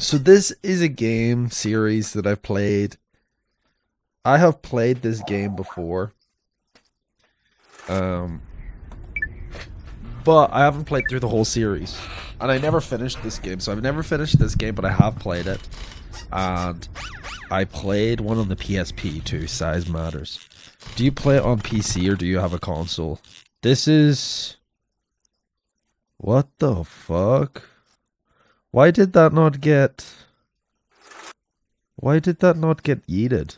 So this is a game series that I've played. I have played this game before. But I haven't played through the whole series. And I never finished this game. So I've never finished this game, but I have played it. And I played one on the PSP too, Size Matters. Do you play it on PC or do you have a console? This is... What the fuck? Why did that not get... Why did that not get yeeted?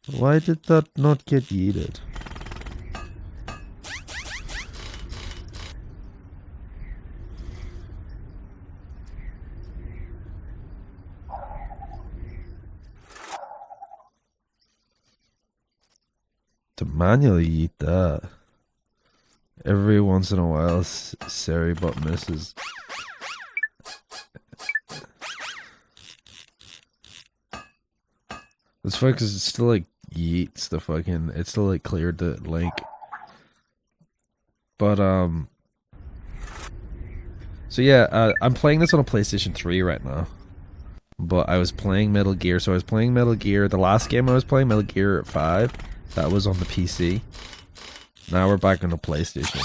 Why did that not get yeeted? To manually eat that. Every once in a while, Sari but misses. It's funny because it's still like yeets the fucking. It's still like cleared the link. But so yeah, I'm playing this on a PlayStation 3 right now. But I was playing Metal Gear, so I was playing Metal Gear. The last game I was playing, Metal Gear 5, that was on the PC. Now we're back on the PlayStation.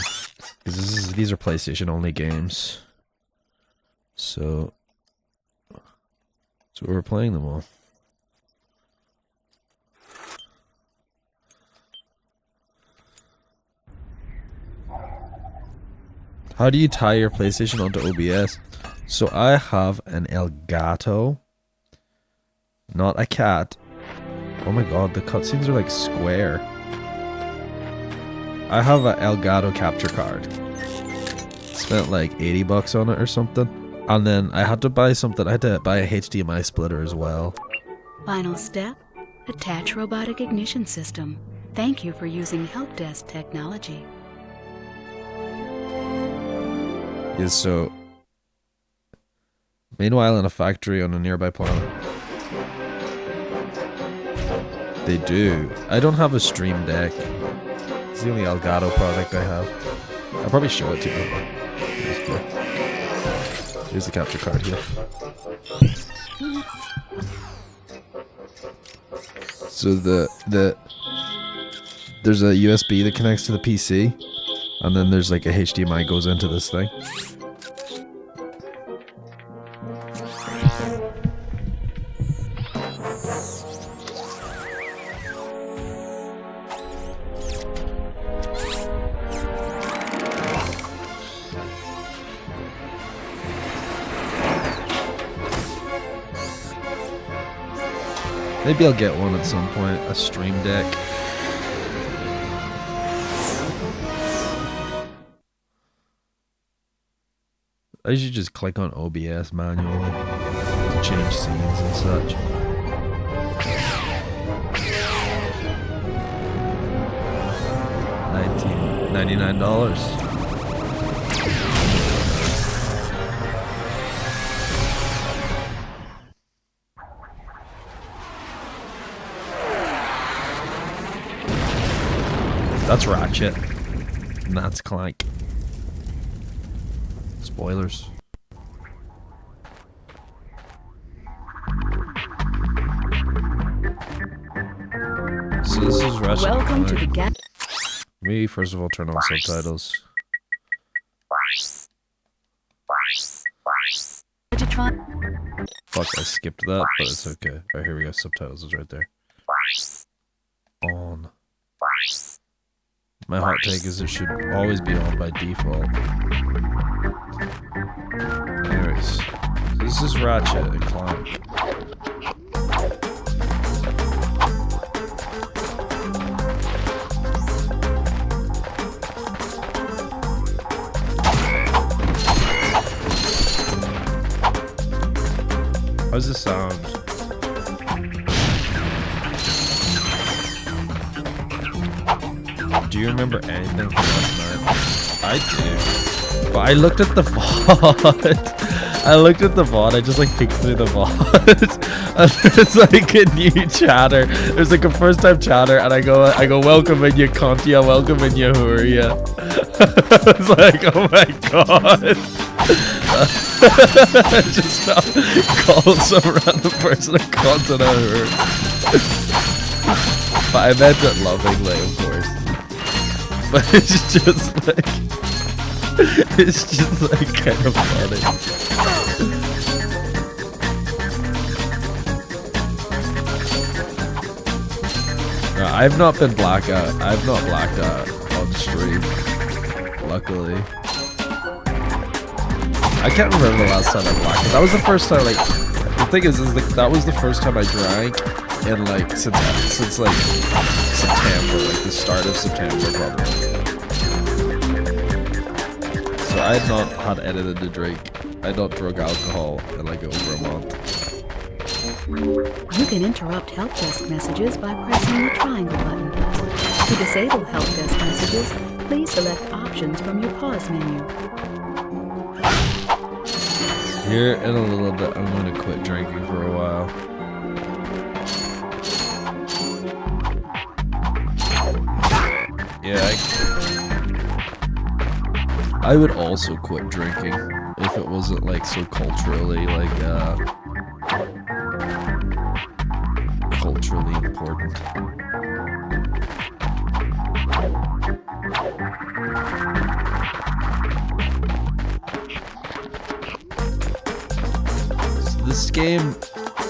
Because these are PlayStation only games. So we're playing them all. How do you tie your PlayStation onto OBS? So I have an Elgato. Not a cat. Oh my god, the cutscenes are like square. I have an Elgato capture card. Spent like 80 bucks on it or something. And then I had to buy something. I had to buy a HDMI splitter as well. Final step, attach robotic ignition system. Thank you for using help desk technology. Yeah, so meanwhile in a factory on a nearby planet. They do. I don't have a Stream Deck. It's the only Elgato product I have. I'll probably show it to you. Here's the capture card here. So there's a USB that connects to the PC, and then there's like a HDMI goes into this thing. Maybe I'll get one at some point, a Stream Deck. I usually just click on OBS manually to change scenes and such. $99. That's Ratchet. And that's Clank. Spoilers. So this is Ratchet. Welcome to the gap. Me, first of all, turn on subtitles. Fuck, I skipped that, but it's okay. Alright, here we go. Subtitles is right there. On. My hot take is it should always be on by default. Anyways, this is Ratchet and Clank. How's this sound? Do you remember anything from last night? I do. But I looked at the font. I looked at the VOD, I just like peeked through the VOD. And there's like a new chatter. There's like a first time chatter and I go welcome in you Contia, welcome in you Huria. I was like, oh my god. I just called some random person a cunt and a hur. But I meant it lovingly, of course. But it's just like kind of funny. No, I've not been blacked out. I've not blacked out on stream. Luckily. I can't remember the last time I blacked out. That was the first time, like, the thing is like, that was the first time I drank in, like, since like, September, like, the start of September, probably. So I had not had anything to drink. I had not drunk alcohol in, like, over a month. You can interrupt help desk messages by pressing the triangle button. To disable help desk messages, please select options from your pause menu. Here in a little bit, I'm going to quit drinking for a while. Yeah, I would also quit drinking if it wasn't like so culturally culturally important. So this game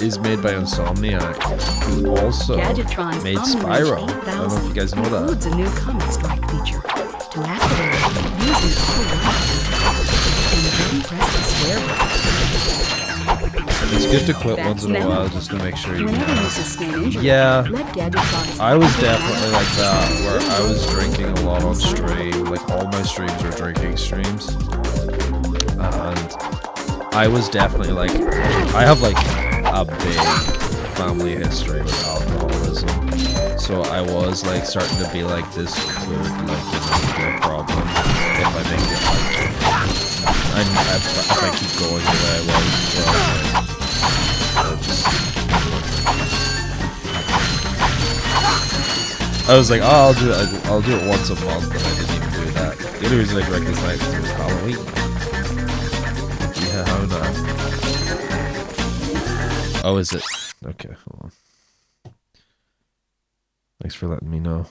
is made by Insomniac, who also Gadgetron's made Spyro. I don't know if you guys know that. Includes a new comic strike feature. To activate it, use the and then press the square button. It's good to quit once in a while just to make sure you Whenever you can. sustain injury, Yeah, let Gadgetron's I was definitely like that, where I was drinking a lot on stream. Like all my streams were drinking streams, and I was definitely like, I have like a big family history with alcoholism, so I was like starting to be like, this could like be a problem if I make it like, and if I keep going the way I was. I was like, oh, I'll do it once a month, and I didn't even do that. The only reason I drank this night was it was Halloween. Yeah, how not? Oh, is it? Okay, hold on. Thanks for letting me know.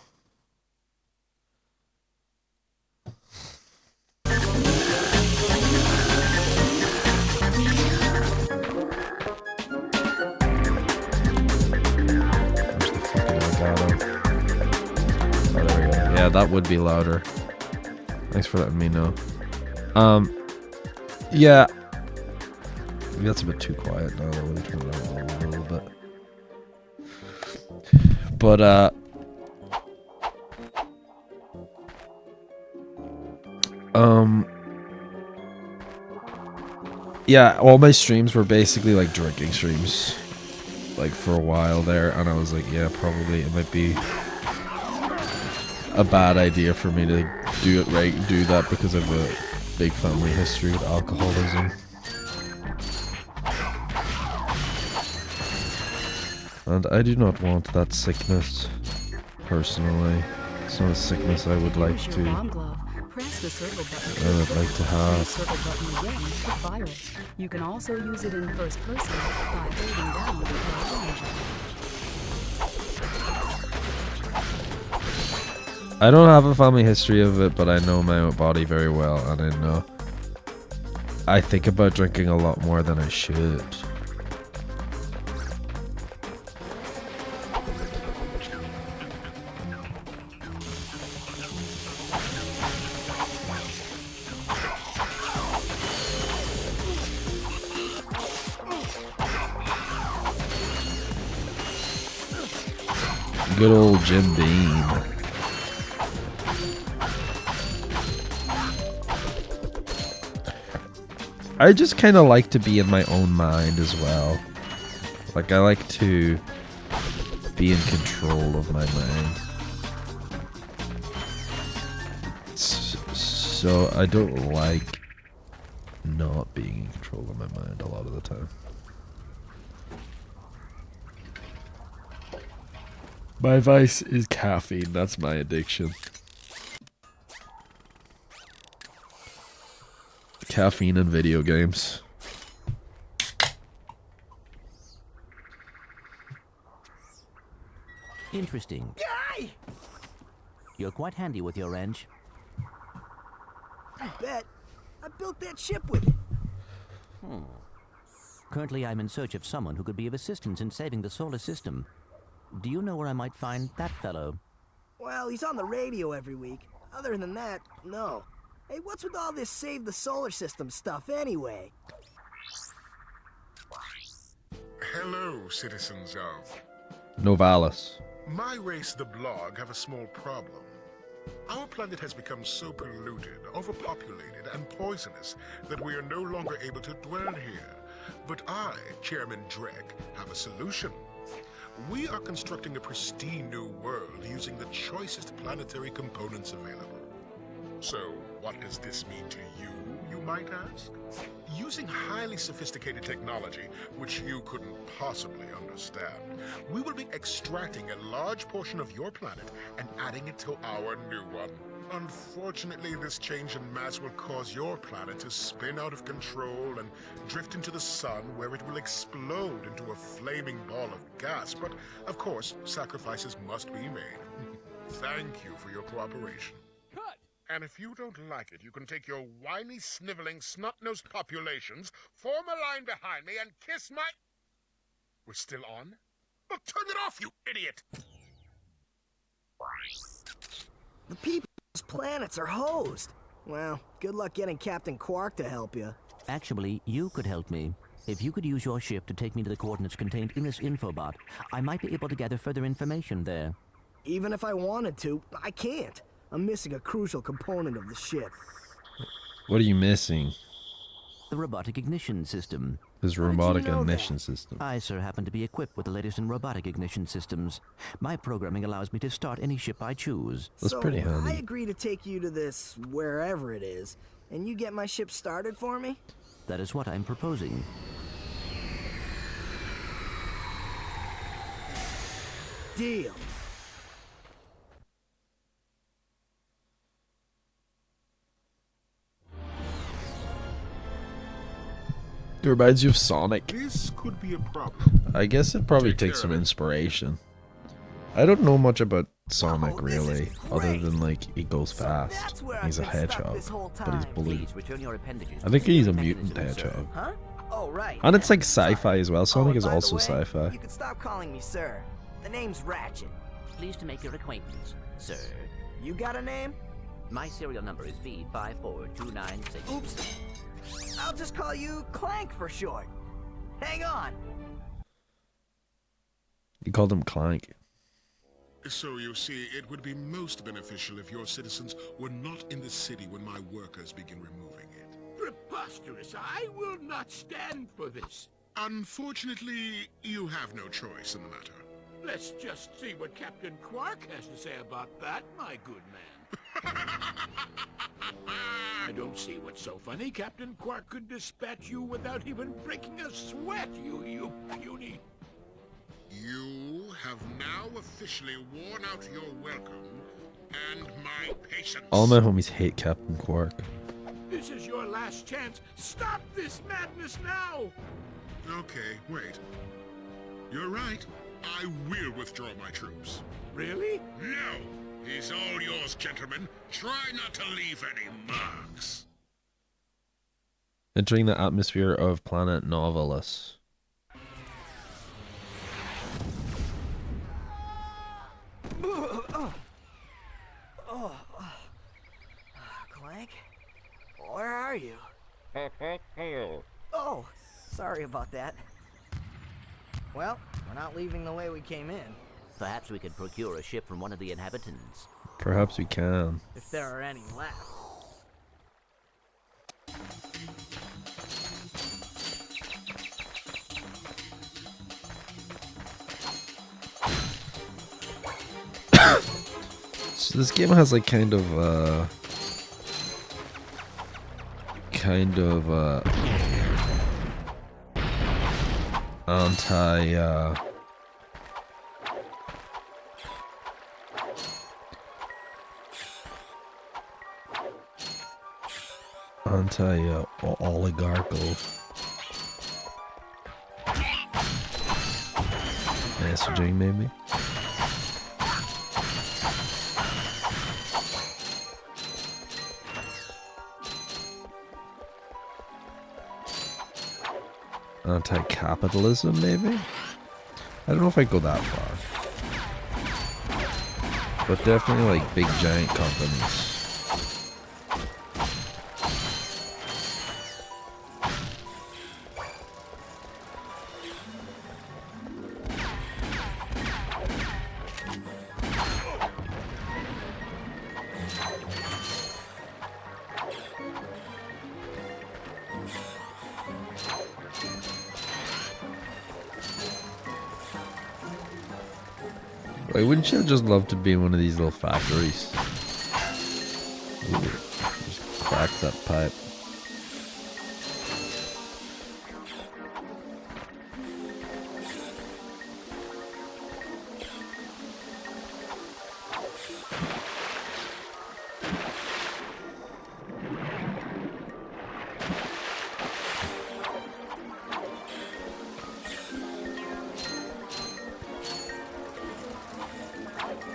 Where's the fucking Elgato? Oh, there we go. Yeah, that would be louder. Thanks for letting me know. Yeah. Maybe that's a bit too quiet now. Let me turn it down a little bit. But, yeah, all my streams were basically like drinking streams, like for a while there, and I was like, yeah, probably it might be a bad idea for me to do that because of a big family history with alcoholism. And I do not want that sickness, personally. It's not a sickness I would like to have. Circle button again to fire it. You can also use it in first person by holding down the R. I don't have a family history of it, but I know my own body very well, and I know I think about drinking a lot more than I should. Good old Jim Beam. I just kind of like to be in my own mind as well. Like, I like to be in control of my mind. So I don't like not being in control of my mind a lot of the time. My vice is caffeine. That's my addiction. Caffeine and video games. Interesting. Guy! You're quite handy with your wrench. I bet. I built that ship with it. Currently, I'm in search of someone who could be of assistance in saving the solar system. Do you know where I might find that fellow? Well, he's on the radio every week. Other than that, no. Hey, what's with all this save the solar system stuff anyway? Hello, citizens of... Novalis. My race, the Blog, have a small problem. Our planet has become so polluted, overpopulated, and poisonous that we are no longer able to dwell here. But I, Chairman Drek, have a solution. We are constructing a pristine new world using the choicest planetary components available. So, what does this mean to you, you might ask? Using highly sophisticated technology, which you couldn't possibly understand, we will be extracting a large portion of your planet and adding it to our new one. Unfortunately, this change in mass will cause your planet to spin out of control and drift into the sun, where it will explode into a flaming ball of gas. But, of course, sacrifices must be made. Thank you for your cooperation. Cut! And if you don't like it, you can take your whiny, sniveling, snot-nosed populations, form a line behind me, and kiss my... We're still on? Well, turn it off, you idiot! The people's planets are hosed. Well, good luck getting Captain Quark to help you. Actually, you could help me. If you could use your ship to take me to the coordinates contained in this infobot, I might be able to gather further information there. Even if I wanted to, I can't. I'm missing a crucial component of the ship. What are you missing? The robotic ignition system. His How did you robotic know ignition that? system. I, sir, happen to be equipped with the latest in robotic ignition systems. My programming allows me to start any ship I choose. That's So, pretty I handy. agree to take you to this wherever it is, and you get my ship started for me? That is what I'm proposing. Deal. It reminds you of Sonic. This could be a problem. I guess it probably Take takes care some of it. inspiration. I don't know much about Sonic Whoa, this is really, other great. than like he goes So fast. that's where He's a I've been stuck hedgehog, this whole but he's time. blue. Please return your appendages. I think to he's a the mutant mechanism, sir. hedgehog. Huh? Oh, right. And it's like Sorry. sci-fi as well. Sonic and is by the also way, sci-fi. You can stop calling me sir. The name's Ratchet. Pleased to make your acquaintance, sir. You got a name? My serial number is V54296. Oops. I'll just call you Clank for short. Hang on. You called him Clank. So you see, it would be most beneficial if your citizens were not in the city when my workers begin removing it. Preposterous! I will not stand for this. Unfortunately, you have no choice in the matter. Let's just see what Captain Quark has to say about that, my good man. I don't see what's so funny. Captain Quark could dispatch you without even breaking a sweat, you puny. You have now officially worn out your welcome and my patience. All my homies hate Captain Quark. This is your last chance. Stop this madness now! Okay, wait. You're right. I will withdraw my troops. Really? No! He's all yours, gentlemen. Try not to leave any marks. Entering the atmosphere of planet Novalis. Clank? Where are you? Oh, sorry about that. Well, we're not leaving the way we came in. Perhaps we could procure a ship from one of the inhabitants. Perhaps we can. If there are any left. So this game has like kind kind of anti oligarchical messaging, maybe. Anti-capitalism, maybe? I don't know if I go that far. But definitely like big giant companies. Why wouldn't you just love to be in one of these little factories? Ooh, just crack that pipe.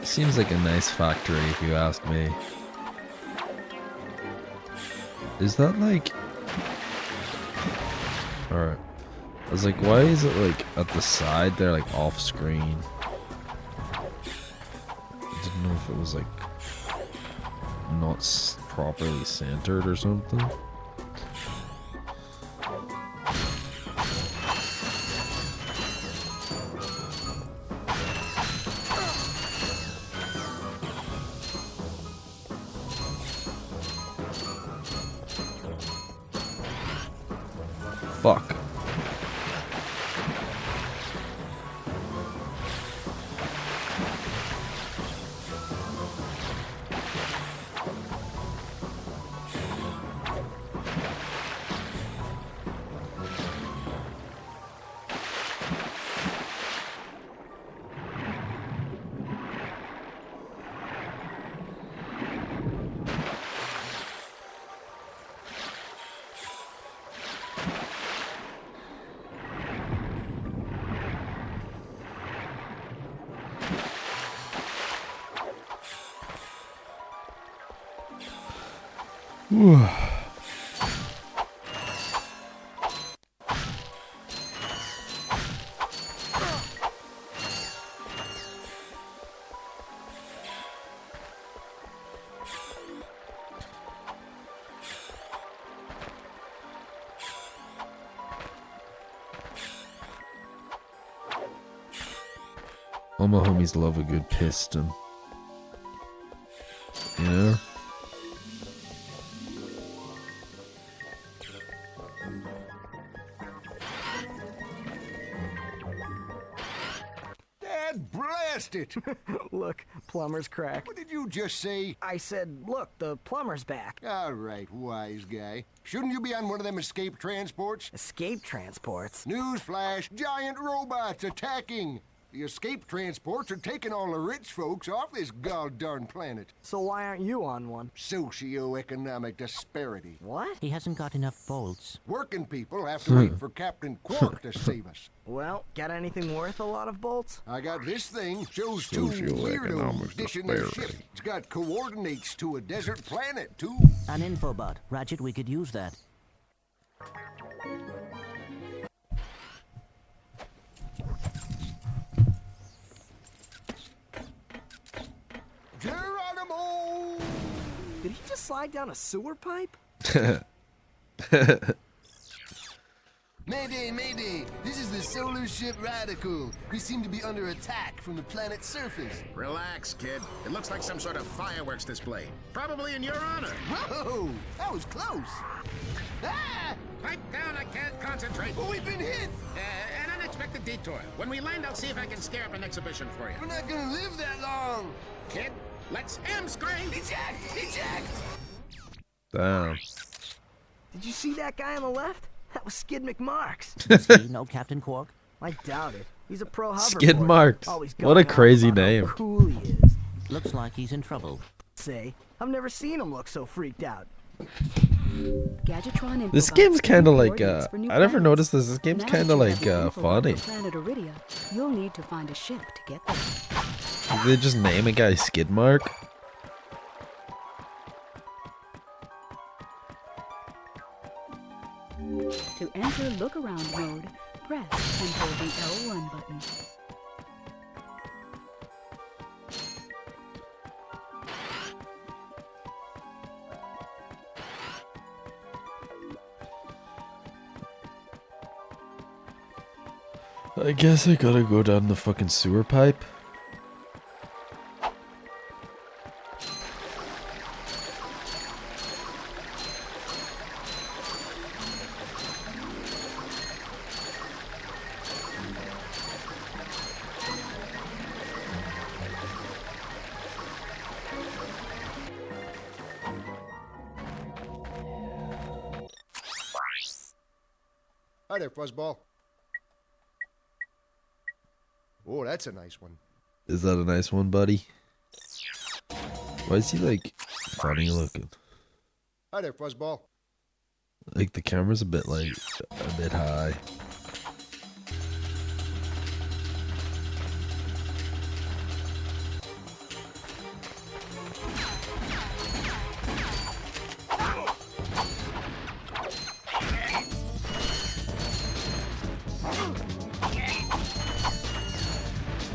Seems like a nice factory if you ask me. Is that like... Alright. I was like, why is it like at the side there, like off screen? I didn't know if it was like not properly centered or something. Fuck. All my homies love a good piston. You know? Dad blast it! Look, plumber's crack. What did you just say? I said, look, the plumber's back. All right, wise guy. Shouldn't you be on one of them escape transports? Escape transports? Newsflash, giant robots attacking! The escape transports are taking all the rich folks off this god-darn planet. So why aren't you on one? Socioeconomic disparity. What? He hasn't got enough bolts. Working people have to wait for Captain Quark to save us. Well, got anything worth a lot of bolts? I got this thing. Shows two weirdos dishing their ship. It's got coordinates to a desert planet, too. An infobot. Ratchet, we could use that. Geronimo! Did he just slide down a sewer pipe? Mayday, mayday! This is the solar ship Radical. We seem to be under attack from the planet's surface. Relax, kid. It looks like some sort of fireworks display. Probably in your honor. Whoa! That was close! Ah! Pipe down, I can't concentrate. But we've been hit! An unexpected detour. When we land, I'll see if I can scare up an exhibition for you. We're not gonna live that long! Kid, let's M-screen! Eject! Eject! Damn. Did you see that guy on the left? That was Skid McMarks. Do you know Captain Quark? I doubt it. He's a pro hoverboarder. Skid Marks. Always What a going on crazy about how name. cool he is. Looks like he's in trouble. Say, I've never seen him look so freaked out. Gadgetron This Infobots game's kind of give like, coordinates for new I never planets. noticed this. This game's Now kind that of you like, have the info funny. for Planet Iridia, you'll need to find a ship to get there. Did they just name a guy Skid Mark? To enter look-around mode, press and hold the L1 button. I guess I gotta go down the fucking sewer pipe. Hi there, Fuzzball. Oh, that's a nice one. Is that a nice one, buddy? Why is he like funny looking? Hi there, Fuzzball. Like the camera's a bit high.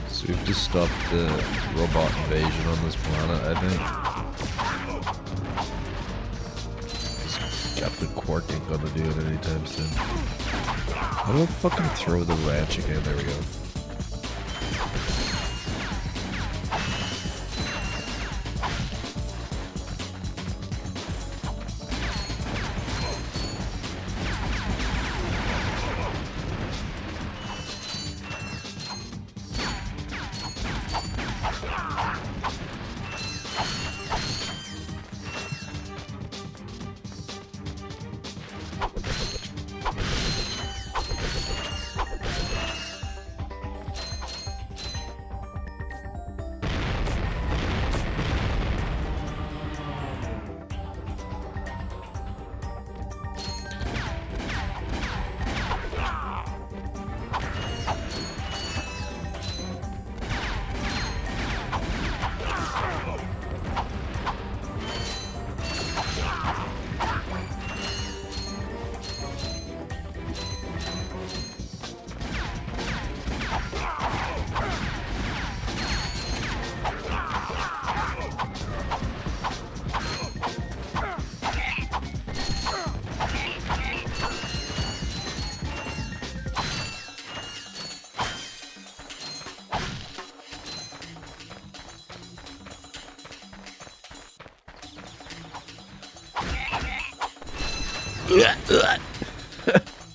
So we have to stop the robot invasion on this planet, I think. Captain Quark ain't gonna do it anytime soon. How do I fucking throw the wrench again? There we go.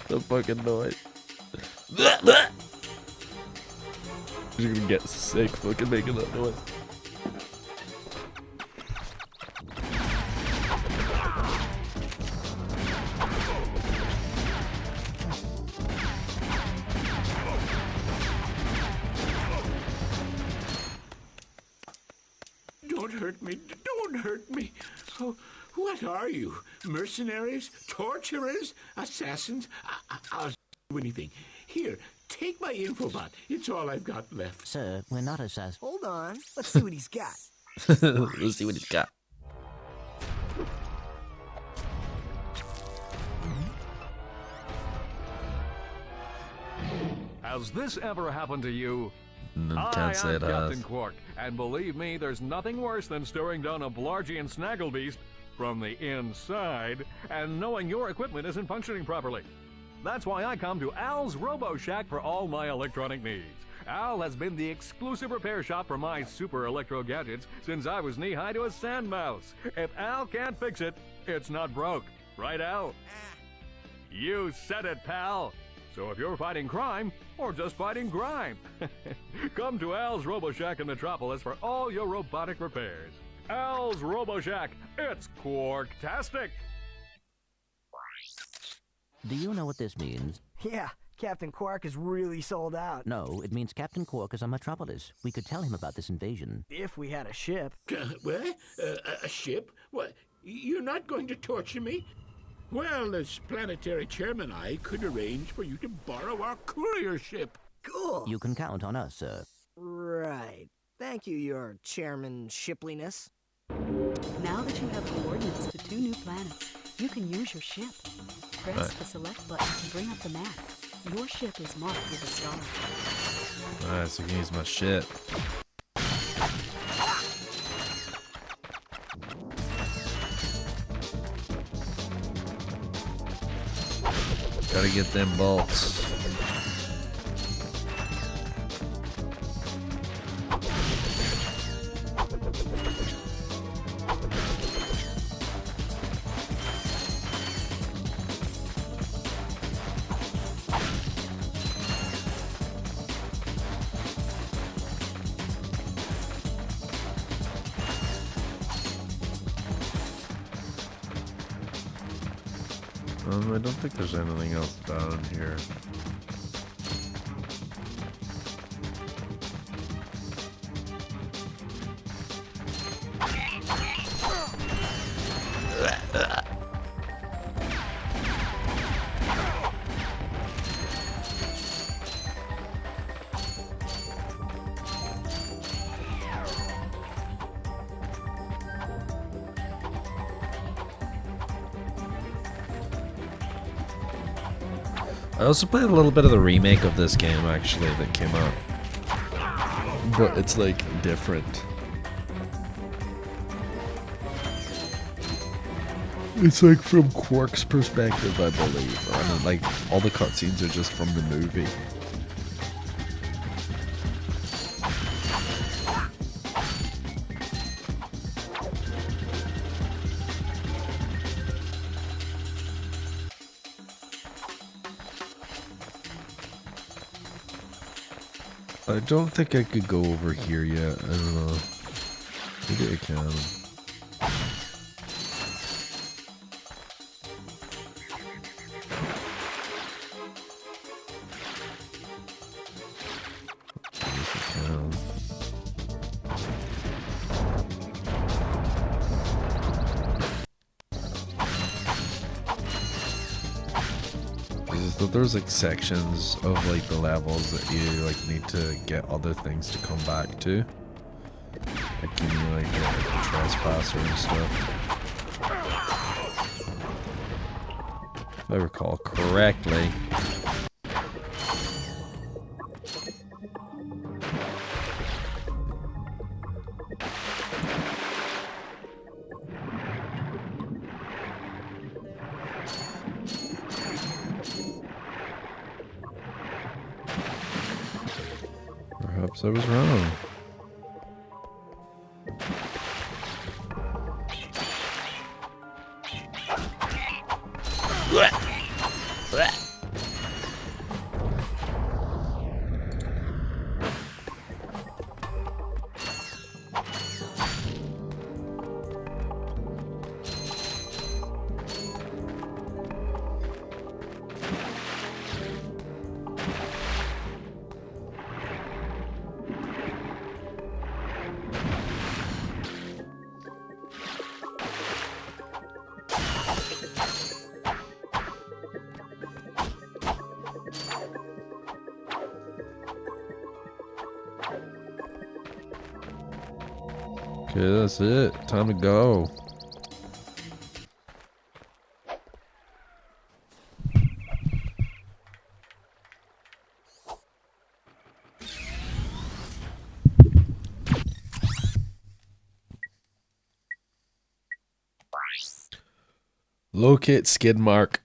The fucking noise. You're gonna get sick fucking making that noise. Don't hurt me. Don't hurt me. Oh, what are you? Mercenaries? Torturers? Assassins? I'll do anything. Here, take my infobot. It's all I've got left. Sir, we're not assassins. Hold on. Let's see what he's got. Let's see what he's got. Has this ever happened to you? Can't say I'm it Captain has. Quark, and believe me, there's nothing worse than staring down a Blargian snagglebeast from the inside and knowing your equipment isn't functioning properly. That's why I come to Al's Robo Shack for all my electronic needs. Al has been the exclusive repair shop for my super electro gadgets since I was knee-high to a sand mouse. If Al can't fix it, it's not broke. Right, Al? You said it, pal. So if you're fighting crime, or just fighting grime, come to Al's RoboShack in Metropolis for all your robotic repairs. Al's RoboShack, it's Quark-tastic! Do you know what this means? Yeah, Captain Quark is really sold out. No, it means Captain Quark is on Metropolis. We could tell him about this invasion. If we had a ship. What? A ship? What? You're not going to torture me? Well, as planetary chairman, I could arrange for you to borrow our courier ship. Cool. You can count on us, sir. Right. Thank you, your chairman shipliness. Now that you have coordinates to 2 new planets, you can use your ship. Press the select button to bring up the map. Your ship is marked with a star. Alright, so I can use my shit. Gotta get them bolts. I don't think there's anything else down here. I also played a little bit of the remake of this game actually that came out, but it's like different. It's like from Quark's perspective, I believe. I mean, like all the cutscenes are just from the movie. I don't think I could go over here yet. I don't know. Maybe I can. There's like sections of like the levels that you like need to get other things to come back to. Like you need like the trespasser and stuff. If I recall correctly. Perhaps I was wrong. Okay, that's it. Time to go. Locate skid mark.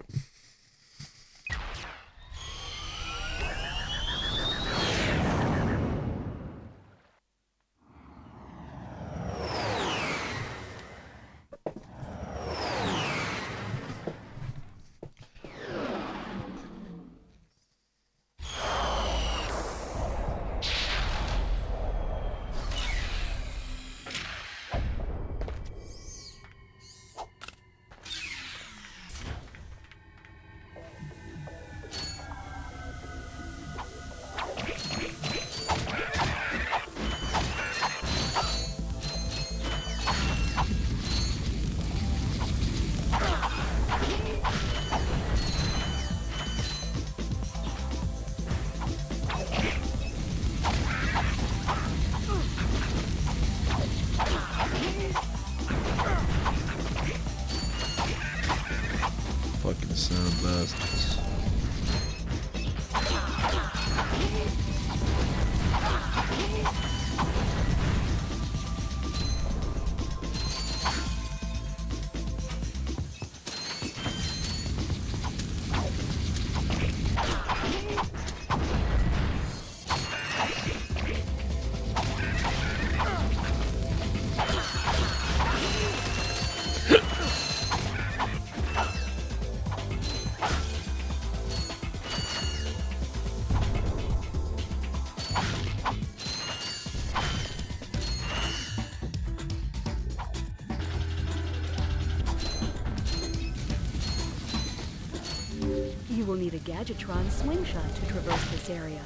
will need a Gadgetron swing shot to traverse this area.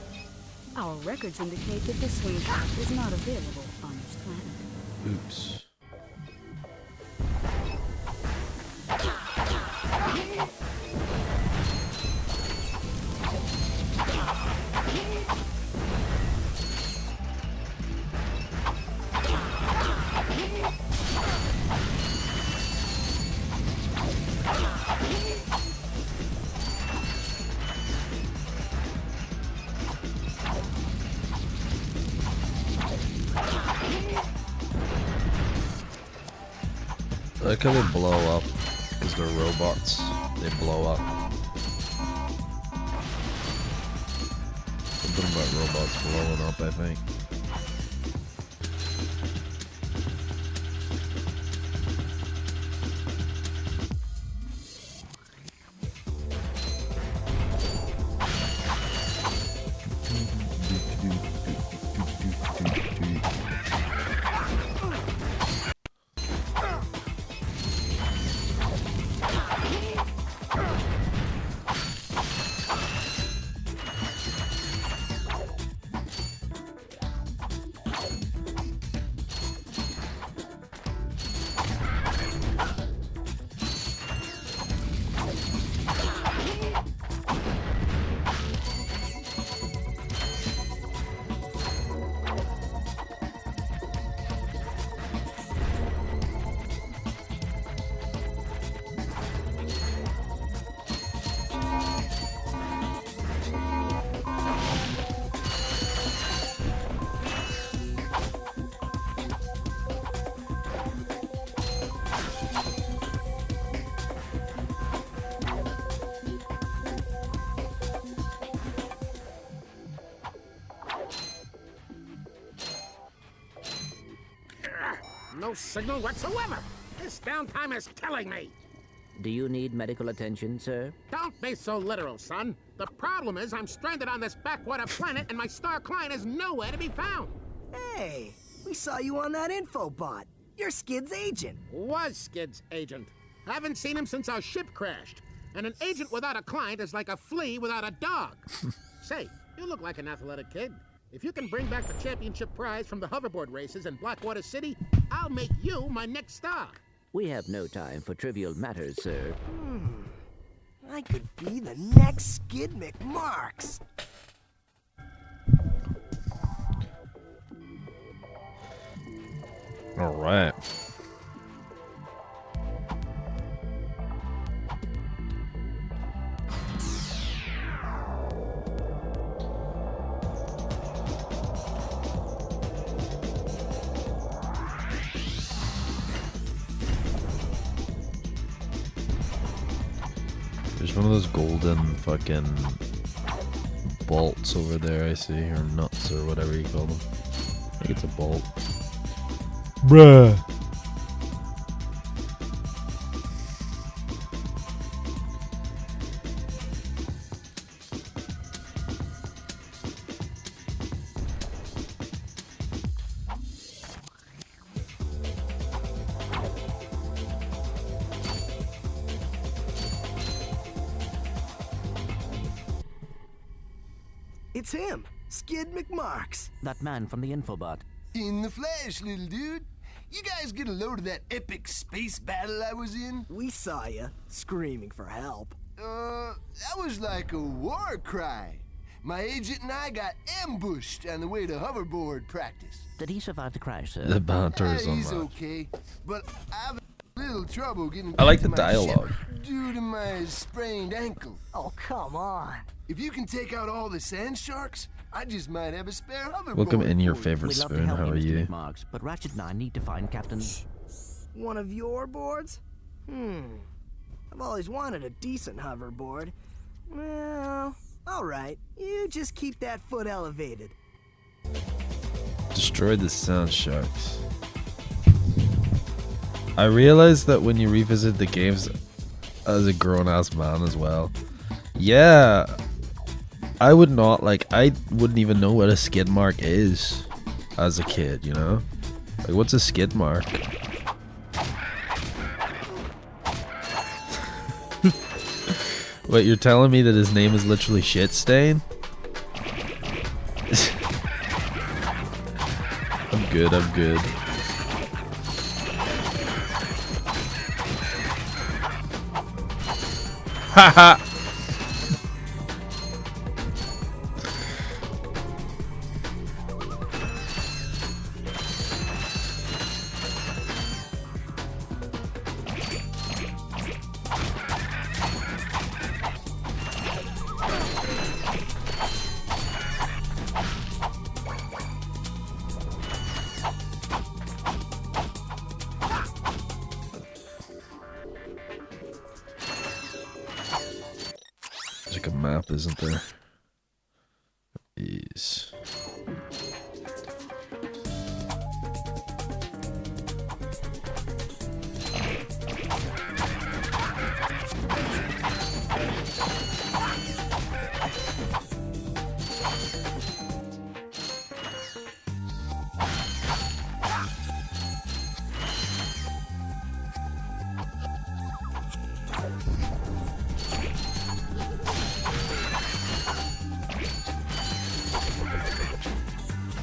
Our records indicate that this swing shot is not available on this planet. Oops. I like how they blow up, because they're robots. They blow up. Something about robots blowing up, I think. No signal whatsoever. This downtime is killing me. Do you need medical attention, sir? Don't be so literal, son. The problem is I'm stranded on this backwater planet and my star client is nowhere to be found. Hey, we saw you on that infobot. You're Skid's agent. Was Skid's agent. Haven't seen him since our ship crashed. And an agent without a client is like a flea without a dog. Say, you look like an athletic kid. If you can bring back the championship prize from the hoverboard races in Blackwater City, I'll make you my next star. We have no time for trivial matters, sir. I could be the next Skid McMarks. All right. There's one of those golden fucking bolts over there I see, or nuts, or whatever you call them. I think it's a bolt. Bruh. It's him, Skid McMarks. That man from the infobot. In the flesh, little dude. You guys get a load of that epic space battle I was in? We saw you, screaming for help. That was like a war cry. My agent and I got ambushed on the way to hoverboard practice. Did he survive the crash, sir? The banter is He's unmatched. okay, but I've a little trouble getting I like back the to my dialogue. ship due to my sprained ankle. Oh, come on. If you can take out all the sand sharks, I just might have a spare hoverboard. Welcome in your for you. favorite We'd love to spoon. help How are Mr. you? McMarks, but Ratchet and I need to find Captain... One of your boards? I've always wanted a decent hoverboard. Well, alright. You just keep that foot elevated. Destroyed the sand sharks. I realized that when you revisit the games as a grown-ass man as well. Yeah. I would not, I wouldn't even know what a skid mark is as a kid, you know? Like, what's a skid mark? Wait, you're telling me that his name is literally Shitstain? I'm good, I'm good. Haha! There's like a map, isn't there? These.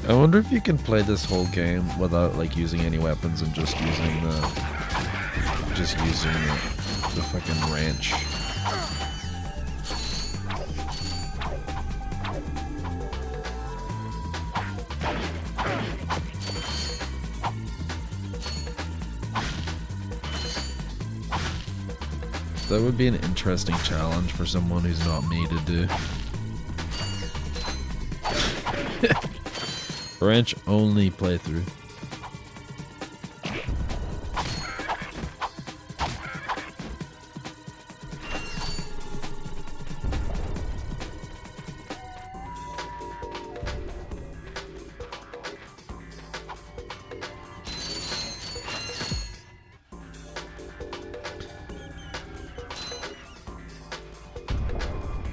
I wonder if you can play this whole game without like using any weapons and just using the fucking wrench. That would be an interesting challenge for someone who's not me to do. Wrench only playthrough.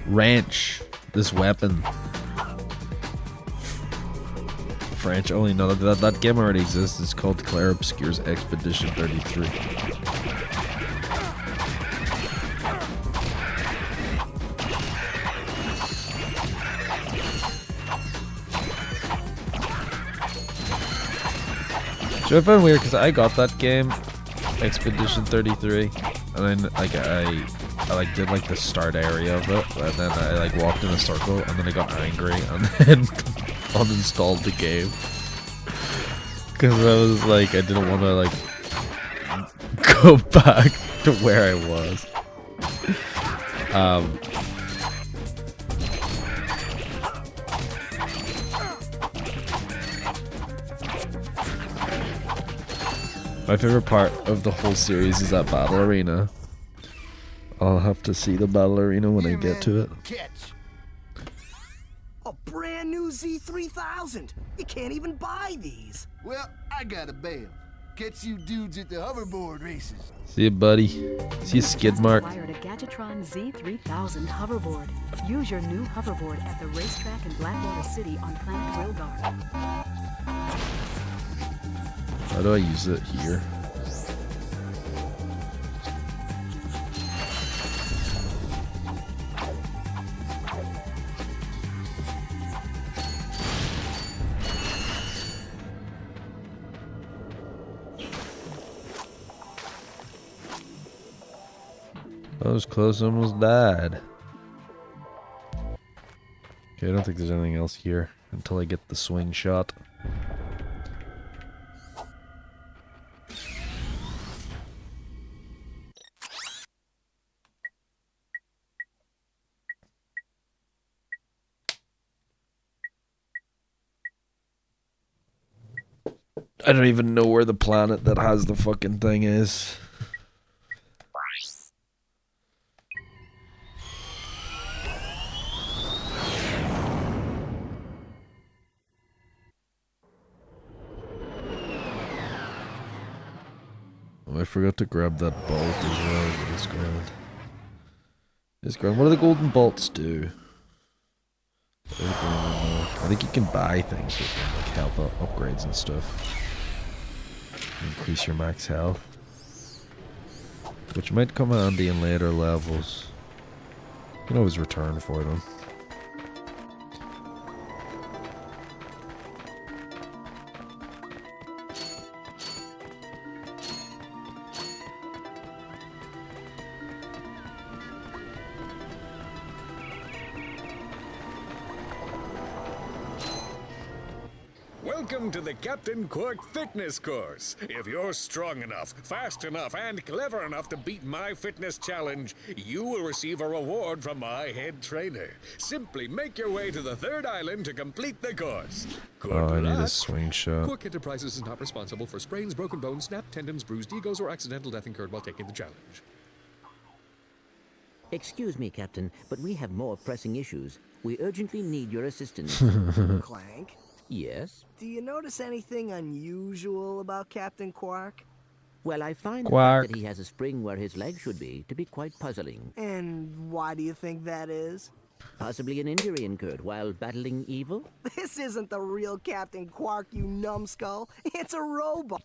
Wrench, this weapon. French only. No, that game already exists. It's called Claire Obscure's Expedition 33. So I found weird because I got that game, Expedition 33, and then like I like did like the start area of it, and then I like walked in a circle, and then I got angry, and then uninstalled the game because I was like, I didn't want to like go back to where I was. My favorite part of the whole series is that battle arena. I'll have to see the battle arena when I get to it. Catch. A brand new Z3000. You can't even buy these. Well, I got a bail. Catch you dudes at the hoverboard races. See you, buddy. See you, skid mark. Acquired a Gadgetron Z3000 hoverboard. Use your new hoverboard at the racetrack in Blackwater City on Planet Rilgar. How do I use it here? I was close, almost died. Okay, I don't think there's anything else here until I get the swing shot. I don't even know where the planet that has the fucking thing is. Oh, I forgot to grab that bolt as well. It's grand. It's grand. What do the golden bolts do? I don't know. I think you can buy things that can like help upgrades and stuff. Increase your max health, which might come handy in later levels. You can always return for them. Welcome to the Captain Quark Fitness Course. If you're strong enough, fast enough, and clever enough to beat my fitness challenge, you will receive a reward from my head trainer. Simply make your way to the third island to complete the course. Good I need a luck. swing shot. Quark Enterprises is not responsible for sprains, broken bones, snapped tendons, bruised egos, or accidental death incurred while taking the challenge. Excuse me, Captain, but we have more pressing issues. We urgently need your assistance. Clank, Yes? do you notice anything unusual about Captain Quark? Well, I find the Quark. fact that he has a spring where his leg should be to be quite puzzling. And why do you think that is? Possibly an injury incurred while battling evil? This isn't the real Captain Quark, you numbskull. It's a robot.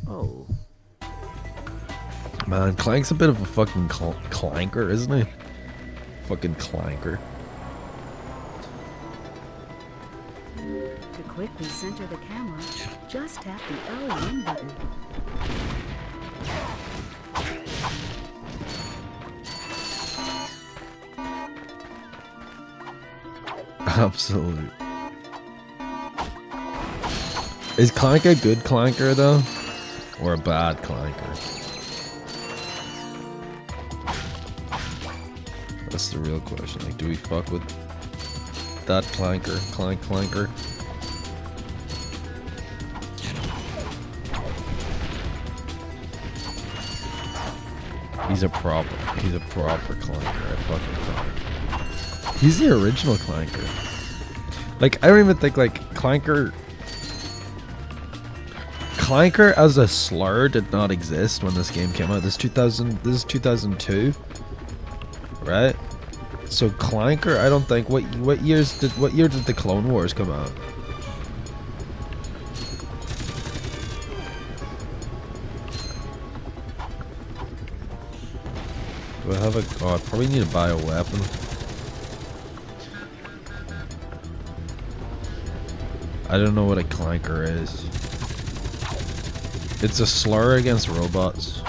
Oh. Man, Clank's a bit of a fucking clanker, isn't he? Fucking clanker. To quickly center the camera, just tap the L1 button. Absolute. Is Clank a good clanker though? Or a bad clanker? That's the real question. Like, do we fuck with that clanker? Clanker? He's a proper clanker. I fucking clank. He's the original clanker. Like, I don't even think like clanker as a slur did not exist when this game came out. This is 2002. Right? So clanker, I don't think what year did the Clone Wars come out? Do I have a... Oh, I probably need to buy a weapon. I don't know what a clanker is. It's a slur against robots.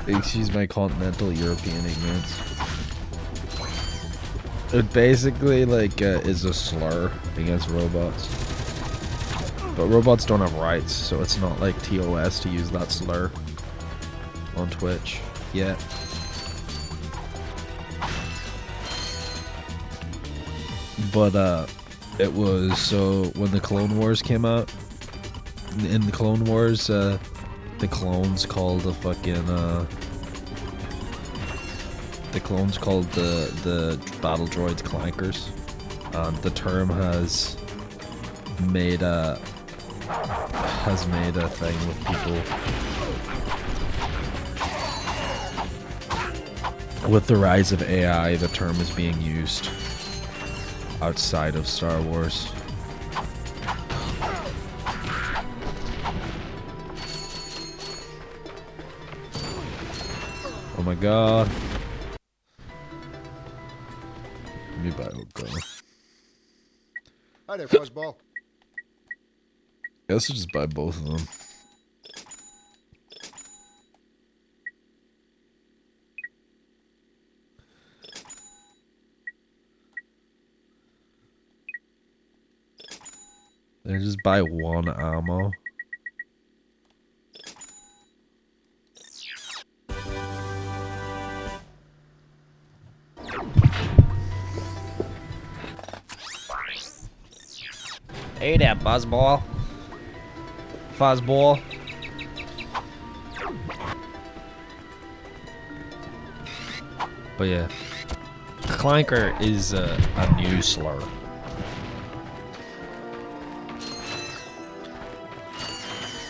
Excuse my continental European ignorance. It basically like is a slur against robots. But robots don't have rights, so it's not like TOS to use that slur on Twitch yet. But it was, so when the Clone Wars came out, in the Clone Wars, the clones called the fucking the battle droids clankers, and the term has made a thing with people. With the rise of AI, the term is being used outside of Star Wars. Oh my god. Let me buy a gun. Hi there, Fuzzball. I guess I'll just buy both of them. Then just buy one ammo. Hey there, Buzzball. Fuzzball. But yeah, clanker is a new slur.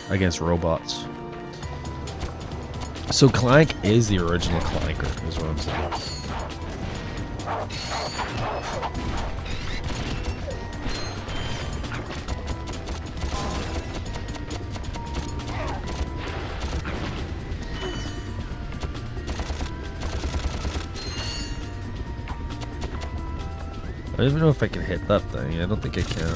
Against robots. So Clank is the original clanker, is what I'm saying. I don't even know if I can hit that thing. I don't think I can.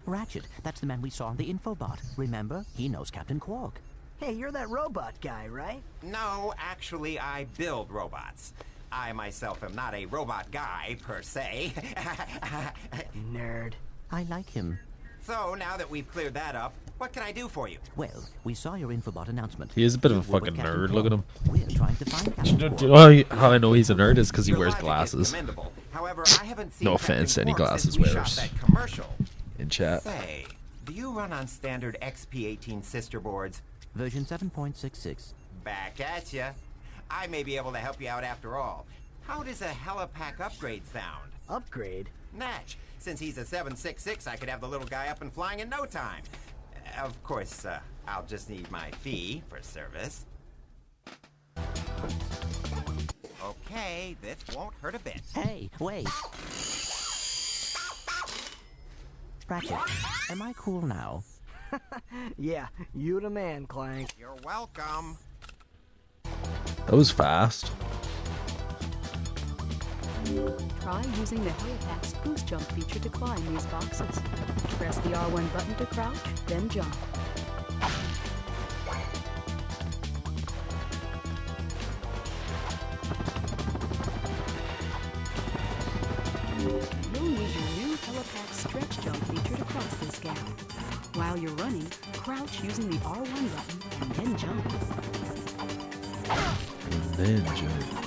Ratchet, that's the man we saw on the infobot. Remember? He knows Captain Quark. Hey, you're that robot guy, right? No, actually, I build robots. I myself am not a robot guy, per se. Nerd. I like him. So, now that we've cleared that up, what can I do for you? Well, we saw your infobot announcement. He is a bit of a You work fucking with Captain nerd. Quark. Look at him. We're trying to find Do Captain you Quark. know how I know he's a nerd is because he Your wears logic is glasses. commendable. However, I haven't seen No Captain offense to any Quark glasses since we shot wearers that commercial. in chat. Say, do you run on standard XP18 sister boards? Version 7.66. Back at ya. I may be able to help you out after all. How does a helipack upgrade sound? Upgrade? Natch. Since he's a 766, I could have the little guy up and flying in no time. Of course, I'll just need my fee for service. Okay, this won't hurt a bit. Hey, wait. Ratchet, am I cool now? Yeah, you the man, Clank. You're welcome. That was fast. Try using the Helipack's boost jump feature to climb these boxes. Press the R1 button to crouch, then jump. You'll need your new Helipack stretch jump feature to cross this gap. While you're running, crouch using the R1 button and then jump. And then jump.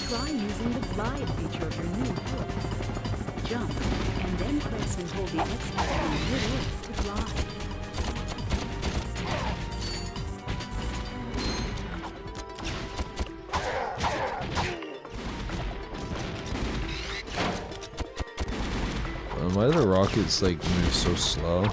Try using the glide feature of your new Helipack. Jump, and then press and hold the X button mid-air to glide. Why do the rockets like move so slow?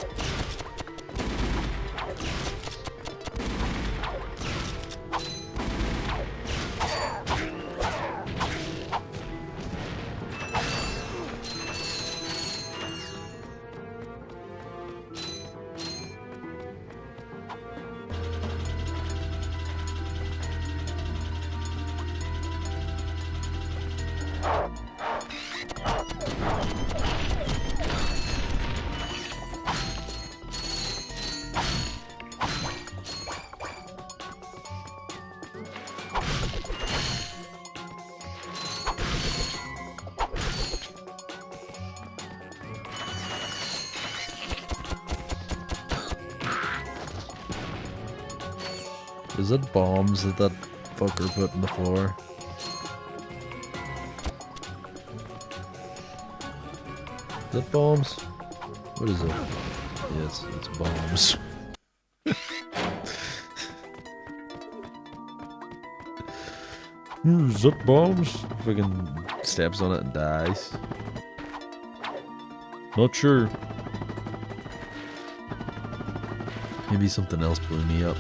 Is it bombs that that fucker put in the floor? Is it bombs? What is it? Yes, it's bombs. Is it bombs? Fucking steps on it and dies. Not sure. Maybe something else blew me up.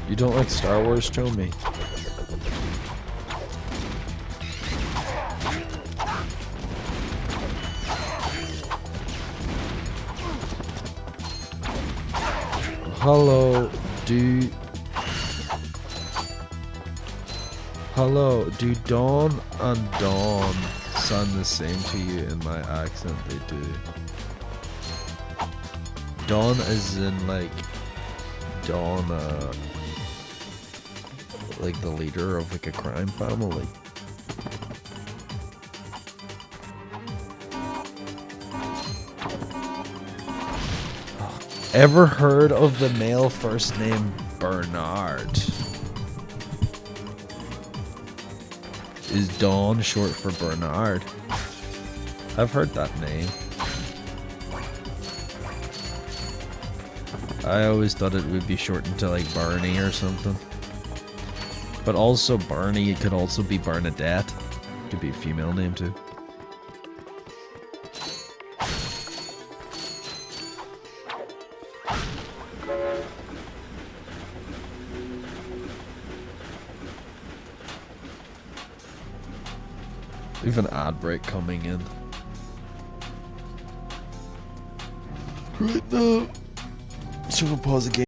You don't like Star Wars? Show me. Hello, do Dawn and Dawn sound the same to you in my accent? They do. Dawn is in like Dawn, like the leader of like a crime family. Ever heard of the male first name Bernard? Is Dawn short for Bernard? I've heard that name. I always thought it would be shortened to like Barney or something. But also Barney, it could also be Bernadette. Could be a female name too. We have an ad break coming in. Right now. So we'll pause the game.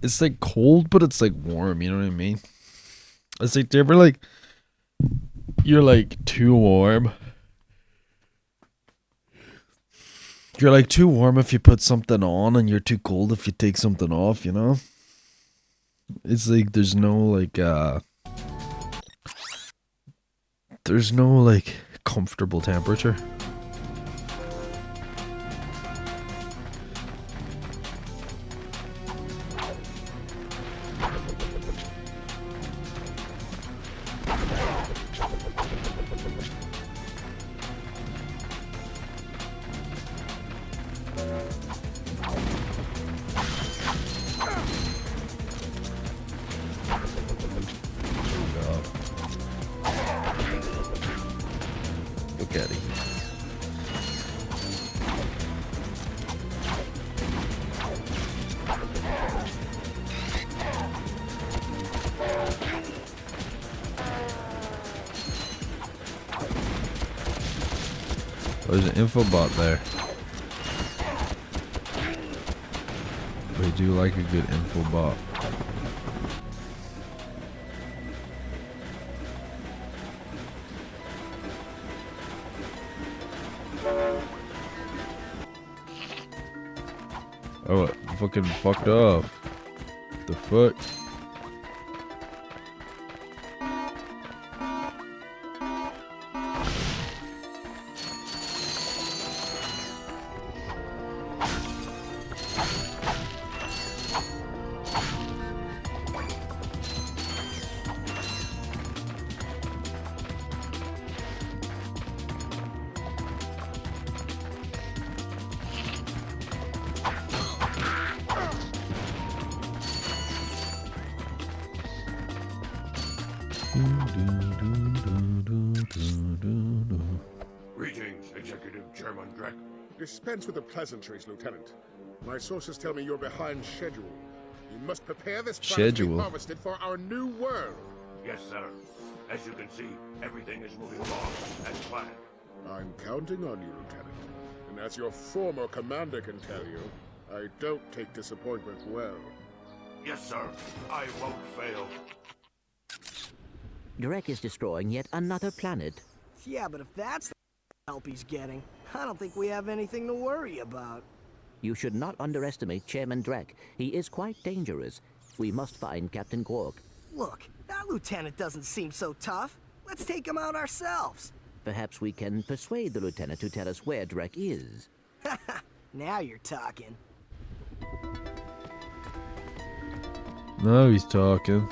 It's like cold, but it's like warm, you know what I mean? It's like, do you ever like, you're like too warm. You're like too warm if you put something on, and you're too cold if you take something off, you know? It's like there's no like there's no like comfortable temperature. There's an info bot there. We do like a good info bot. Oh, it fucking fucked off. The fuck? Greetings, Executive Chairman Drek. Dispense with the pleasantries, Lieutenant. My sources tell me you're behind schedule. You must prepare this planet to be harvested for our new world. Yes, sir. As you can see, everything is moving along as planned. I'm counting on you, Lieutenant. And as your former commander can tell you, I don't take disappointment well. Yes, sir. I won't fail. Drek is destroying yet another planet. Yeah, but if that's the help he's getting, I don't think we have anything to worry about. You should not underestimate Chairman Drek. He is quite dangerous. We must find Captain Quark. Look, that lieutenant doesn't seem so tough. Let's take him out ourselves. Perhaps we can persuade the lieutenant to tell us where Drek is. Now you're talking. Now he's talking.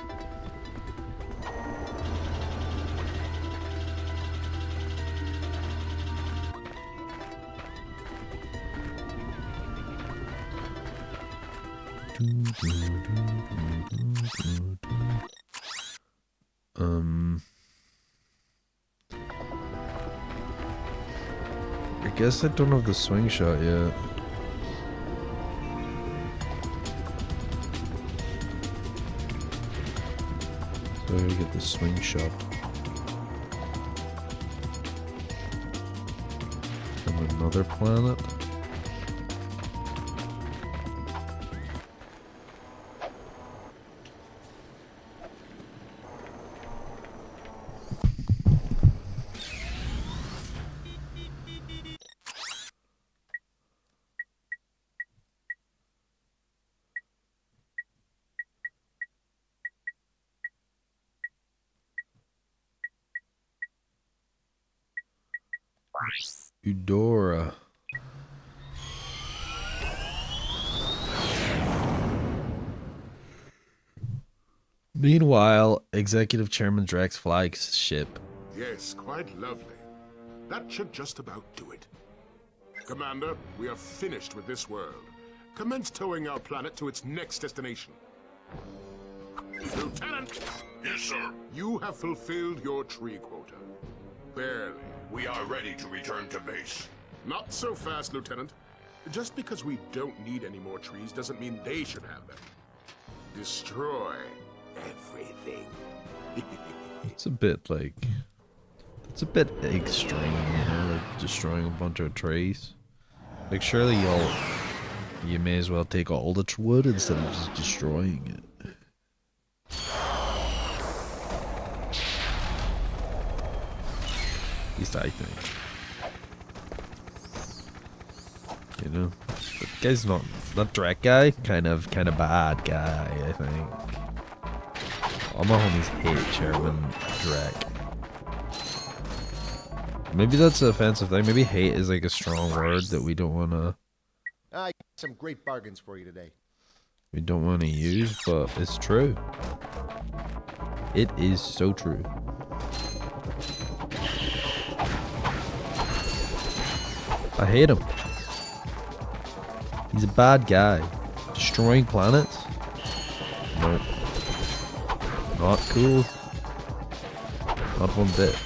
I guess I don't have the swing shot yet. So I gotta get the swing shot. From another planet. Eudora. Meanwhile, Executive Chairman Drax flags ship. Yes, quite lovely. That should just about do it. Commander, we are finished with this world. Commence towing our planet to its next destination. Lieutenant! Yes, sir. You have fulfilled your tree quota. Barely. We are ready to return to base. Not so fast, Lieutenant. Just because we don't need any more trees doesn't mean they should have them. Destroy everything. It's a bit like... It's a bit extreme, you know, like destroying a bunch of trees. Like, surely you may as well take all the wood instead of just destroying it. At least I think. You know, the guy's not that Drake guy. Kind of bad guy, I think. All my homies hate Chairman Drake. Maybe that's an offensive thing. Maybe hate is like a strong word that we don't want to. I got some great bargains for you today. We don't want to use, but it's true. It is so true. I hate him. He's a bad guy. Destroying planets? Nope. Not cool. Not one bit.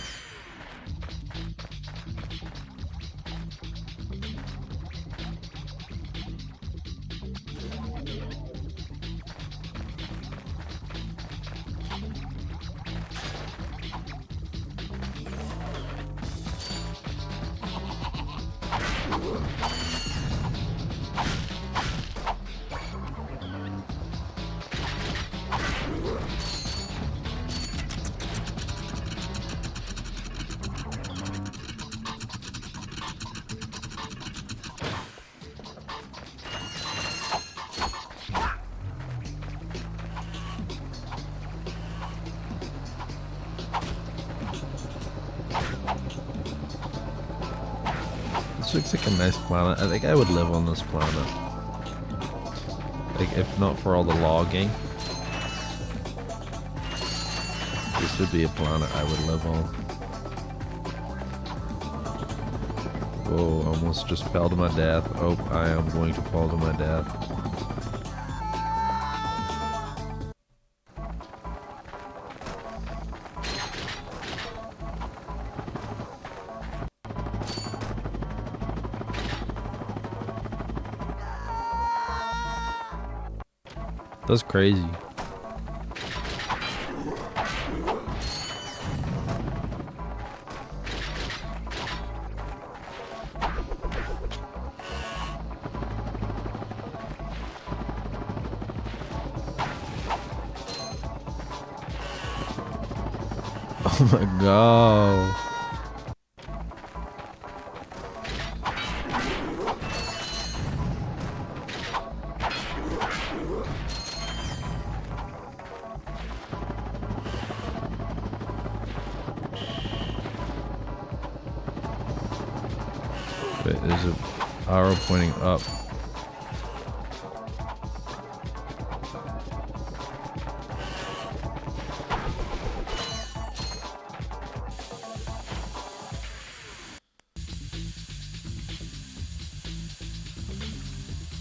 This looks like a nice planet. I think I would live on this planet. Like, if not for all the logging. This would be a planet I would live on. Whoa, almost just fell to my death. Oh, I am going to fall to my death. That's crazy. Oh my god. Wait, there's an arrow pointing up.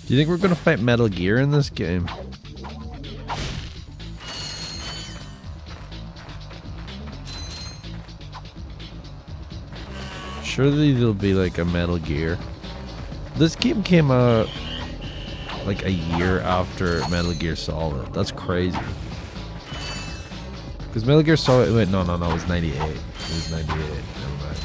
Do you think we're gonna fight Metal Gear in this game? Surely there'll be like a Metal Gear. This game came out like a year after Metal Gear Solid. That's crazy. Because Metal Gear Solid, wait, no, it was 98. It was 98. Never mind.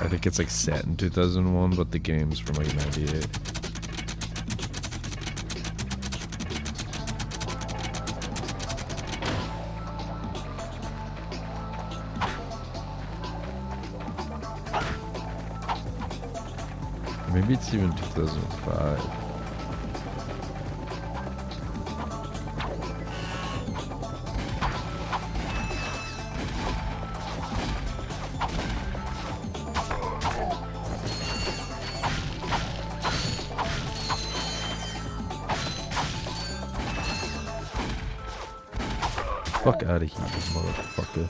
I think it's like set in 2001, but the game's from like 98. Maybe it's even 2005. Fuck out of here, motherfucker.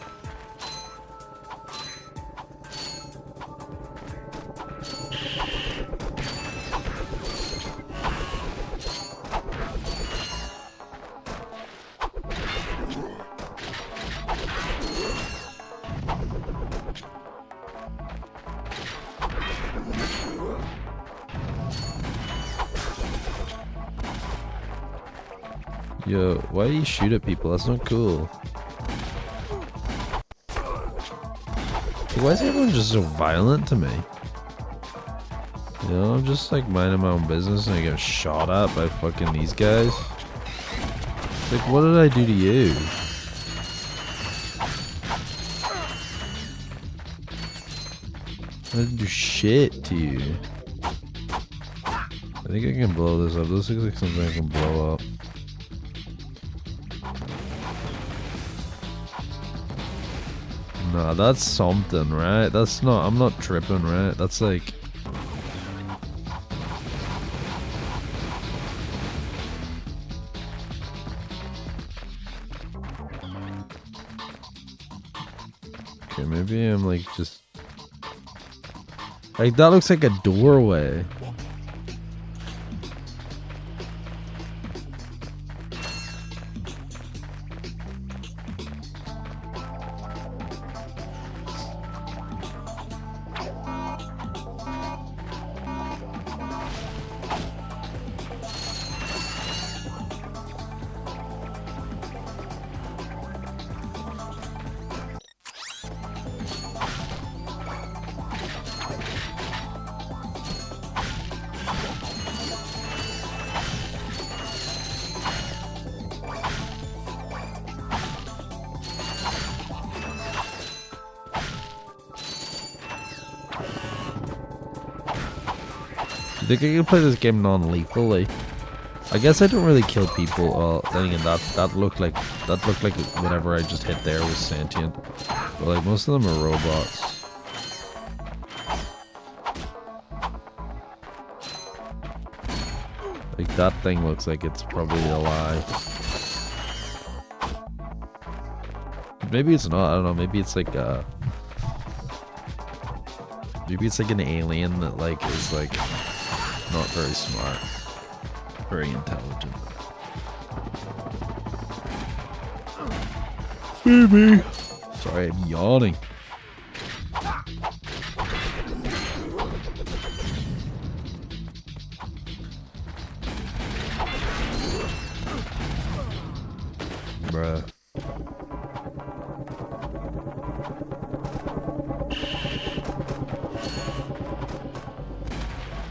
Yo, why do you shoot at people? That's not cool. Why is everyone just so violent to me? You know, I'm just like minding my own business and I get shot at by fucking these guys. It's like, what did I do to you? I didn't do shit to you. I think I can blow this up. This looks like something I can blow up. Nah, that's something, right? That's not, I'm not tripping, right? That's like... Okay, maybe I'm like just... Like, that looks like a doorway. I think I can play this game non-lethally. I guess I don't really kill people. Well, then again, that looked like whatever I just hit there was sentient. But like most of them are robots. Like that thing looks like it's probably alive. Maybe it's not. I don't know. Maybe it's like maybe it's like an alien that like is like not very smart, very intelligent. Maybe. Sorry, I'm yawning. Bruh.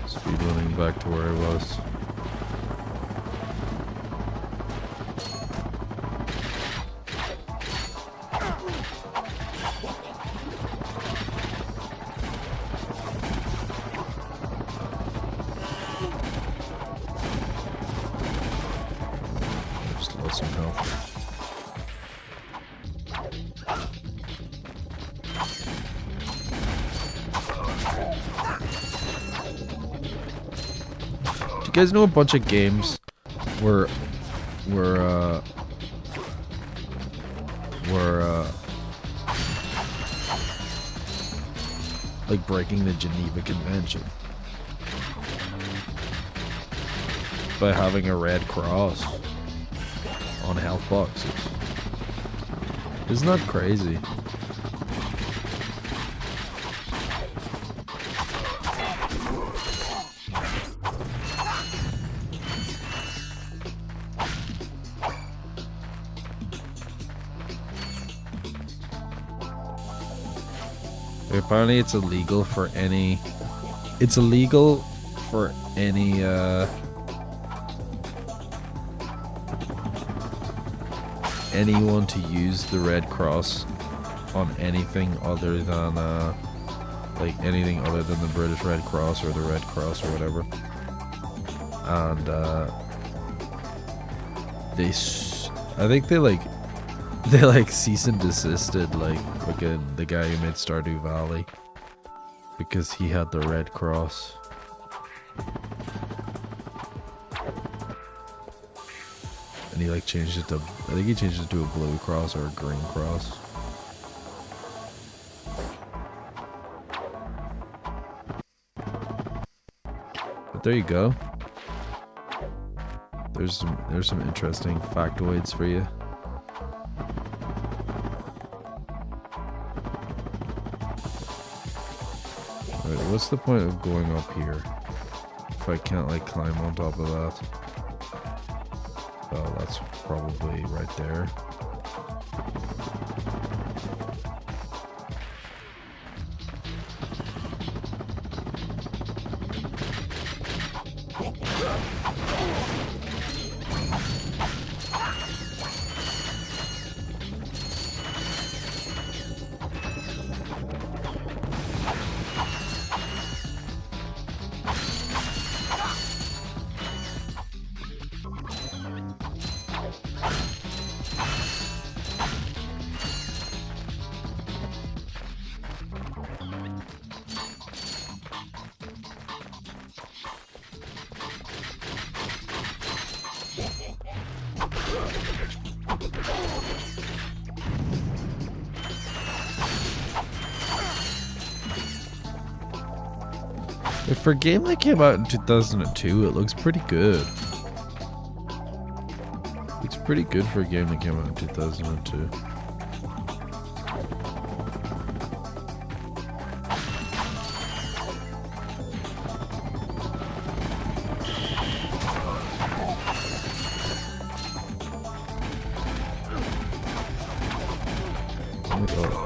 Speedrunning back to where I was. Just lost some health. You guys know a bunch of games were like breaking the Geneva Convention? by having a red cross on health boxes. Isn't that crazy? Apparently it's illegal for any anyone to use the Red Cross on anything other than like anything other than the British Red Cross or the Red Cross or whatever. And I think they cease and desisted like the guy who made Stardew Valley because he had the Red Cross. And he like changed it to, I think he changed it to a blue cross or a green cross. But there you go. There's some interesting factoids for you. Alright, what's the point of going up here if I can't like climb on top of that? Oh, that's probably right there. For a game that came out in 2002, it looks pretty good. Looks pretty good for a game that came out in 2002. Oh my god.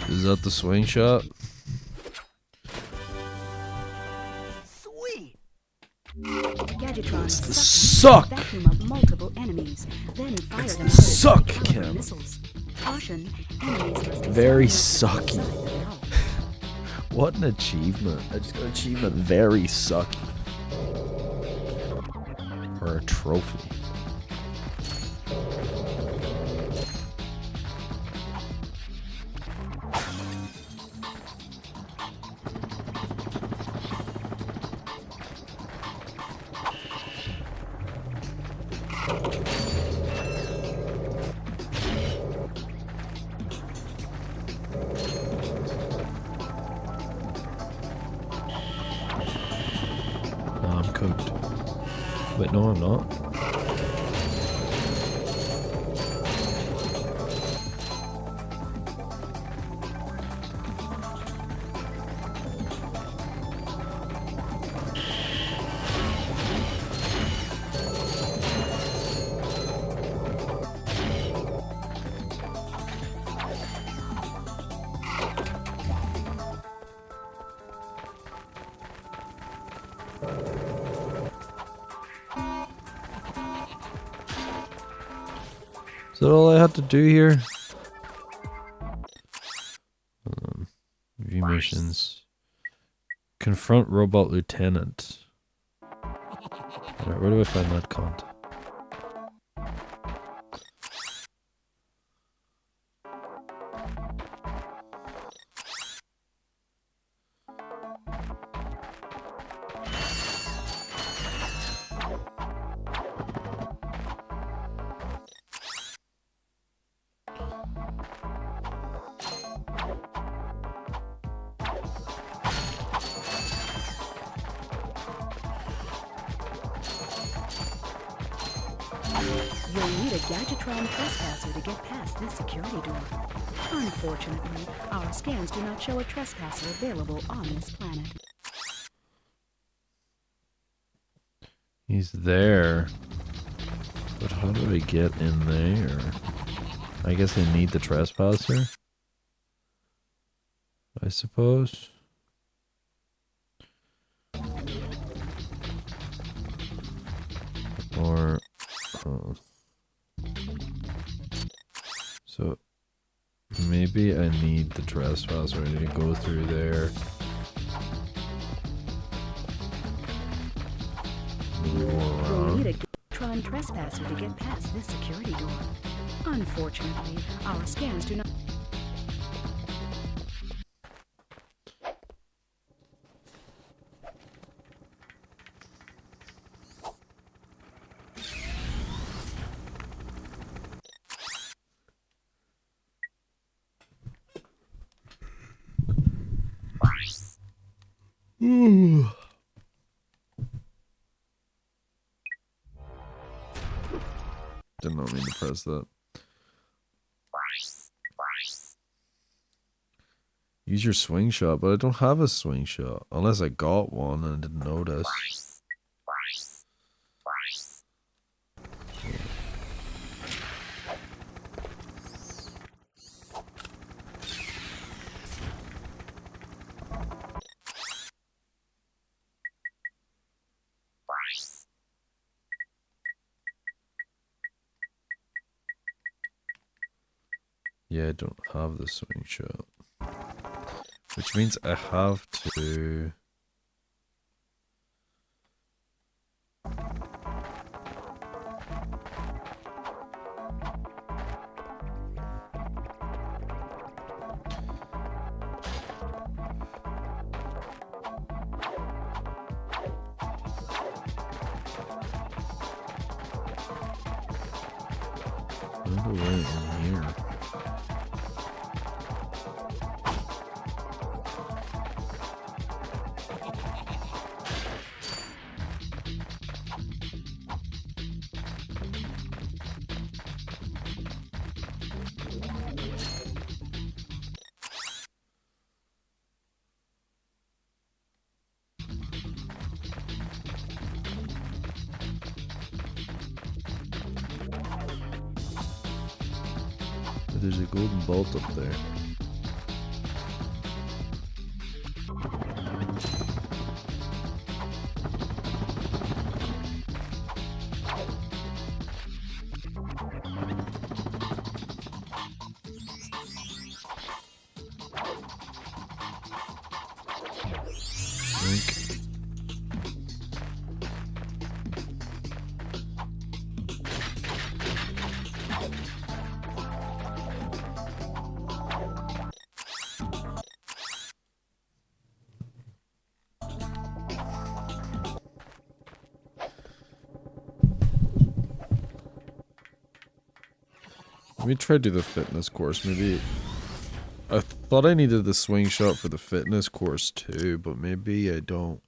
Is that the swing shot? Sweet. Gadgetron Suck! vacuum up multiple enemies, then fire them out Suck, as Kim. missiles. Caution, enemies must be Very silent sucky. outside the belt. What an achievement. I just got an achievement. Very sucky. Or a trophy. I'm cooked. Wait, no, I'm not. Is that all I had to do here? View missions. Confront Robot Lieutenant. Alright, where do I find that content? You'll need a Gadgetron trespasser to get past this security door. Unfortunately, our scans do not show a trespasser available on this planet. He's there. But how do I get in there? I guess I need the trespasser, I suppose. Or... oh. So... maybe I need the trespasser. I need to go through there. You'll need a Gadgetron trespasser to get past this security door. Unfortunately, our scans do not... Ooh. Did not mean to press that. Use your swing shot, but I don't have a swing shot. Unless I got one and I didn't notice. Yeah, I don't have the swing shot. Which means I have to... How do I in here? There's a golden bolt up there. Let me try to do the fitness course. Maybe I thought I needed the swing shot for the fitness course too, but maybe I don't.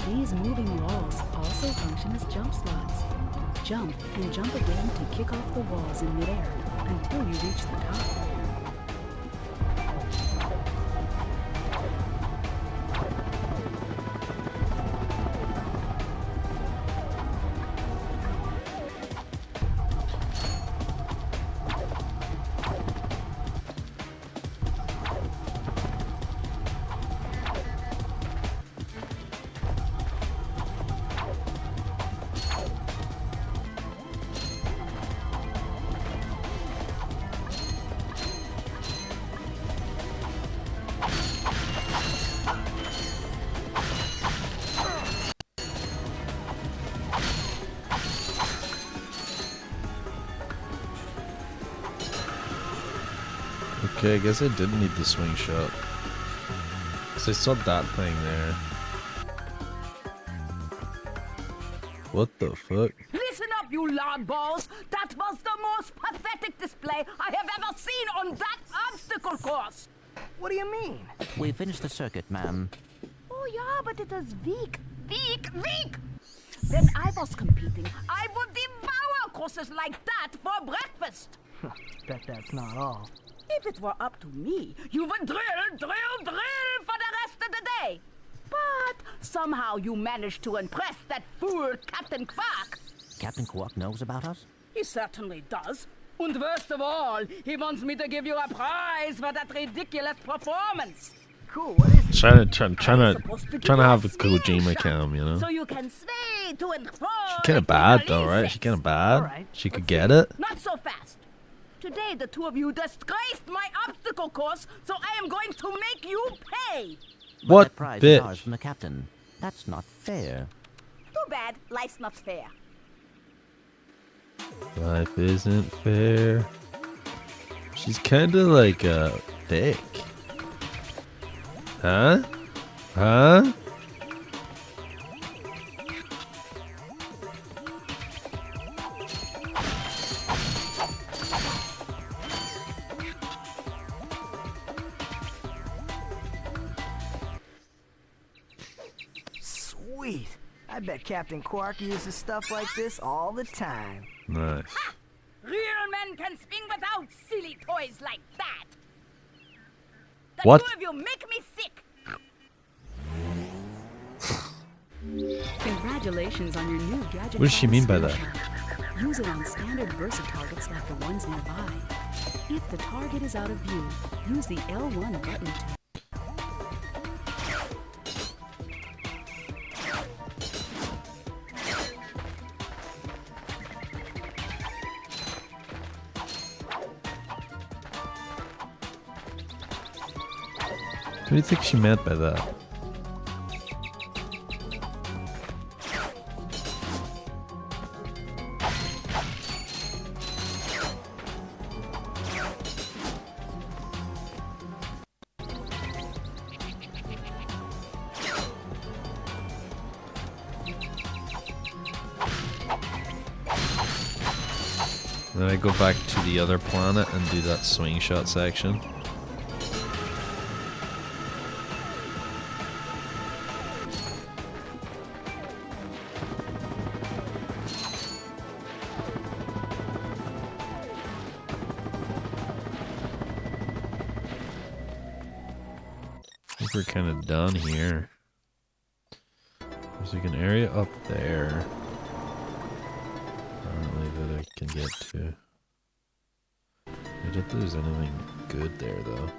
These moving walls also function as jump slots. Jump and jump again to kick off the walls in midair until you reach the top. Okay, I guess I didn't need the swing shot. Because I saw that thing there. What the fuck? Listen up, you loud balls! That was the most pathetic display I have ever seen on that obstacle course! What do you mean? We finished the circuit, ma'am. Oh yeah, but it is weak. Weak! When I was competing, I would devour courses like that for breakfast! Bet that's not all. If it were up to me, you would drill for the rest of the day. But somehow you managed to impress that fool Captain Quark. Captain Quark knows about us? He certainly does. And worst of all, he wants me to give you a prize for that ridiculous performance. Cool, what is it? Trying to have a Kojima cam, you know? So you can sway to and fro. She's kind of bad though, right? She's kind of bad. Right, she could get it. Not so fast. Today, the two of you disgraced my obstacle course, so I am going to make you pay. But What that prize is ours bitch? from the captain. That's not fair. Too bad. Life's not fair. Life isn't fair. She's kind of like thick. Huh? Huh? Sweet. I bet Captain Quark uses stuff like this all the time. Nice. Real men can swing without silly toys like that. The What? two of you make me sick. Congratulations on your new gadget. What does she mean by that? Shot. Use it on standard Versa targets like the ones nearby. If the target is out of view, use the L1 button to... What do you think she meant by that? Then I go back to the other planet and do that swing shot section. I think we're kind of done here. There's like an area up there. Apparently that I can get to. I don't think there's anything good there though.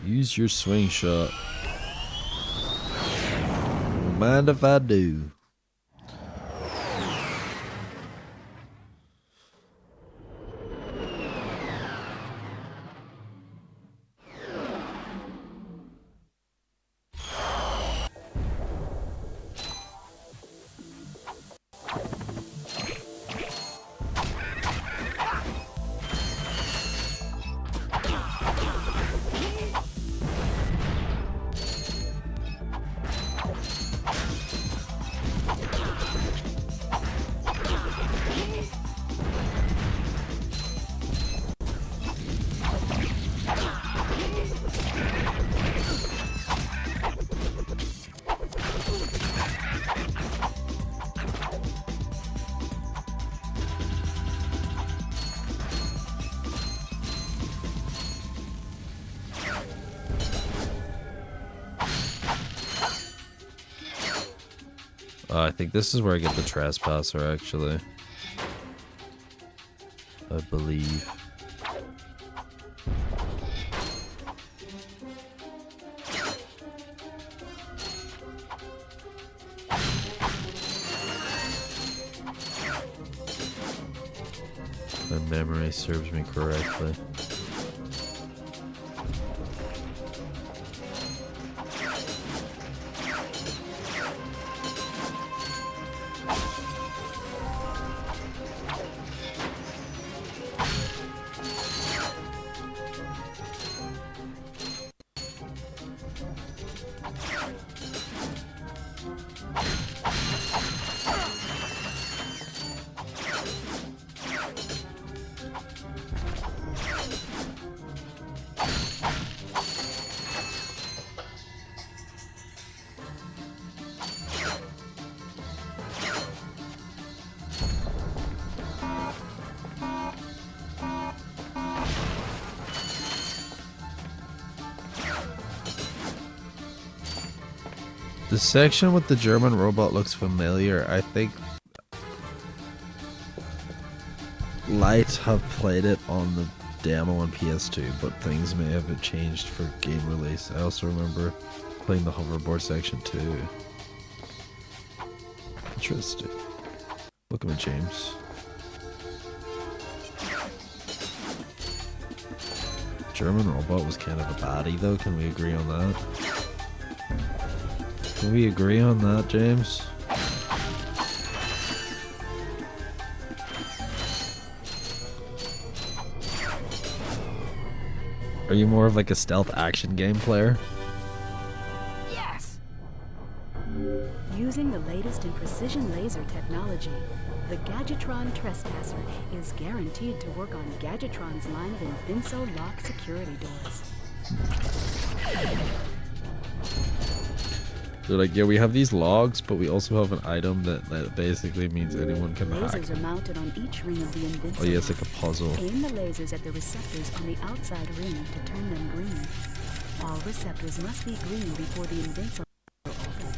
Use your swing shot. Don't mind if I do. I think this is where I get the trespasser, actually. I believe. My memory serves me correctly. The section with the German robot looks familiar. I think Light have played it on the demo on PS2, but things may have changed for game release. I also remember playing the hoverboard section too. Interesting. Look at me, James. German robot was kind of a baddie though, can we agree on that? Can we agree on that, James? Are you more of like a stealth action game player? Yes! Using the latest in precision laser technology, the Gadgetron Trespasser is guaranteed to work on Gadgetron's line of Invinso lock security doors. They're like, yeah, we have these logs, but we also have an item that basically means anyone can hack Lasers it. are mounted on each ring of the Invinso. Oh yeah, it's like a puzzle. Aim the lasers at the receptors on the outside ring to turn them green. All receptors must be green before the Invinso will open.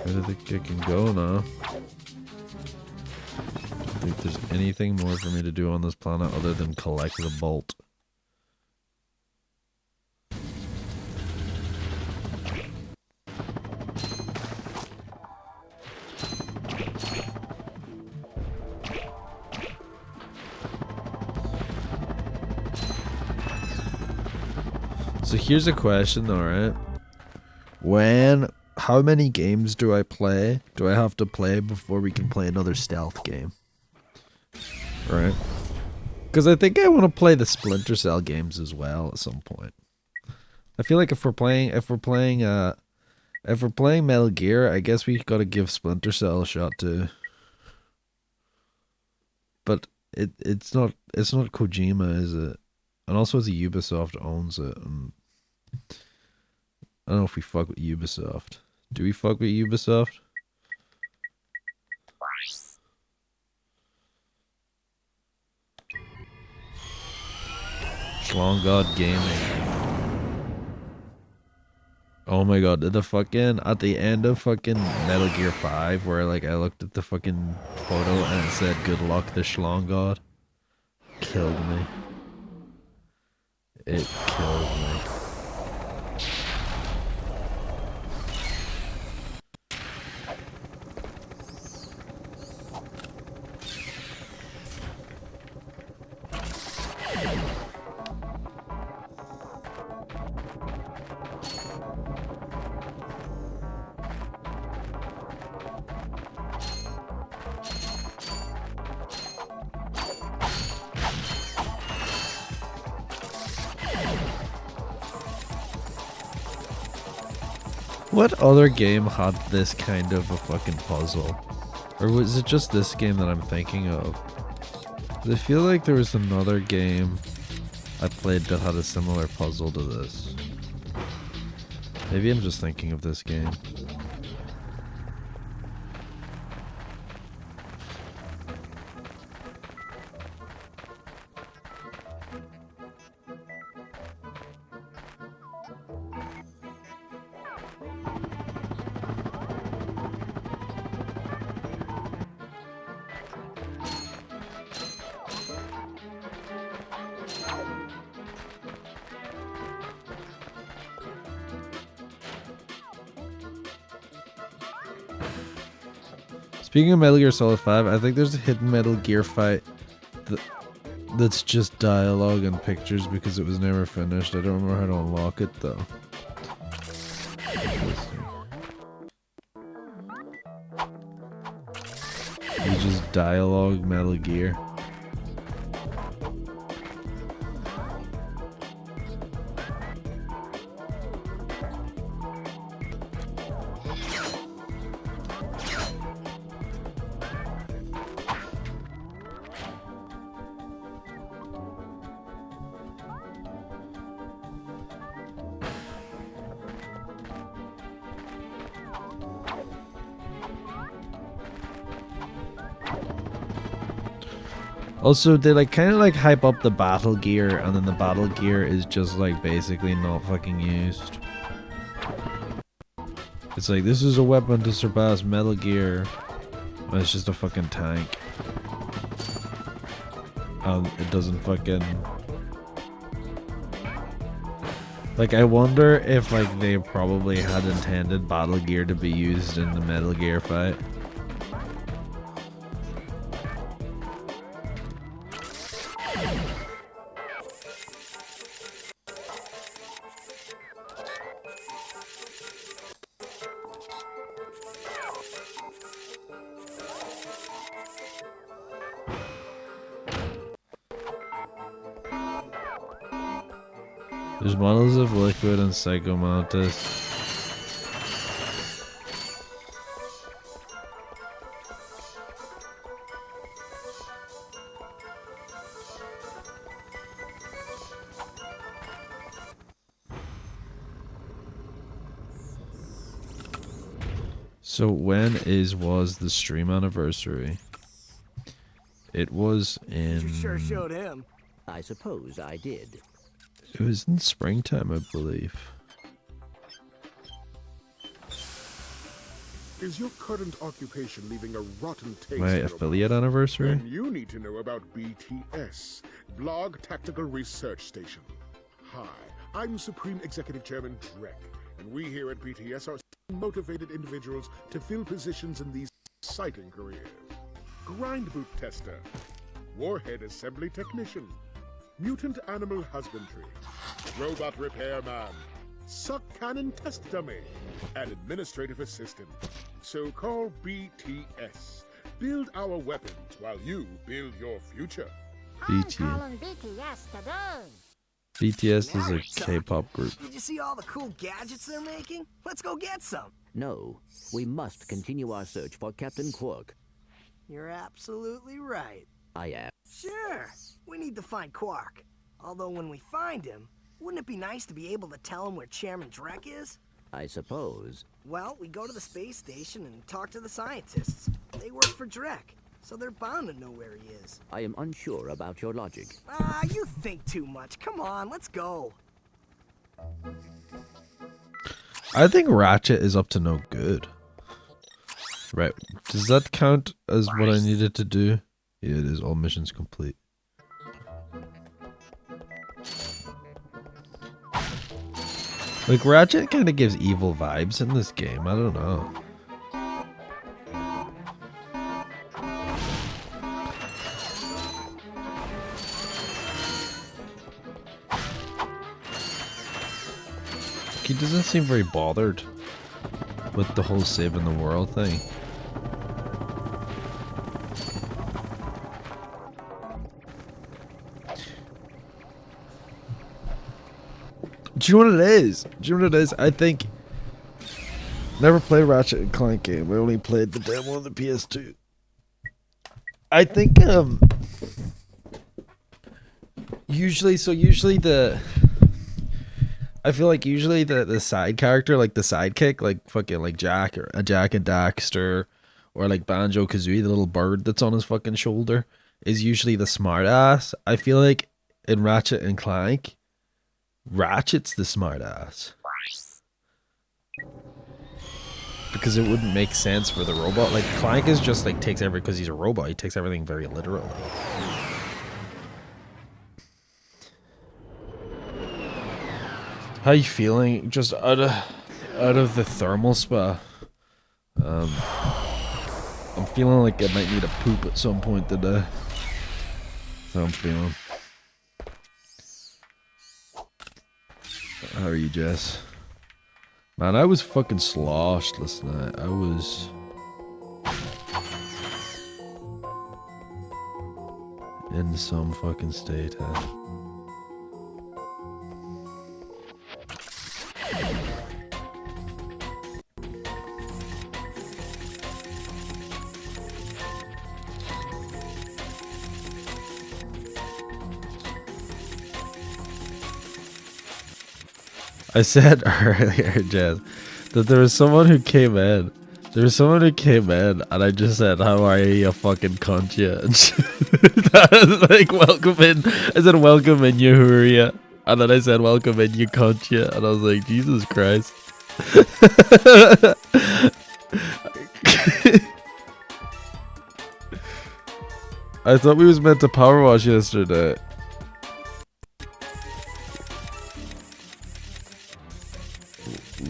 Where do think I can go now? I don't think there's anything more for me to do on this planet other than collect the bolt. So here's a question, alright? How many games do I play? Do I have to play before we can play another stealth game? Right? Because I think I want to play the Splinter Cell games as well at some point. I feel like if we're playing Metal Gear, I guess we gotta give Splinter Cell a shot too. But it's not Kojima, is it? And also it's Ubisoft owns it. And I don't know if we fuck with Ubisoft. Do we fuck with Ubisoft? Schlong God Gaming. Oh my god, did the fucking at the end of fucking Metal Gear 5 where like I looked at the fucking photo and it said good luck the Schlong God? Killed me. It killed me. What other game had this kind of a fucking puzzle? Or was it just this game that I'm thinking of? 'Cause I feel like there was another game I played that had a similar puzzle to this. Maybe I'm just thinking of this game. Speaking of Metal Gear Solid 5, I think there's a hidden Metal Gear fight that's just dialogue and pictures because it was never finished. I don't remember how to unlock it though. You just dialogue Metal Gear. Also, they like kind of like hype up the battle gear, and then the battle gear is just like basically not fucking used. It's like, this is a weapon to surpass Metal Gear, and it's just a fucking tank. And it doesn't fucking... Like, I wonder if like they probably had intended battle gear to be used in the Metal Gear fight. There's models of Liquid and Psycho Mantis. So when was the stream anniversary? It was in... You sure showed him. I suppose I did. It was in springtime, I believe. Is your current occupation leaving a rotten taste? My affiliate anniversary? Then you need to know about BTS, Blog Tactical Research Station. Hi, I'm Supreme Executive Chairman Drek, and we here at BTS are motivated individuals to fill positions in these exciting careers. Grind boot tester, warhead assembly technician, mutant animal husbandry, robot repairman, suck cannon test dummy, and administrative assistant. So call BTS. Build our weapons while you build your future. BTS is a K-pop group. Did you see all the cool gadgets they're making? Let's go get some. No, we must continue our search for Captain Quark. You're absolutely right. I am. Sure, we need to find Quark. Although when we find him, wouldn't it be nice to be able to tell him where Chairman Drek is? I suppose. Well, we go to the space station and talk to the scientists. They work for Drek, so they're bound to know where he is. I am unsure about your logic. Ah, you think too much. Come on, let's go. I think Ratchet is up to no good. Right, does that count as what I needed to do? Yeah, it is. All missions complete. Like, Ratchet kind of gives evil vibes in this game. I don't know. He doesn't seem very bothered with the whole saving the world thing. Do you know what it is? Do you know what it is? I think Never played Ratchet and Clank game. I only played the demo on the PS2. I think usually the I feel like usually the side character, like the sidekick, like fucking like Jack or Jack and Daxter, or like Banjo Kazooie, the little bird that's on his fucking shoulder, is usually the smart ass. I feel like in Ratchet and Clank, Ratchet's the smart ass. Because it wouldn't make sense for the robot. Like Clank is just like because he's a robot, he takes everything very literally. How you feeling? Just out of the thermal spa. I'm feeling like I might need a poop at some point today. So I'm feeling. How are you, Jess? Man, I was fucking sloshed last night. I was in some fucking state, huh? I said earlier, Jess, that there was someone who came in. There was someone who came in, and I just said, "How are you, you fucking cunt?" And I was like, "Welcome in." I said, "Welcome in, you Huria." And then I said, "Welcome in, you cunt." And I was like, Jesus Christ. I thought we was meant to power wash yesterday.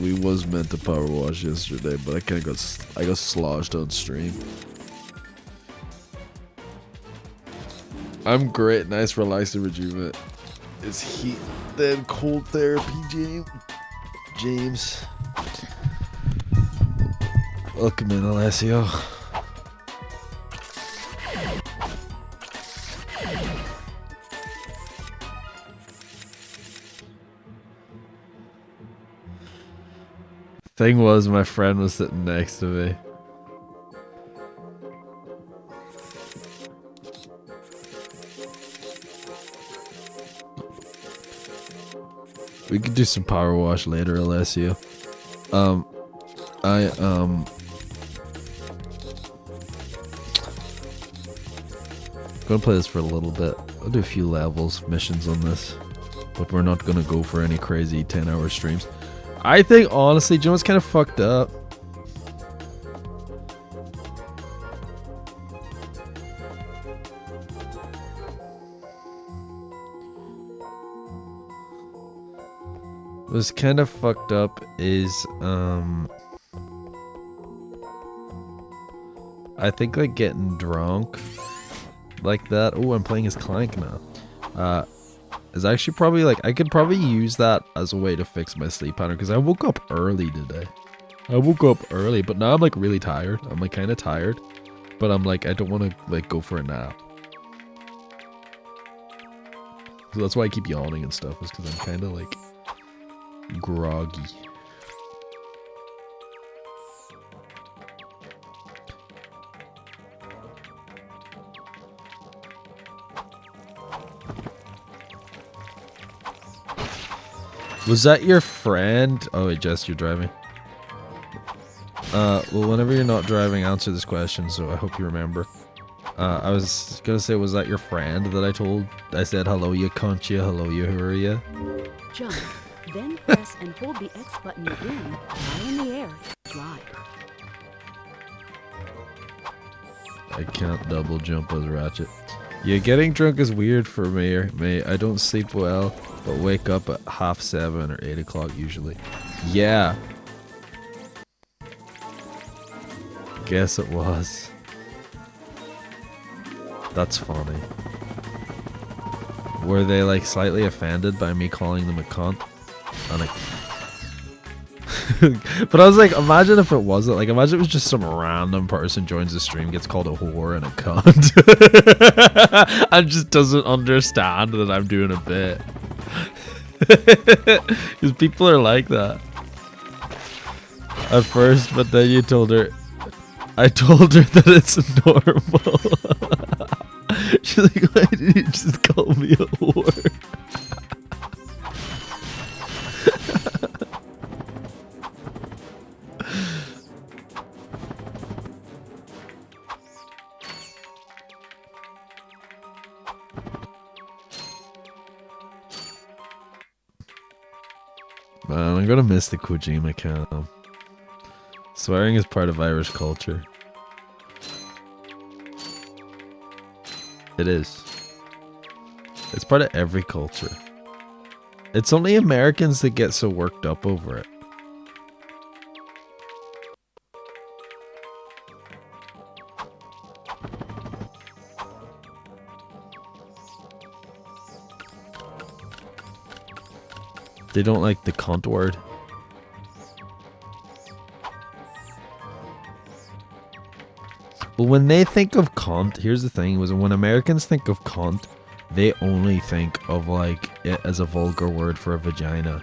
We was meant to power wash yesterday, but I got sloshed on stream. I'm great, nice, relax, and rejuvenate. It's heat, then cold therapy, James. Welcome in, Alessio. Thing was, my friend was sitting next to me. We could do some power wash later, Alessio. Gonna play this for a little bit. I'll do a few levels, missions on this, but we're not gonna go for any crazy 10-hour streams. I think, honestly, Joe was kind of fucked up. What's kind of fucked up is, I think, like, getting drunk like that. Oh, I'm playing as Clank now. Is actually probably like I could probably use that as a way to fix my sleep pattern, because I woke up early today. I woke up early, but now I'm like really tired. I'm like kind of tired, but I'm like I don't want to like go for a nap. So that's why I keep yawning and stuff, is because I'm kind of like groggy. Was that your friend? Oh wait, Jess, you're driving. Well, whenever you're not driving, answer this question, so I hope you remember. I was gonna say, was that your friend that I said, hello you cunt ya, hello you hurry. Jump, then press and hold the X button again while in the air to glide. I can't double jump as Ratchet. Yeah, getting drunk is weird for me, mate. I don't sleep well, but wake up at 7:30 or 8 o'clock usually. Yeah. Guess it was. That's funny. Were they like slightly offended by me calling them a cunt? And like but I was like, imagine if it wasn't. Like, imagine it was just some random person joins the stream, gets called a whore and a cunt. And just doesn't understand that I'm doing a bit. Because people are like that. at first, but then you told her. I told her that it's normal. She's like, why did you just call me a whore? Man, I'm gonna miss the Kojima cam. Swearing is part of Irish culture. It is. It's part of every culture. It's only Americans that get so worked up over it. They don't like the cunt word. Well, when they think of cunt, here's the thing, was when Americans think of cunt, they only think of like it as a vulgar word for a vagina.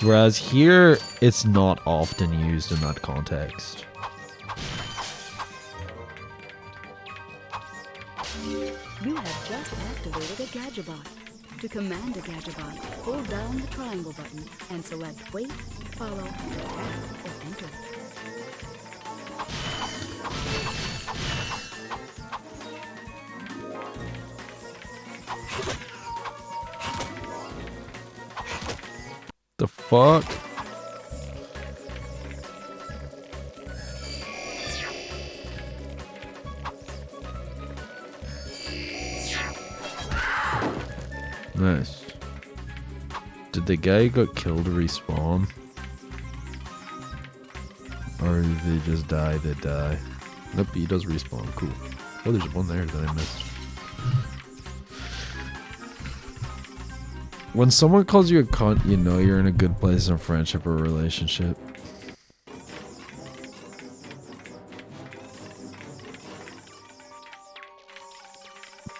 Whereas here, it's not often used in that context. You have just activated a Gadgetbot. To command a Gadgetbot, hold down the triangle button and select Wait, Follow, Attack, or Enter. The fuck? Nice. Did the guy who got killed respawn? Or did they just die? They die. Nope, he does respawn. Cool. Oh, there's one there that I missed. When someone calls you a cunt, you know you're in a good place in a friendship or relationship.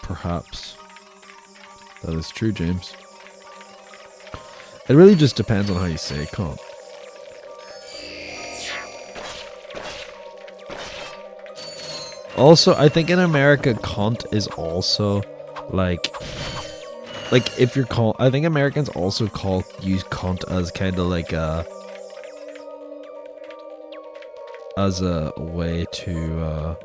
Perhaps. That is true, James. It really just depends on how you say cunt. Also, I think in America, cunt is also like if you're call, I think Americans also use cunt as kind of like as a way to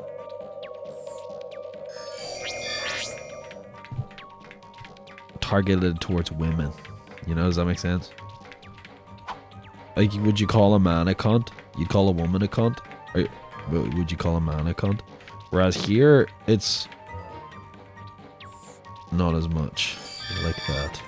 targeted towards women. You know, does that make sense? Like, would you call a man a cunt? You'd call a woman a cunt? Or would you call a man a cunt? Whereas here, it's not as much like that.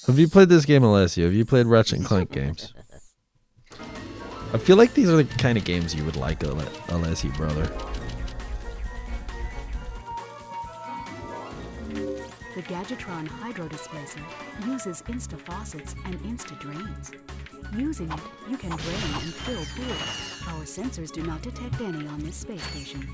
Have you played this game, Alessio? Have you played Ratchet Clank games? I feel like these are the kind of games you would like, Alessio, brother. The Gadgetron Hydro Displacer uses Insta-faucets and Insta-drains. Using it, you can drain and fill pools. Our sensors do not detect any on this space station.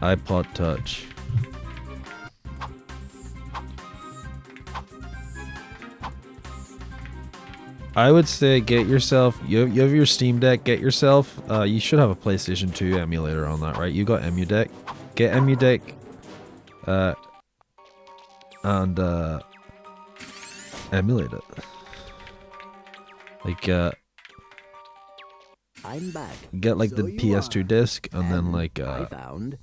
iPod Touch. I would say get yourself, you have your Steam Deck, get yourself, you should have a PlayStation 2 emulator on that, right? You got EmuDeck. Get EmuDeck, and emulate it. Like, I'm back. get like So the you PS2 are. disc, and then like, I found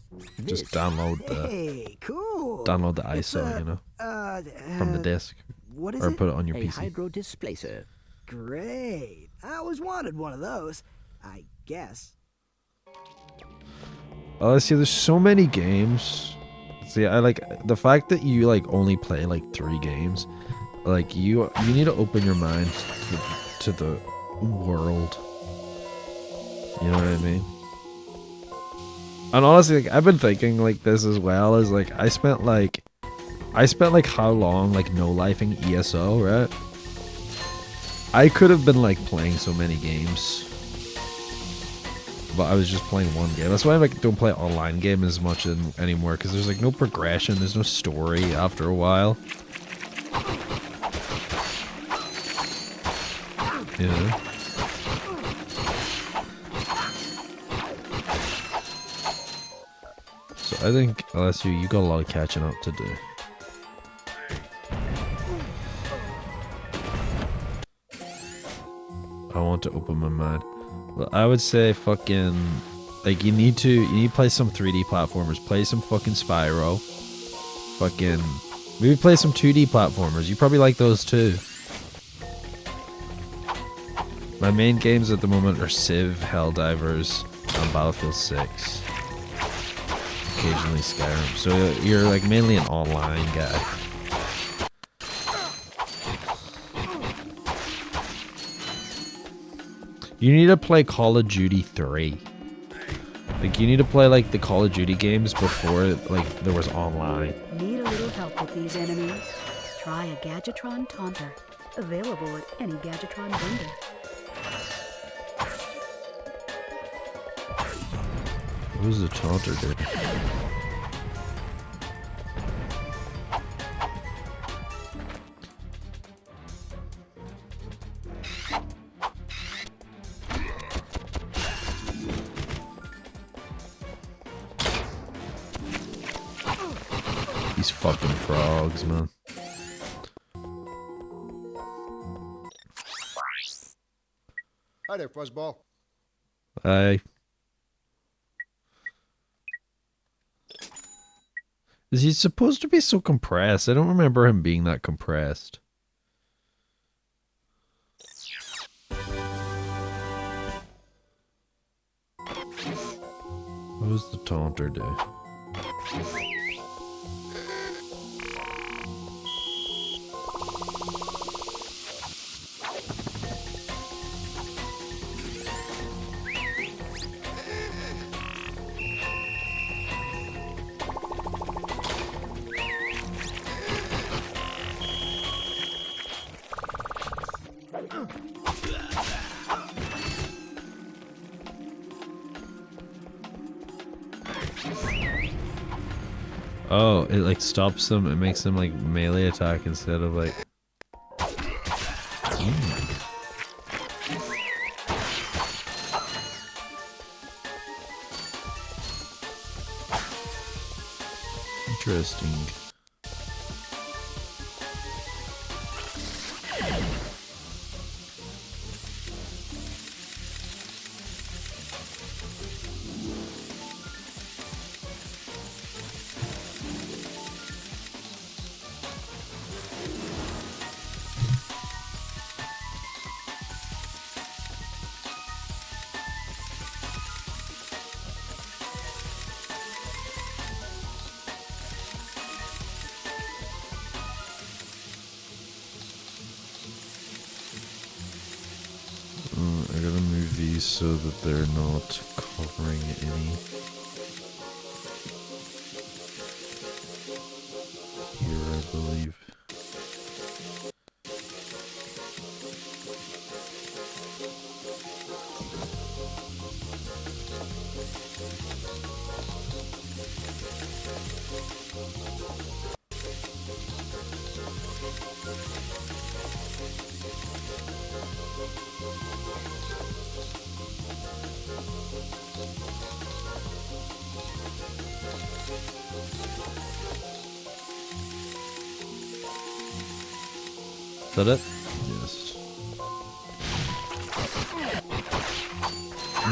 just this. download the, Hey, cool. download the It's ISO, you know, from the disc. What is Or it? put it on your A PC. hydro displacer. Great. I always wanted one of those. I guess. See, there's so many games See, I like the fact that you like only play like 3 games. Like you need to open your mind to the world. You know what I mean? And honestly, like, I've been thinking like this as well. Is like I spent like how long like no lifing ESO, right? I could have been like playing so many games, but I was just playing one game. That's why I like don't play online game as much anymore, because there's like no progression, there's no story after a while. Yeah. So I think, LSU, you got a lot of catching up to do. I want to open my mind. Well, I would say fucking, like, you need to play some 3D platformers. Play some fucking Spyro. Fucking, maybe play some 2D platformers. You probably like those too. My main games at the moment are Civ, Helldivers, and Battlefield 6. Occasionally Skyrim. So you're like mainly an online guy. You need to play Call of Duty 3. Like, you need to play like the Call of Duty games before like there was online. Need a little help with these enemies? Try a Gadgetron Taunter. Available at any Gadgetron vendor. What does the Taunter do? These fucking frogs, man. Hi there, Fuzzball. Hi. Is he supposed to be so compressed? I don't remember him being that compressed. What does the Taunter do? Oh, it like stops them. It makes them like melee attack instead of like. Interesting. I gotta move these so that they're not covering any. Here, I believe. Is that it? Yes.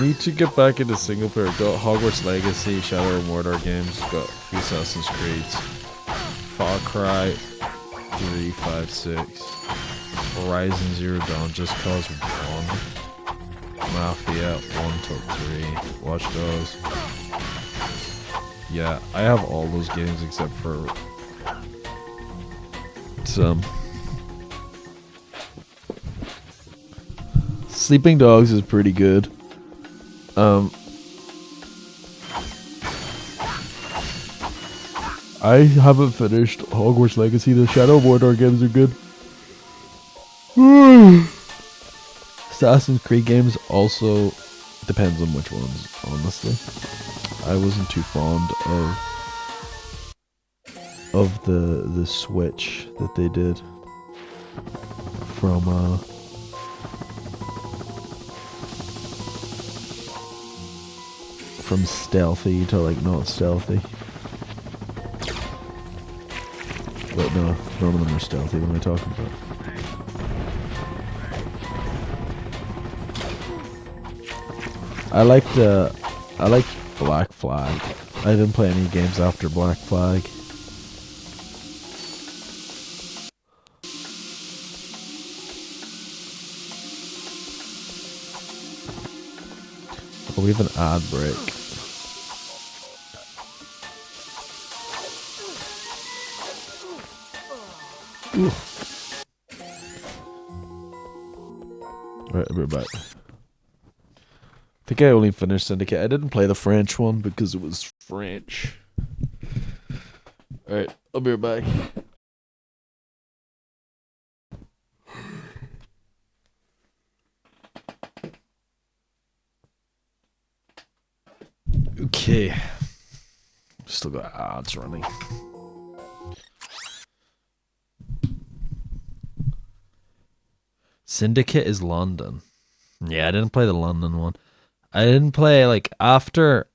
Need to get back into single player. Got Hogwarts Legacy, Shadow of Mordor games. Got a few Assassin's Creeds. Far Cry 3, 5, 6. Horizon Zero Dawn, Just Cause 1. Mafia 1 till 3. Watch Dogs. Yeah, I have all those games except for some. Sleeping Dogs is pretty good. I haven't finished Hogwarts Legacy. The Shadow Mordor games are good. Assassin's Creed games also depends on which ones, honestly. I wasn't too fond of the switch that they did from stealthy to like not stealthy. But no, none of them are stealthy. What am I talking about? I liked Black Flag. I didn't play any games after Black Flag. Oh, we have an ad break. Alright, we're back. I think I only finished Syndicate. I didn't play the French one because it was French. Alright, I'll be right back. Okay. Still got ads running. Syndicate is London. Yeah, I didn't play the London one. I didn't play like after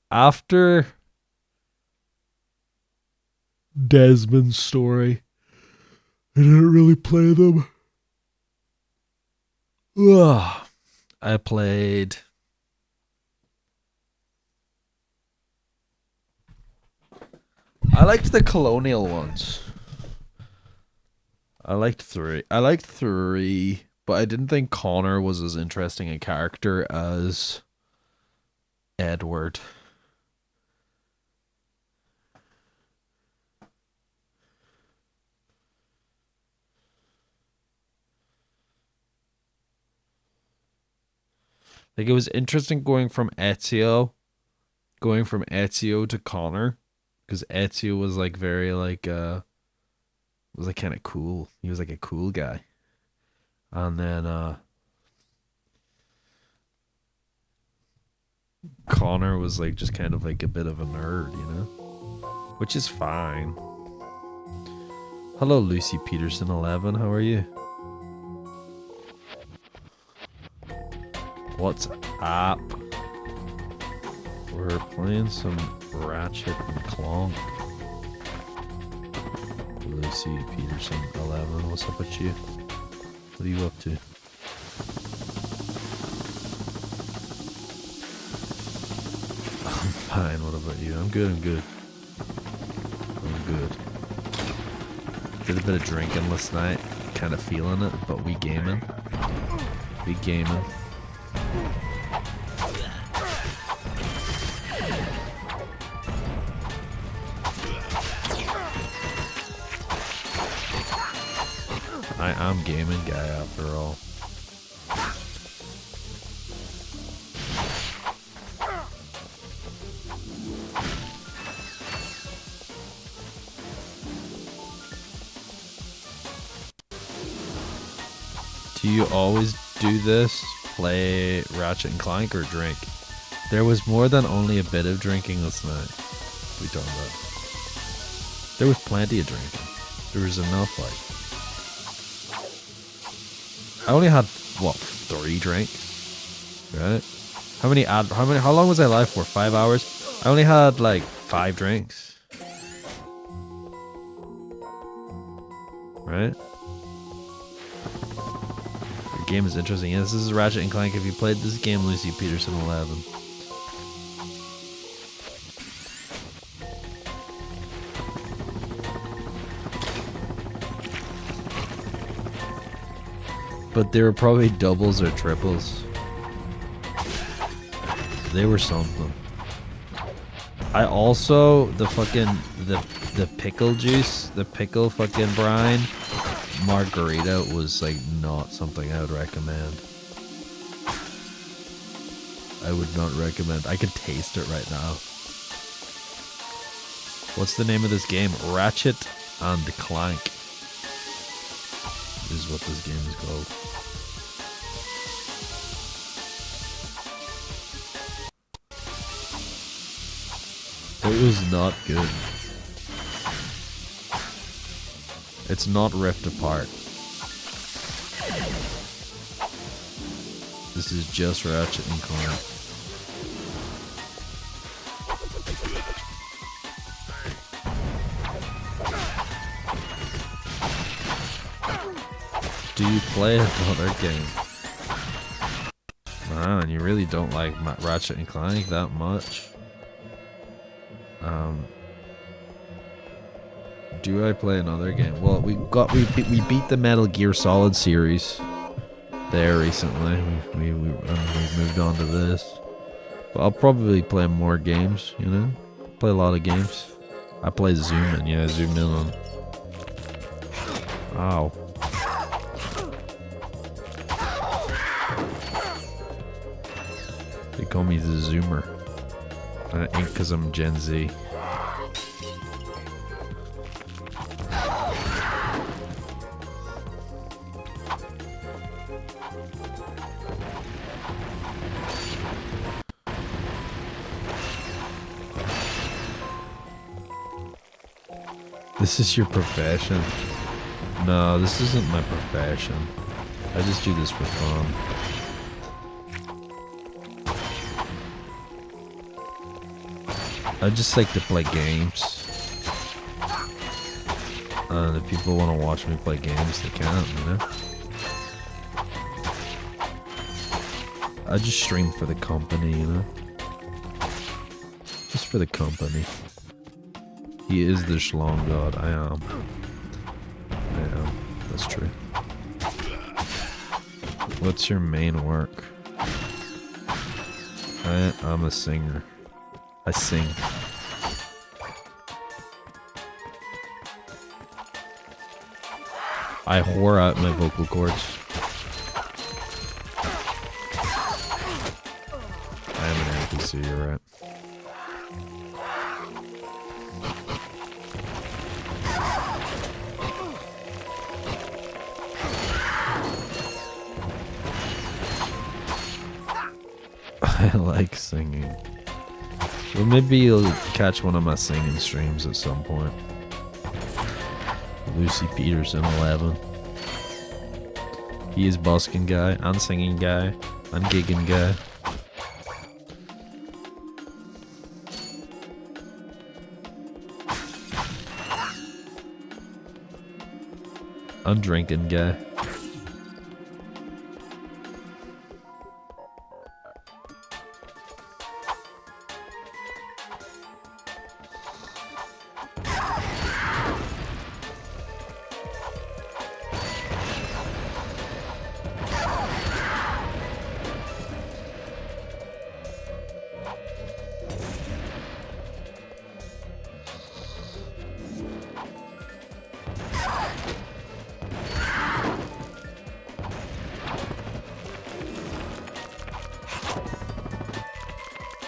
Desmond's story. I didn't really play them. Ugh. I played I liked the colonial ones. I liked 3. But I didn't think Connor was as interesting a character as Edward. Like, it was interesting going from Ezio to Connor, because Ezio was like very like was like kind of cool. He was like a cool guy. And then Connor was like just kind of like a bit of a nerd, you know? Which is fine. Hello, Lucy Peterson 11. How are you? What's up? We're playing some Ratchet and Clank. Lucy Peterson 11. What's up with you? What are you up to? I'm fine. What about you? I'm good. Did a bit of drinking last night. Kind of feeling it, but we gaming. I'm gaming guy after all. Do you always do this? Play Ratchet and Clank or drink? There was more than only a bit of drinking last night. What are we talking about? There was plenty of drinking. There was enough, like. I only had, what, 3 drinks? Right? How long was I live for? 5 hours? I only had, like, 5 drinks. Right? The game is interesting. Yes, this is Ratchet and Clank. If you played this game, Lucy Peterson 11. But they were probably doubles or triples. They were something. I also the pickle juice, the pickle fucking brine margarita was like not something I would recommend. I would not recommend. I could taste it right now. What's the name of this game? Ratchet and Clank is what this game is called. It was not good. It's not Rift Apart. This is just Ratchet and Clank. Do you play another game? Man, you really don't like Ratchet and Clank that much. Do I play another game? Well, we beat the Metal Gear Solid series there recently. We moved on to this. But I'll probably play more games, you know? Play a lot of games. I play Zoom In, yeah, Zoom In on. Ow. They call me the Zoomer. That ain't 'cause I'm Gen Z. This is your profession? No, this isn't my profession. I just do this for fun. I just like to play games. And if people want to watch me play games, they can, you know? I just stream for the company, you know? Just for the company. He is the Schlong God. I am. That's true. What's your main work? I'm a singer. I sing. I whore out my vocal cords. I am an NPC, you're right. I like singing. Well, maybe you'll catch one of my singing streams at some point. Lucy Peterson 11. He is busking guy, and singing guy, and gigging guy. And drinking guy.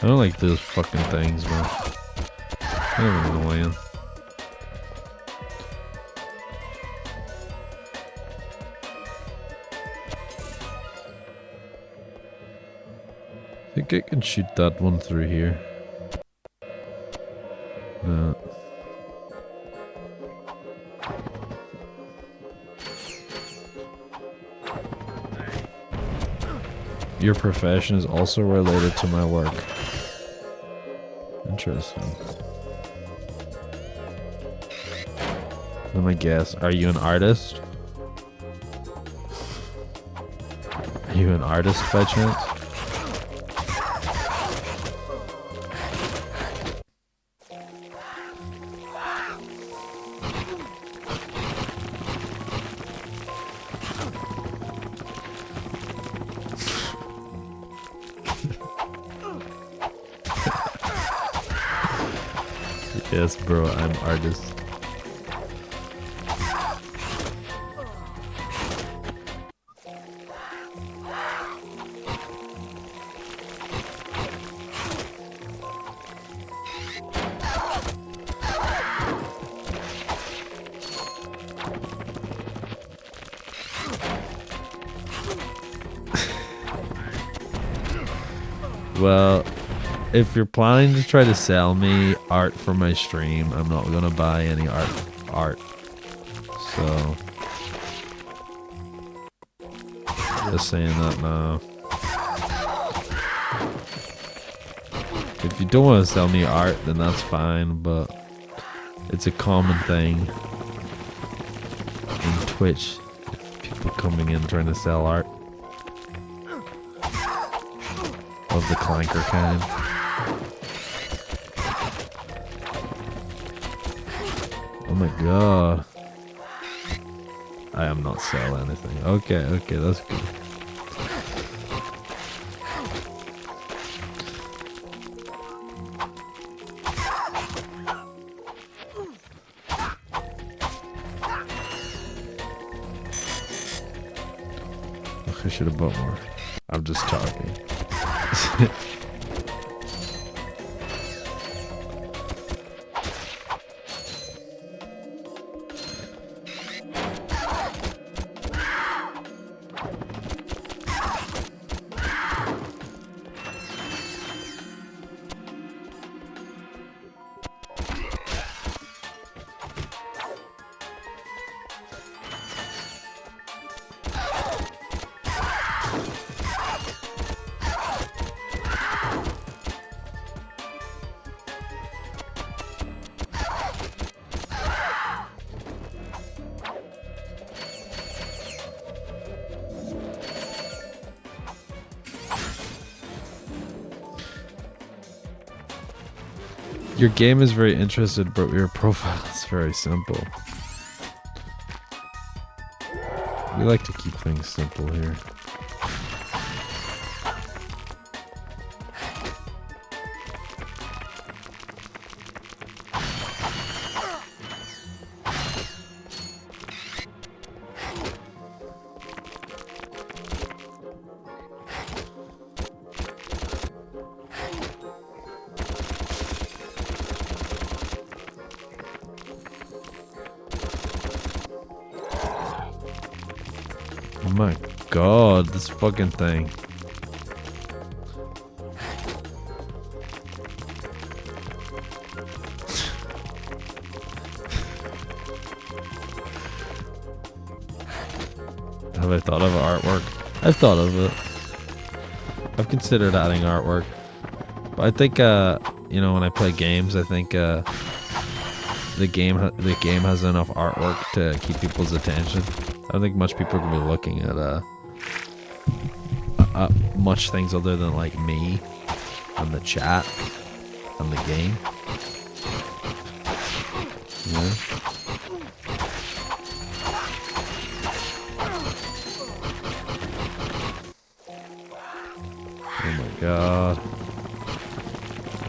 I don't like those fucking things, man. They're annoying. I think I can shoot that one through here. No. Your profession is also related to my work. Interesting. Let me guess. Are you an artist? Are you an artist by chance? Yes, bro, I'm artist. Well, if you're planning to try to sell me art for my stream, I'm not gonna buy any art. So, just saying that now. If you don't want to sell me art, then that's fine, but it's a common thing in Twitch. People coming in trying to sell art. Of the clanker kind. Oh my god. I am not selling anything. Okay, okay, that's good. I should have bought more. I'm just talking. Your game is very interested, but your profile is very simple. We like to keep things simple here. Oh my god, this fucking thing. Have I thought of artwork? I've thought of it. I've considered adding artwork. But I think, you know, when I play games, I think, the game has enough artwork to keep people's attention. I don't think much people are gonna be looking at much things other than like me and the chat and the game. Yeah. Oh my god.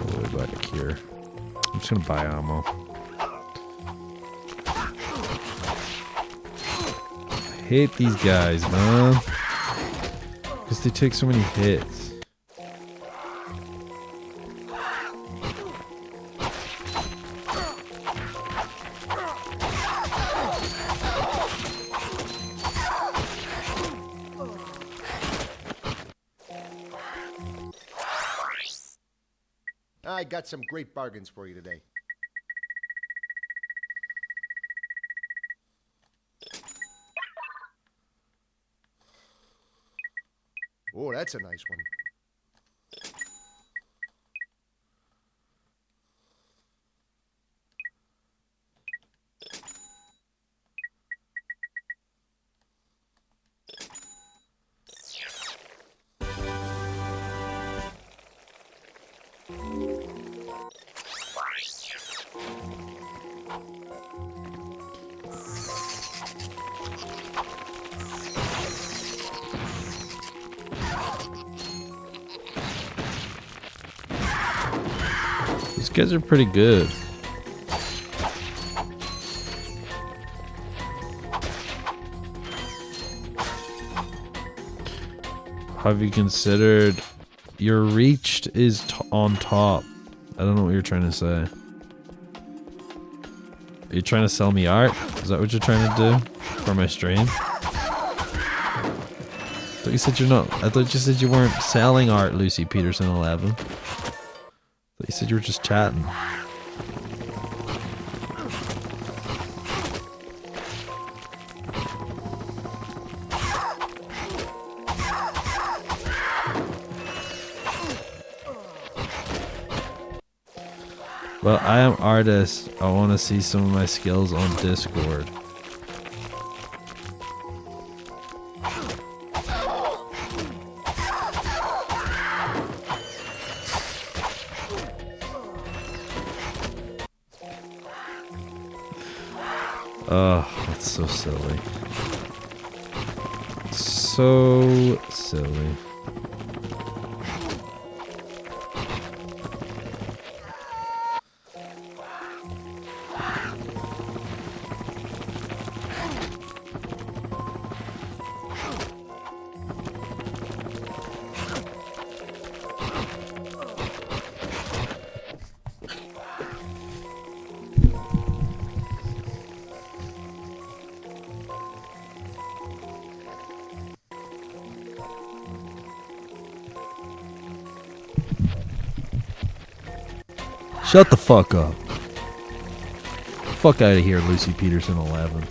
All the way back here. I'm just gonna buy ammo. I hate these guys, man. Because they take so many hits. I got some great bargains for you today. Oh, that's a nice one. These guys are pretty good. Have you considered your reach is on top? I don't know what you're trying to say. Are you trying to sell me art? Is that what you're trying to do for my stream? I thought you said you're not. I thought you said you weren't selling art, Lucy Peterson 11. I thought you said you were just chatting. Well, I am artist. I want to see some of my skills on Discord. Oh, that's so silly. So silly. Shut the fuck up. Fuck out of here, Lucy Peterson 11.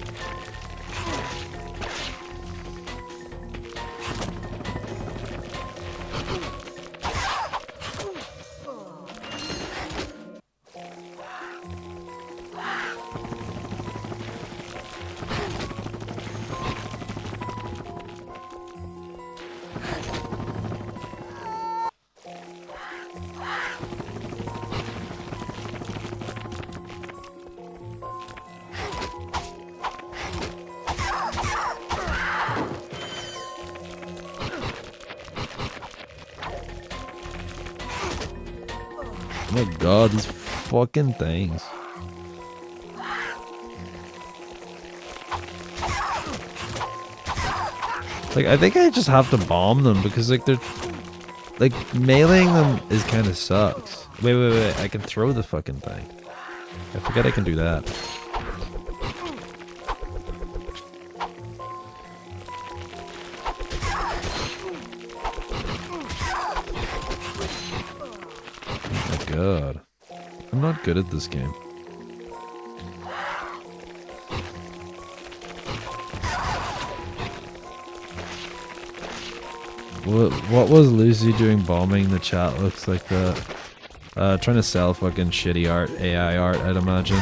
Oh my god, these fucking things. Like, I think I just have to bomb them because, like, they're... Like, meleeing them is kind of sucks. Wait. I can throw the fucking thing. I forget I can do that. God, I'm not good at this game. What was Lucy doing bombing the chat? Looks like that. Trying to sell fucking shitty art, AI art, I'd imagine.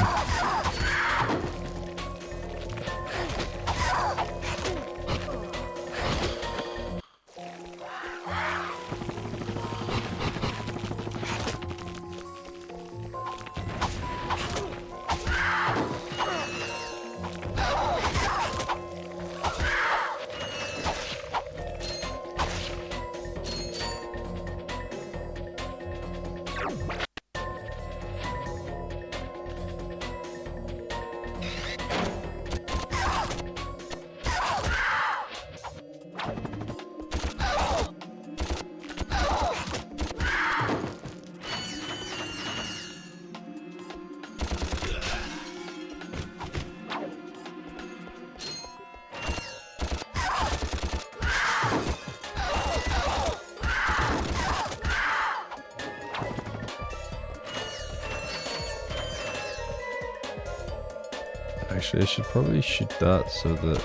Actually, I should probably shoot that so that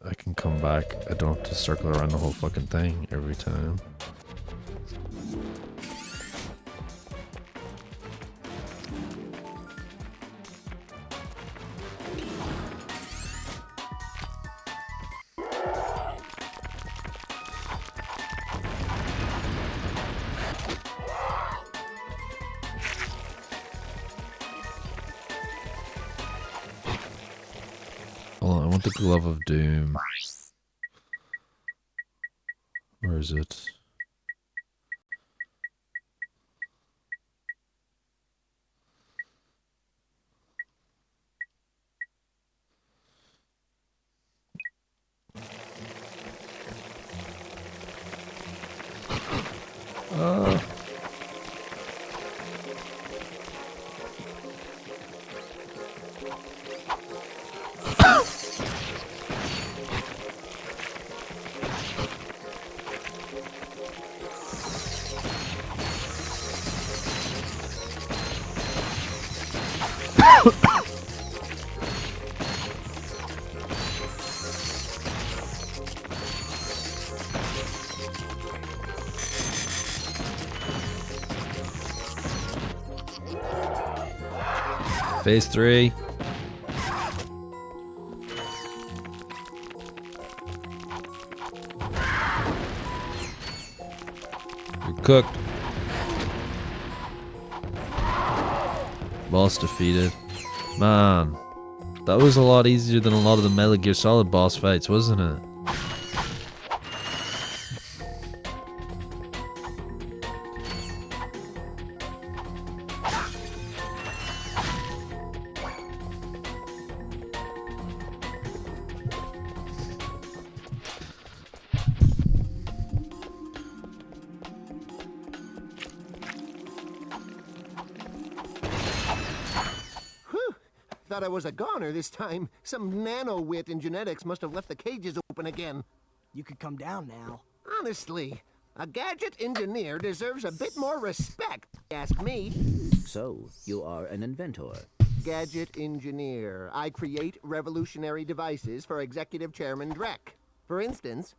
I can come back. I don't have to circle around the whole fucking thing every time. Hold on, I want the Glove of Doom. Where is it? Phase 3. You're cooked. Boss defeated. Man, that was a lot easier than a lot of the Metal Gear Solid boss fights, wasn't it? Thought I was a goner this time. Some nano-wit in genetics must have left the cages open again. You could come down now. Honestly, a gadget engineer deserves a bit more respect, ask me. So, you are an inventor. Gadget engineer. I create revolutionary devices for Executive Chairman Drek. For instance,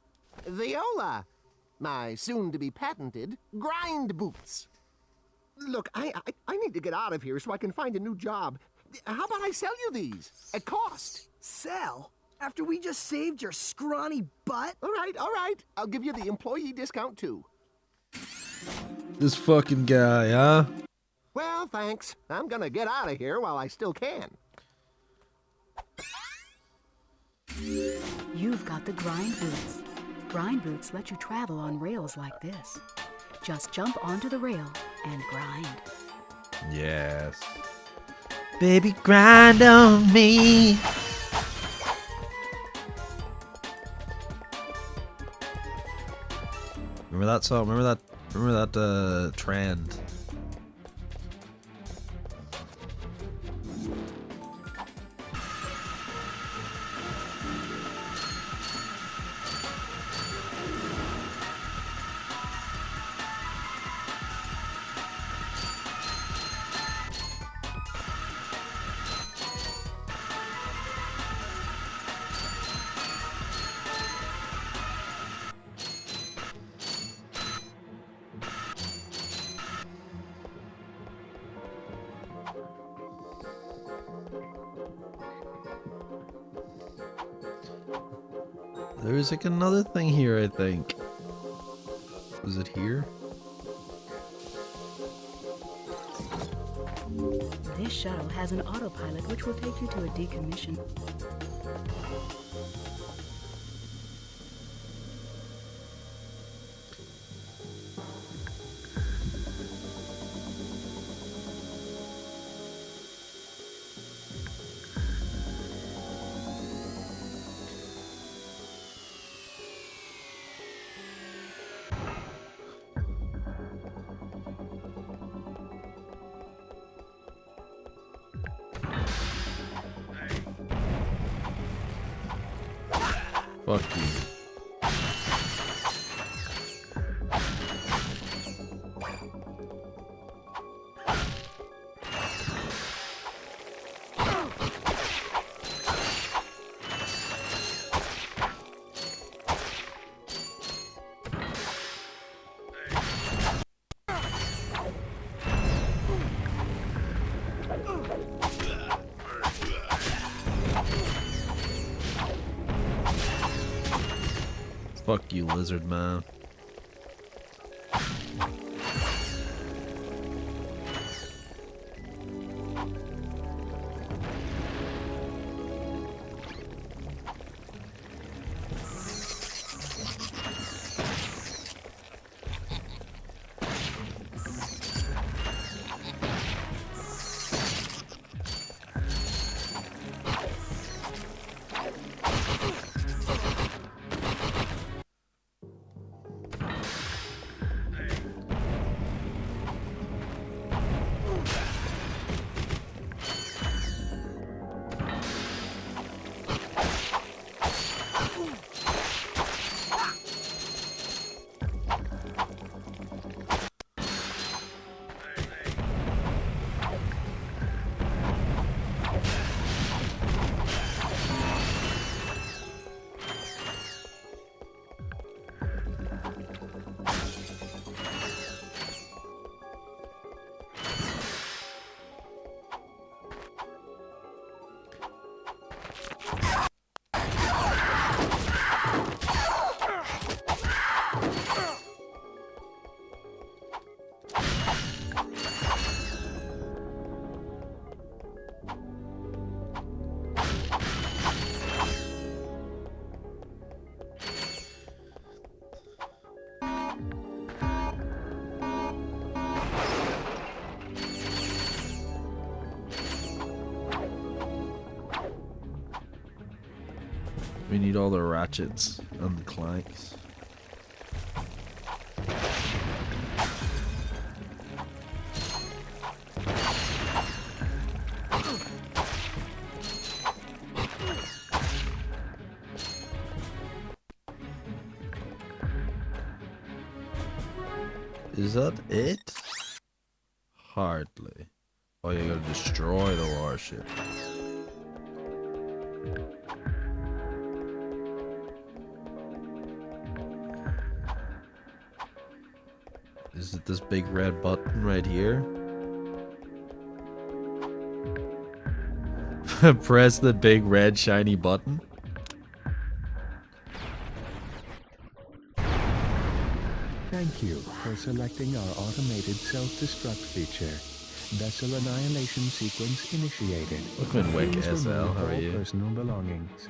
Viola. My soon-to-be patented grind boots. Look, I need to get out of here so I can find a new job. How about I sell you these? At cost. Sell? After we just saved your scrawny butt? All right. I'll give you the employee discount, too. This fucking guy, huh? Well, thanks. I'm gonna get out of here while I still can. You've got the grind boots. Grind boots let you travel on rails like this. Just jump onto the rail and grind. Yes. Baby, grind on me. Remember that song? Remember that trend? There's like another thing here, I think. Was it here? This shuttle has an autopilot which will take you to a decommission. Fuck you. Fuck you, lizard man. We need all the Ratchets and the Clanks. Is that it? Hardly. Oh, you gotta destroy the warship. Is it this big red button right here? Press the big red shiny button. Thank you for selecting our automated self-destruct feature. Vessel annihilation sequence initiated. Welcome, Wick Please SL. remove How are all you? personal belongings.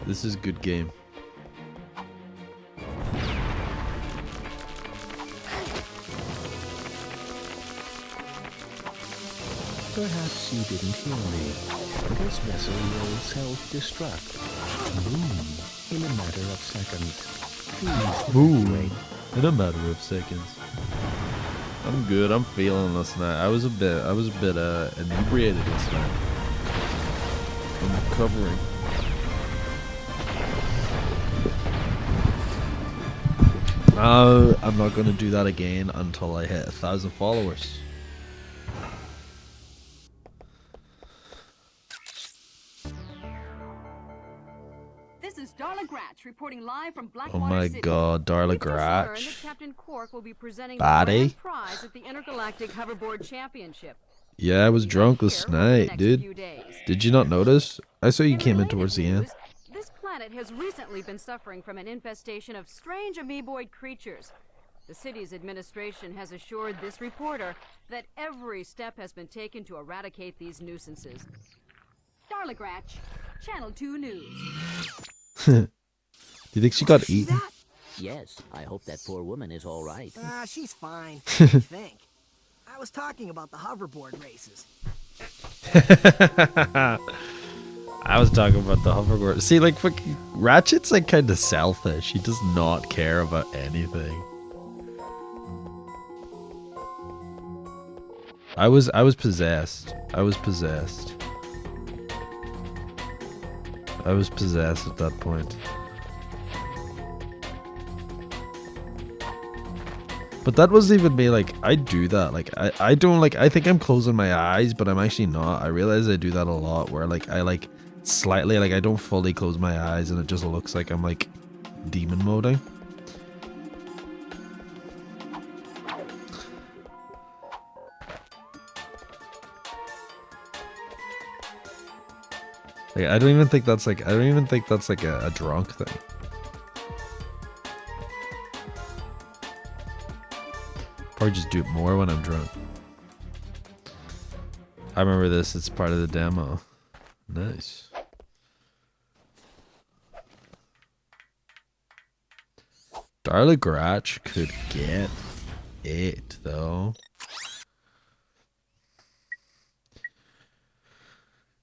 This is a good game. Perhaps you didn't hear me. This vessel will self-destruct. Boom. In a matter of seconds. Please Boom. evacuate. In a matter of seconds. I'm good. I'm feeling this night. I was a bit inebriated this night. I'm recovering. I'm not gonna do that again until I hit 1,000 followers. This is Darla Gratch reporting live from Oh Blackwater my City. god, Darla We've just learned that Gratch. Captain Quark will be presenting Baddie. the grand prize at the Intergalactic Hoverboard Championship. Yeah, I was drunk this night, dude. Did you not notice? I saw you came in towards the end. This planet has recently been suffering from an infestation of strange amoeboid creatures. The city's administration has assured this reporter that every step has been taken to eradicate these nuisances. Darla Gratch, Channel 2 News. Do you think she got eaten? Yes, I hope that poor woman is all right. She's fine. What do you think? I was talking about the hoverboard races. I was talking about the hoverboard. See, like, fucking Ratchet's like kind of selfish. He does not care about anything. I was possessed. I was possessed. I was possessed at that point. But that wasn't even me. Like, I do that. Like, I don't, like, I think I'm closing my eyes, but I'm actually not. I realize I do that a lot where, like, I, like, slightly, like, I don't fully close my eyes and it just looks like I'm, like, demon moding. Like, I don't even think that's like a drunk thing. Probably just do it more when I'm drunk. I remember this, it's part of the demo. Nice. Darla Gratch could get it though.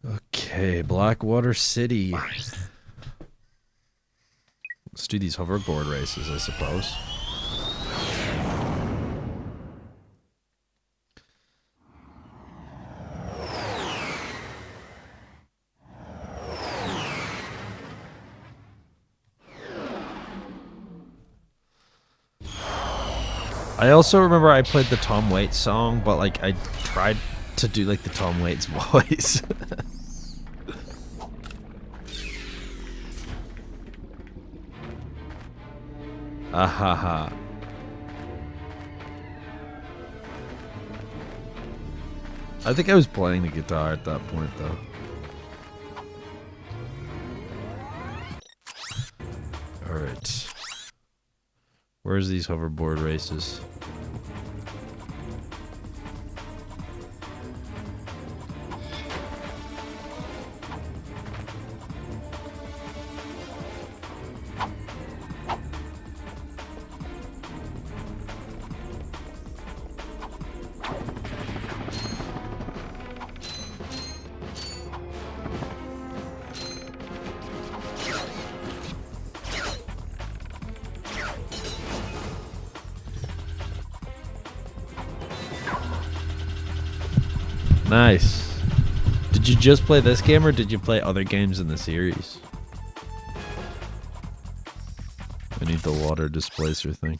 Okay, Blackwater City. Let's do these hoverboard races, I suppose. I also remember I played the Tom Waits song, but like I tried to do like the Tom Waits voice. Ahaha. I think I was playing the guitar at that point though. Alright. Where's these hoverboard races? Nice. Did you just play this game or did you play other games in the series? I need the water displacer thing.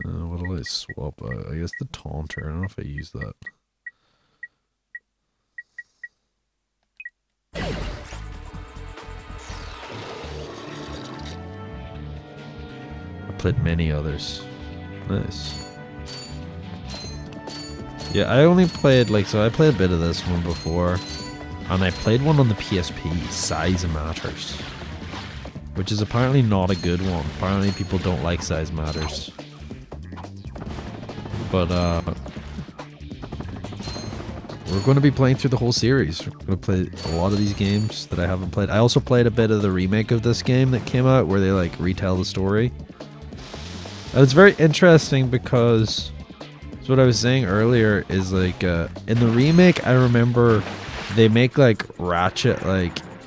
What do I swap out? I guess the taunter. I don't know if I use that. I played many others. Nice. Yeah, I only played so I played a bit of this one before, and I played one on the PSP, Size Matters, which is apparently not a good one. Apparently people don't like Size Matters. But we're going to be playing through the whole series. We're going to play a lot of these games that I haven't played. I also played a bit of the remake of this game that came out where they retell the story. And it's very interesting because it's what I was saying earlier is in the remake I remember they make Ratchet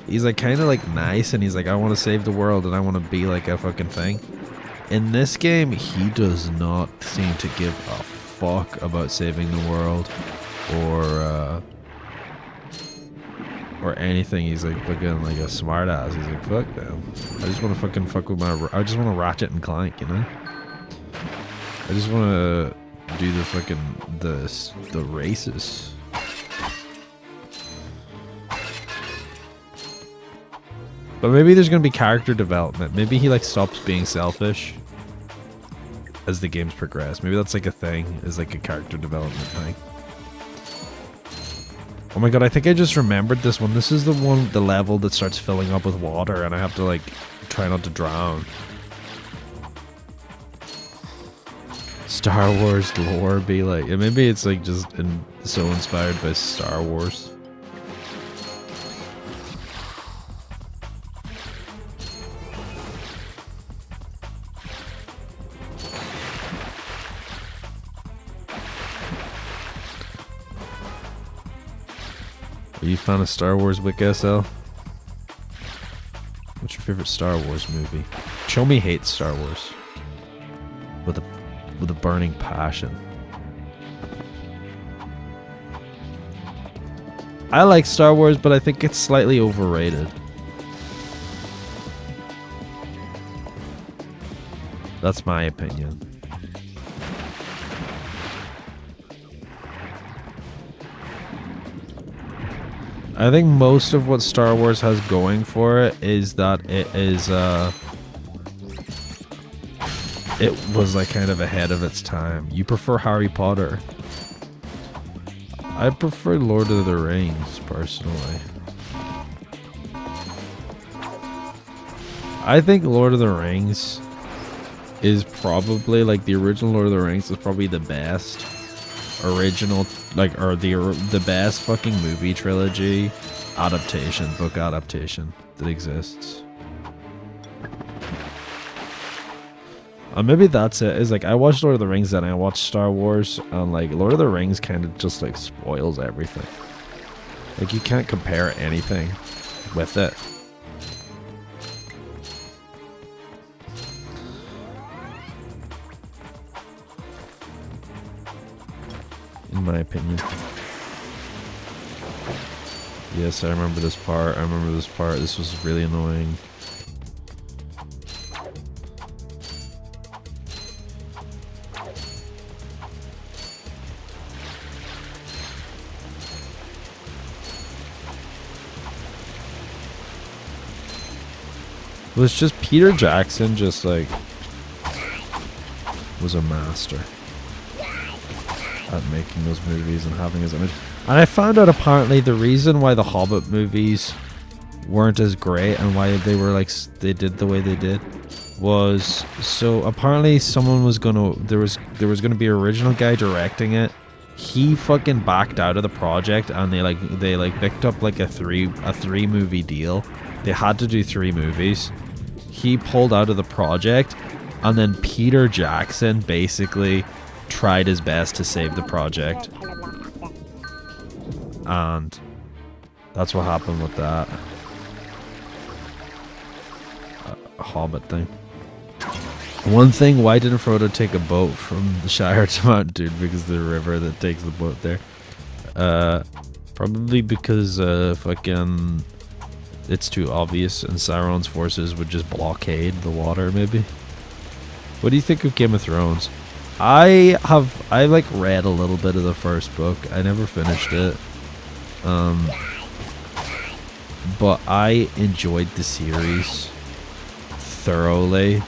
he's kind of nice and he's I want to save the world and I want to be a fucking thing. In this game, he does not seem to give a fuck about saving the world or anything. He's fucking a smart ass. He's fuck them. I just want to fucking fuck with I just want to Ratchet and Clank, you know? I just want to do the fucking the races. But maybe there's gonna be character development. Maybe he stops being selfish as the games progress. Maybe that's a thing, is a character development thing. Oh my god, I think I just remembered this one. This is the level that starts filling up with water and I have to try not to drown. Star Wars lore be maybe it's just so inspired by Star Wars. Are you a fan of Star Wars, Wick SL? What's your favorite Star Wars movie? Show me hates Star Wars with a burning passion. I like Star Wars, but I think it's slightly overrated. That's my opinion. I think most of what Star Wars has going for it is that it was kind of ahead of its time. You prefer Harry Potter. I prefer Lord of the Rings, personally. I think Lord of the Rings is probably, the original Lord of the Rings is probably the best original, or the best fucking movie trilogy book adaptation that exists. Maybe that's it. Is I watched Lord of the Rings and I watched Star Wars, and Lord of the Rings kind of just spoils everything. You can't compare anything with it. In my opinion. Yes, I remember this part. This was really annoying. Was just Peter Jackson was a master at making those movies and having his image. And I found out apparently the reason why the Hobbit movies weren't as great and why they were they did the way they did was, so apparently someone was there was gonna be an original guy directing it. He fucking backed out of the project and they picked up a three movie deal. They had to do 3 movies. He pulled out of the project, and then Peter Jackson basically tried his best to save the project. And that's what happened with that Hobbit thing. One thing, why didn't Frodo take a boat from the Shire to Mount Doom? Because the river that takes the boat there. Probably because fucking it's too obvious and Sauron's forces would just blockade the water, maybe. What do you think of Game of Thrones? I like read a little bit of the first book. I never finished it. But I enjoyed the series thoroughly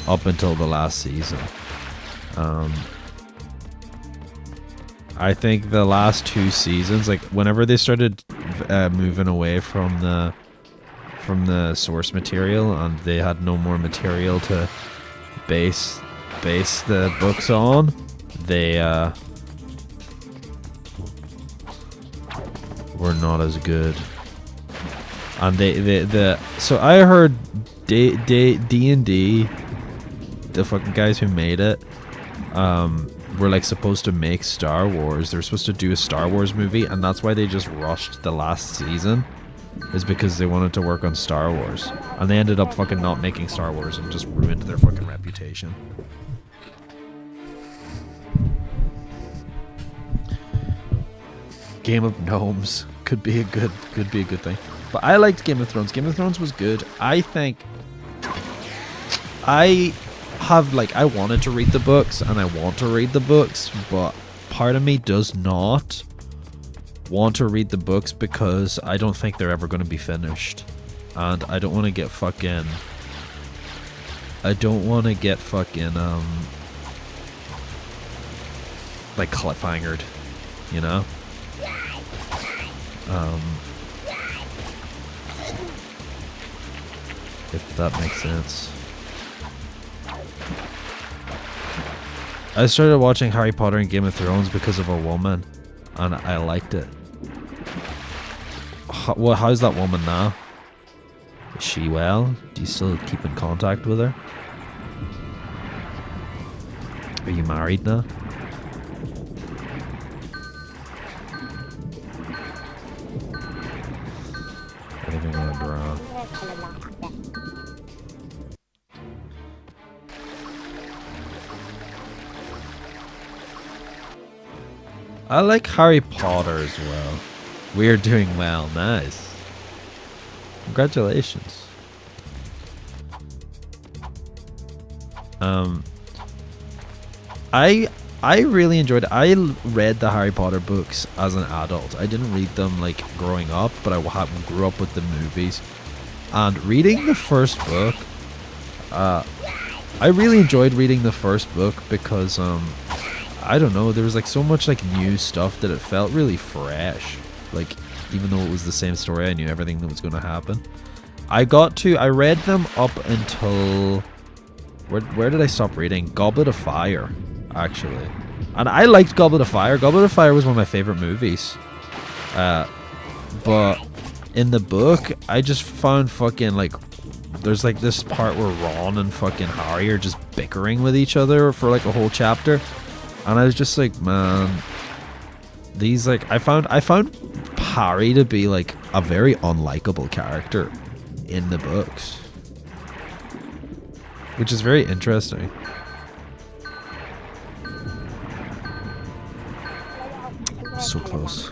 up until the last season. I think the last 2 seasons, like whenever they started moving away from the source material and they had no more material to base the books on, they were not as good. And so I heard D&D, the fucking guys who made it, were like supposed to make Star Wars. They're supposed to do a Star Wars movie, and that's why they just rushed the last season, is because they wanted to work on Star Wars. And they ended up fucking not making Star Wars and just ruined their fucking reputation. Game of Gnomes could be a good thing. But I liked Game of Thrones. Game of Thrones was good. I think I wanted to read the books and I want to read the books, but part of me does not want to read the books because I don't think they're ever going to be finished. And I don't want to get fucking like cliffhangered, you know? If that makes sense. I started watching Harry Potter and Game of Thrones because of a woman, and I liked it. How's that woman now? Is she well? Do you still keep in contact with her? Are you married now? I think I'm gonna draw. I like Harry Potter as well. We're doing well. Nice. Congratulations. I really enjoyed it. I read the Harry Potter books as an adult. I didn't read them like growing up, but I grew up with the movies. And reading the first book, I really enjoyed reading the first book because I don't know, there was like so much like new stuff that it felt really fresh. Like even though it was the same story, I knew everything that was going to happen. I read them up until where did I stop reading? Goblet of Fire, actually. And I liked Goblet of Fire. Goblet of Fire was one of my favorite movies. But in the book, I just found fucking like there's like this part where Ron and fucking Harry are just bickering with each other for like a whole chapter. And I was just like, man, these like I found Harry to be like a very unlikable character in the books, which is very interesting. So close.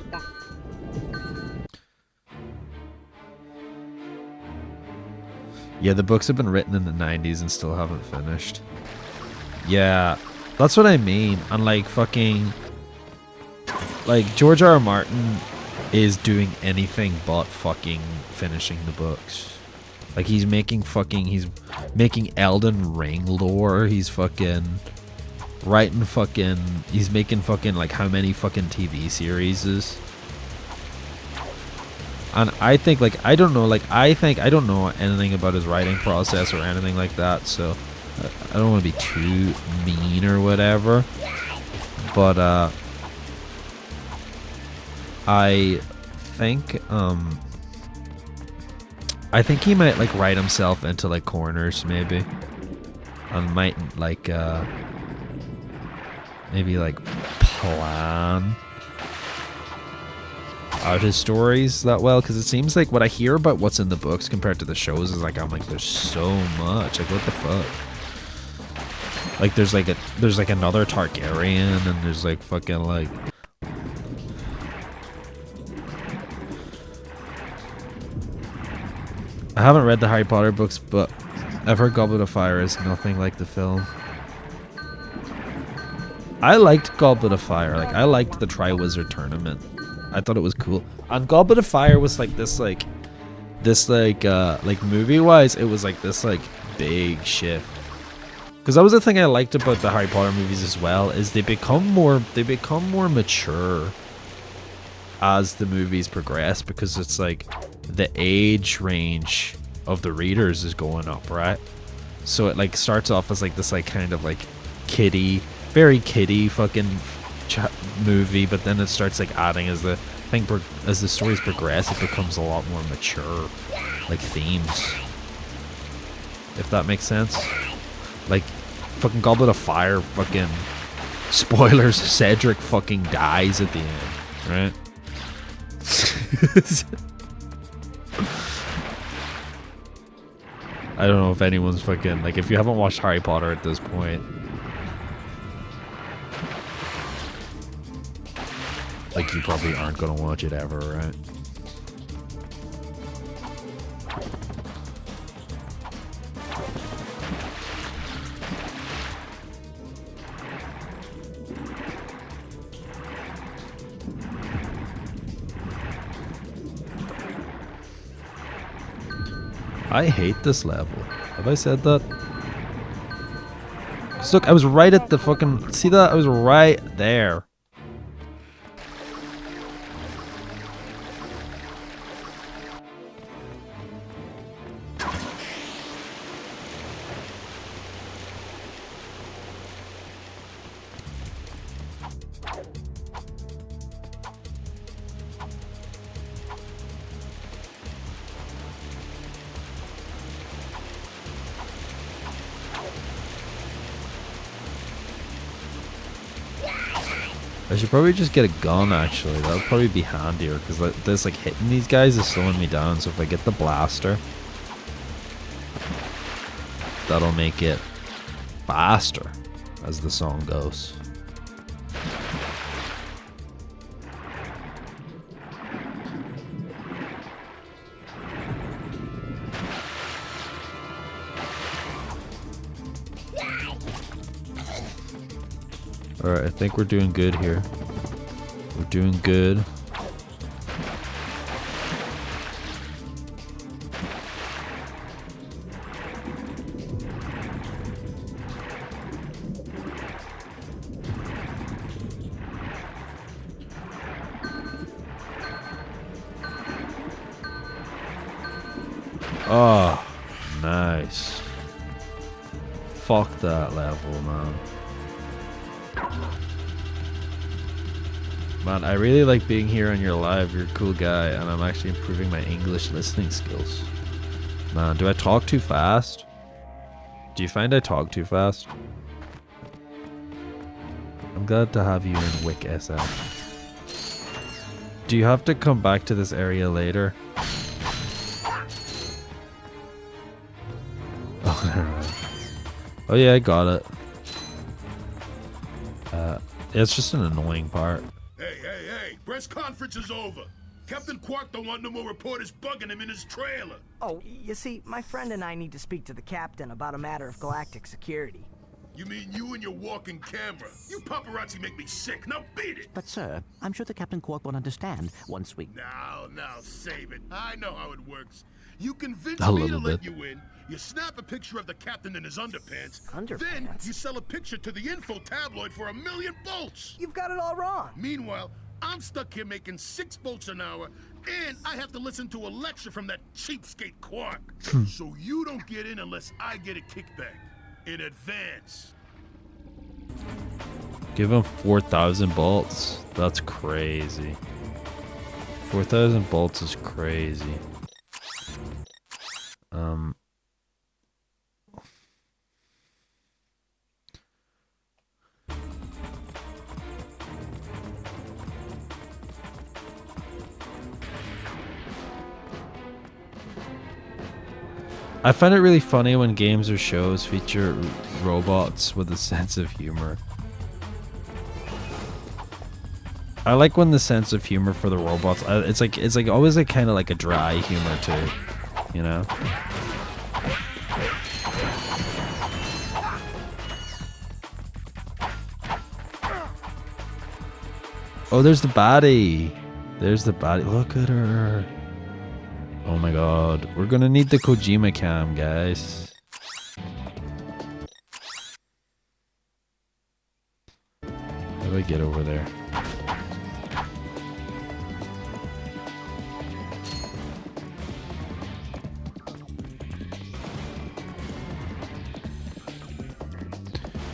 Yeah, the books have been written in the 90s and still haven't finished. Yeah, that's what I mean. And like fucking like George R. R. Martin is doing anything but fucking finishing the books. Like he's making Elden Ring lore. He's fucking writing fucking, he's making fucking like how many fucking TV series is. And I think like I don't know anything about his writing process or anything like that, so I don't want to be too mean or whatever, but I think he might like write himself into like corners maybe, and might like maybe like plan out his stories that well, because it seems like what I hear about what's in the books compared to the shows is like I'm like there's so much, like what the fuck. Like there's like another Targaryen, and there's like fucking like. I haven't read the Harry Potter books, but I've heard Goblet of Fire is nothing like the film. I liked Goblet of Fire. Like I liked the Triwizard Tournament. I thought it was cool. And Goblet of Fire was like this movie-wise, it was like this like big shift. Because that was the thing I liked about the Harry Potter movies as well, is they become more mature as the movies progress, because it's like the age range of the readers is going up, right? So it like starts off as like this like kind of like very kiddie fucking movie, but then it starts like adding as the stories progress, it becomes a lot more mature, like themes, if that makes sense. Like fucking Goblet of Fire, fucking spoilers, Cedric fucking dies at the end, right? I don't know if anyone's fucking like, if you haven't watched Harry Potter at this point, like you probably aren't gonna watch it ever, right? I hate this level. Have I said that? 'Cause look, I was right at the fucking... See that? I was right there. I should probably just get a gun, actually. That would probably be handier, because this, like, hitting these guys is slowing me down. So if I get the blaster, that'll make it faster, as the song goes. Alright, I think we're doing good here. We're doing good. Oh, nice. Fuck that level, man. Man, I really like being here on your live. You're a cool guy, and I'm actually improving my English listening skills. Man, do I talk too fast? Do you find I talk too fast? I'm glad to have you in Wick SM. Do you have to come back to this area later? Oh yeah, I got it. It's just an annoying part. Hey, press conference is over. Captain Quark don't want no more reporters bugging him in his trailer. Oh, you see, my friend and I need to speak to the captain about a matter of galactic security. You mean you and your walking camera? You paparazzi make me sick. Now beat it. But sir, I'm sure the Captain Quark will understand once we... Now, save it. I know how it works. You convince A me to little let bit. you in. You snap a picture of the captain in his underpants. Then you sell a picture to the info tabloid for $1 million bolts. You've got it all wrong. Meanwhile, I'm stuck here making 6 bolts an hour, and I have to listen to a lecture from that cheapskate Quark. So you don't get in unless I get a kickback in advance. Give him 4,000 bolts. That's crazy. 4,000 bolts is crazy. I find it really funny when games or shows feature robots with a sense of humor. I like when the sense of humor for the robots, it's like always like kind of like a dry humor too, you know? Oh, there's the baddie. There's the baddie. Look at her. Oh my god. We're gonna need the Kojima cam, guys. How do I get over there?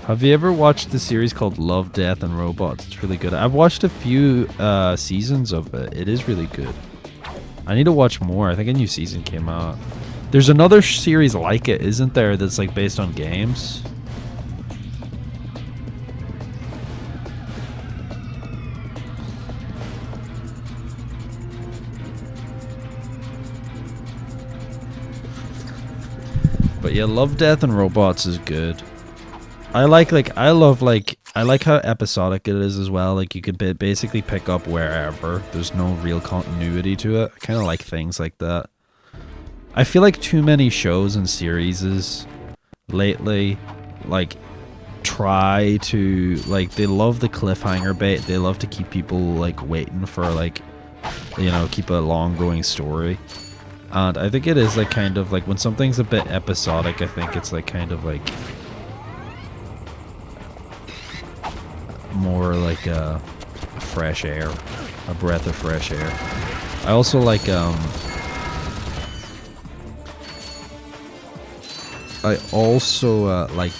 Have you ever watched the series called Love, Death, and Robots? It's really good. I've watched a few seasons of it. It is really good. I need to watch more. I think a new season came out. There's another series like it, isn't there, that's like based on games? But yeah, Love, Death, and Robots is good. I like how episodic it is as well. Like you could basically pick up wherever. There's no real continuity to it. I kind of like things like that. I feel like too many shows and series lately, like, try to, like, they love the cliffhanger bait. They love to keep people like waiting for, like, you know, keep a long going story. And I think it is like kind of like when something's a bit episodic, I think it's like kind of like more like a fresh air, a breath of fresh air. I also like I also like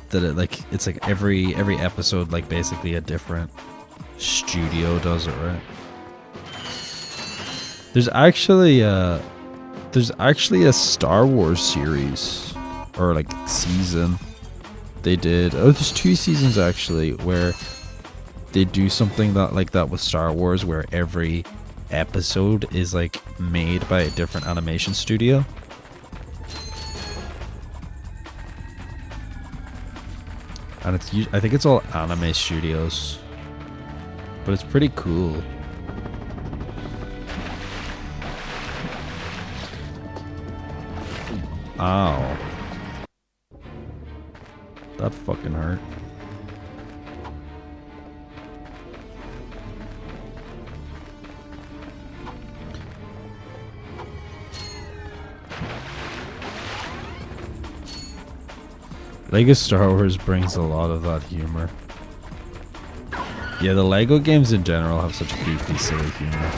that it, like, it's like every episode, like basically a different studio does it, right? There's actually a Star Wars series or like season they did. Oh, there's 2 seasons actually where they do something that like that with Star Wars, where every episode is like made by a different animation studio. And it's, I think it's all anime studios, but it's pretty cool. Ow. That fucking hurt. Lego Star Wars brings a lot of that humor. Yeah, the Lego games in general have such goofy, silly humor.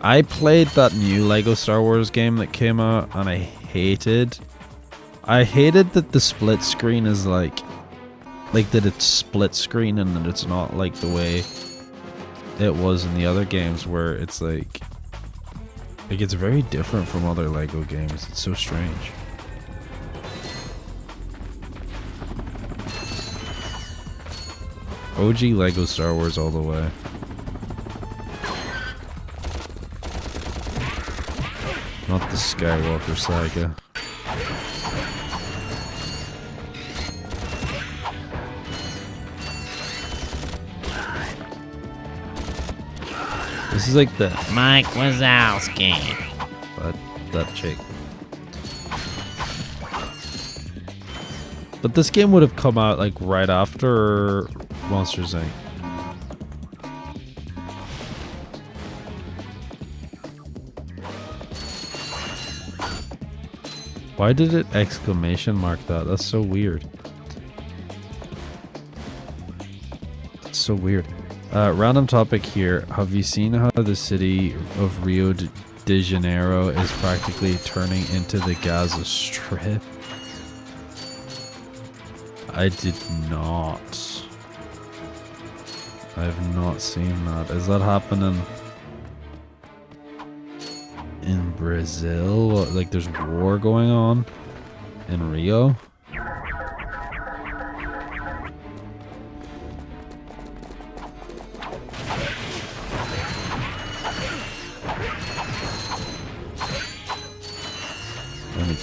I played that new Lego Star Wars game that came out, and I hated that the split screen is like that it's split screen and that it's not like the way it was in the other games, where it's like it's very different from other Lego games. It's so strange. OG Lego Star Wars all the way. Not the Skywalker saga. This is like the Mike Wazowski. That chick. But this game would have come out like right after Monsters Inc. Why did it exclamation mark that? That's so weird. That's so weird. Random topic here. Have you seen how the city of Rio de Janeiro is practically turning into the Gaza Strip? I did not. I have not seen that. Is that happening in Brazil? Like there's war going on in Rio?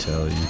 tell you.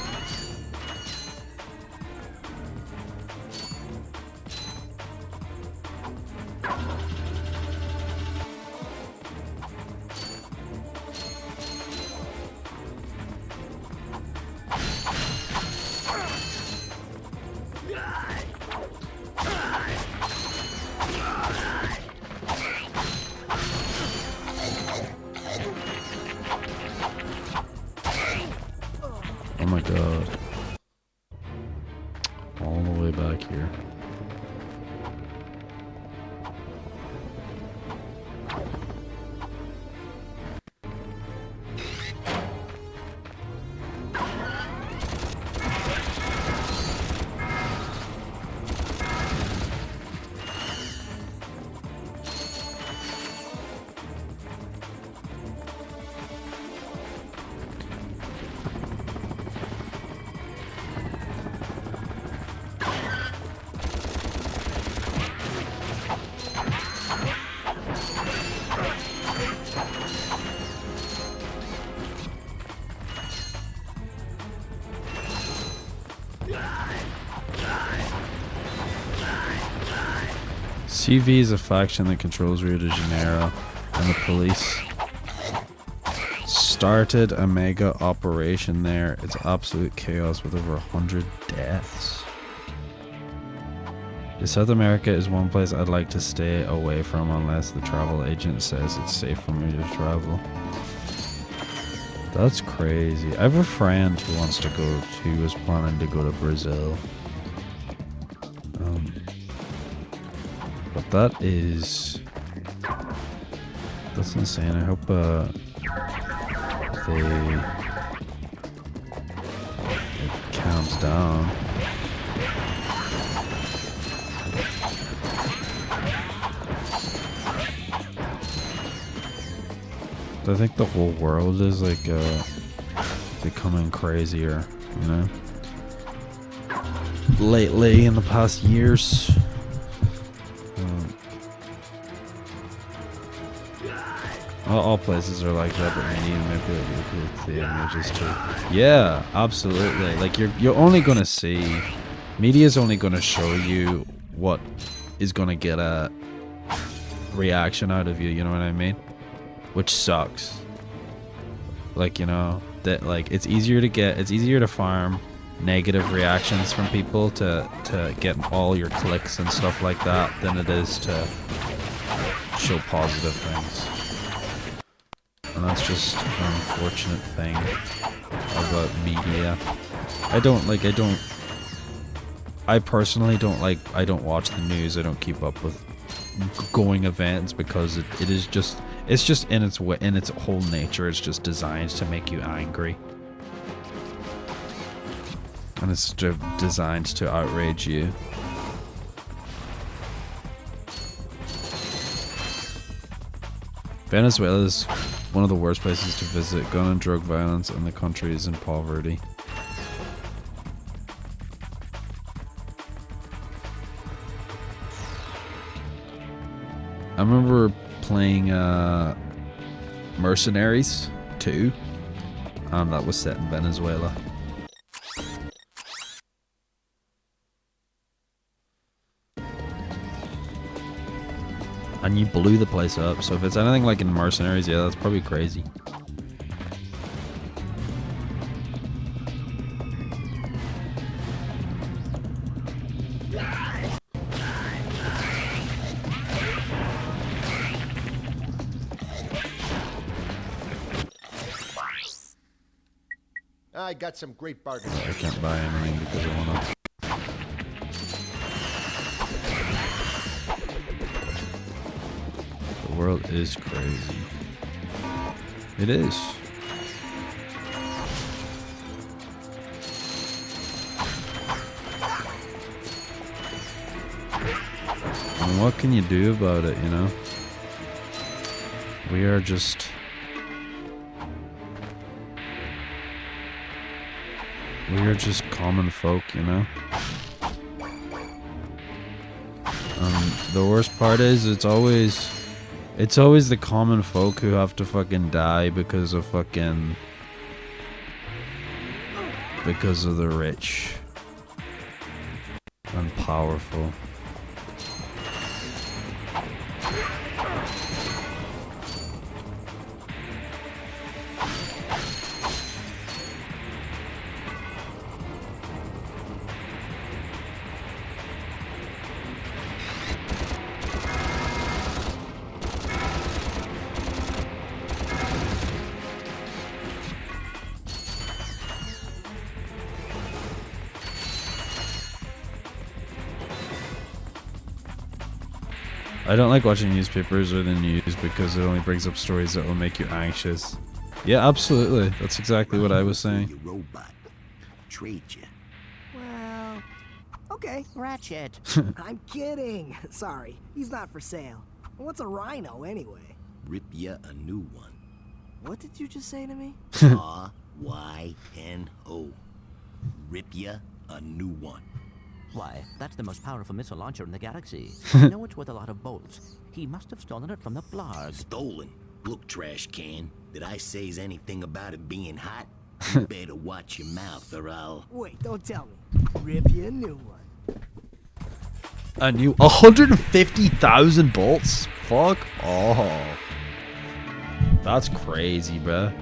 Oh my god. All the way back here. CV is a faction that controls Rio de Janeiro, and the police started a mega operation there. It's absolute chaos with over 100 deaths. South America is one place I'd like to stay away from unless the travel agent says it's safe for me to travel. That's crazy. I have a friend who wants to go, who was planning to go to Brazil. But that's insane. I hope it calms down. I think the whole world is like becoming crazier, you know? Lately, in the past years. All places are like that, but we need maybe the images too. Yeah, absolutely. Like you're only gonna see, media's only gonna show you what is gonna get a reaction out of you. You know what I mean? Which sucks. Like, you know, that like it's easier to farm negative reactions from people to get all your clicks and stuff like that than it is to show positive things. And that's just an unfortunate thing about media. I personally don't watch the news. I don't keep up with going events because it's just in its whole nature, it's just designed to make you angry. And it's designed to outrage you. Venezuela is one of the worst places to visit. Gun and drug violence, and the country is in poverty. I remember playing Mercenaries 2, and that was set in Venezuela. And you blew the place up, so if it's anything like in Mercenaries, yeah, that's probably crazy. I got some great bargains. I can't buy anything because I wanna. The world is crazy. It is. And what can you do about it, you know? We are just... common folk, you know? The worst part is it's always the common folk who have to fucking die because of fucking because of the rich and powerful. I don't like watching newspapers or the news because it only brings up stories that will make you anxious. Yeah, absolutely. That's exactly what I was saying. Your robot. Trade you. Well, okay. Ratchet. I'm kidding. Sorry, he's not for sale. What's a rhino anyway? Rip ya a new one. What did you just say to me? R-Y-N-O. Rip ya a new one. Why, that's the most powerful missile launcher in the galaxy. I know it's worth a lot of bolts. He must have stolen it from the Blarg. Stolen? Look, trash can. Did I say anything about it being hot? You better watch your mouth or I'll... Wait, don't tell me. Rip you a new one. A new 150,000 bolts? Fuck off. That's crazy, bruh.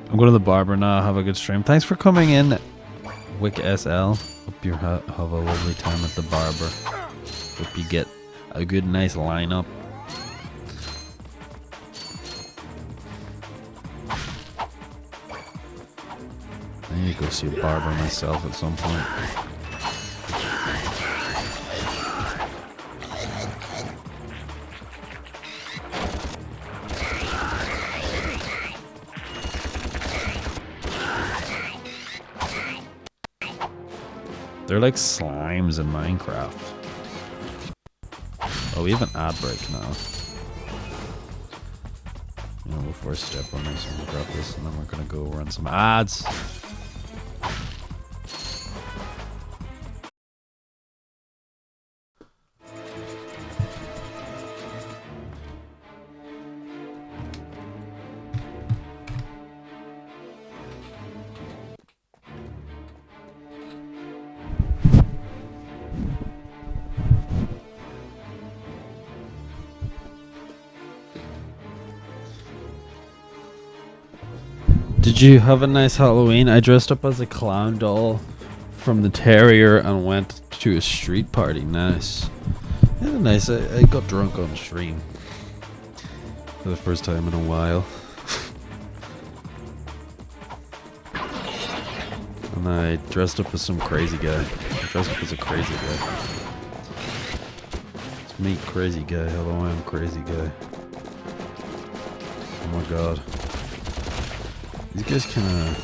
I'm going to the barber now. Have a good stream. Thanks for coming in, Wick SL. Hope you have a lovely time at the barber. Hope you get a good, nice lineup. I need to go see a barber myself at some point. They're like slimes in Minecraft. Oh, we have an ad break now. You know, before I step on this, I'm gonna grab this and then we're gonna go run some ads. Did you have a nice Halloween? I dressed up as a clown doll from the Terrier and went to a street party. Nice. Yeah, nice. I got drunk on stream for the first time in a while. And I dressed up as some crazy guy. I dressed up as a crazy guy. It's me, crazy guy. Hello, I'm crazy guy. Oh my god. These guys kinda...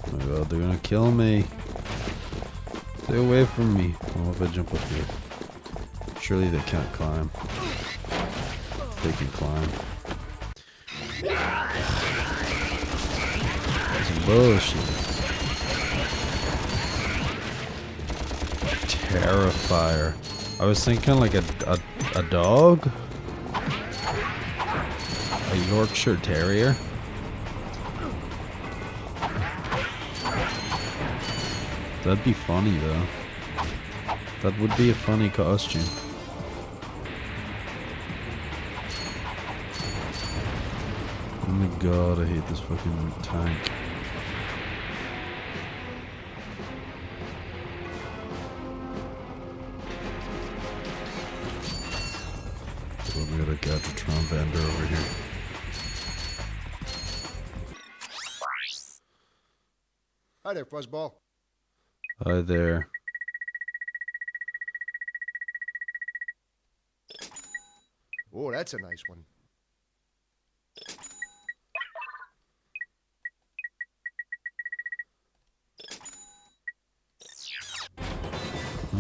Oh my god, they're gonna kill me. Stay away from me. Oh, if I jump up here. Surely they can't climb. They can climb. Some bullshit. Terrifier. I was thinking like a dog? A Yorkshire Terrier? That'd be funny though. That would be a funny costume. Oh my god, I hate this fucking tank. Oh, we got a Gadgetron vendor over here. Hi there, Fuzzball. Hi there. Oh, that's a nice one.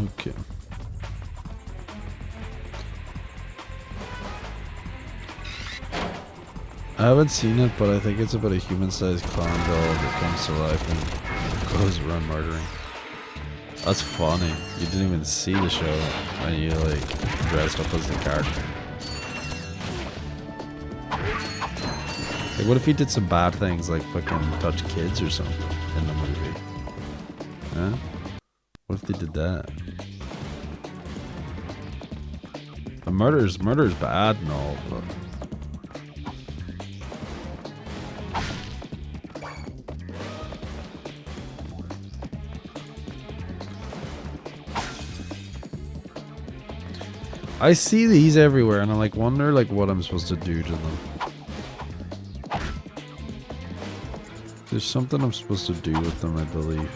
Okay. I haven't seen it, but I think it's about a human-sized clown doll that comes to life and goes around murdering. That's funny. You didn't even see the show, and you like dressed up as the character. Like, what if he did some bad things, like fucking touch kids or something in the movie? Huh? What if they did that? The murder's bad and all, but I see these everywhere, and I like wonder like what I'm supposed to do to them. There's something I'm supposed to do with them, I believe.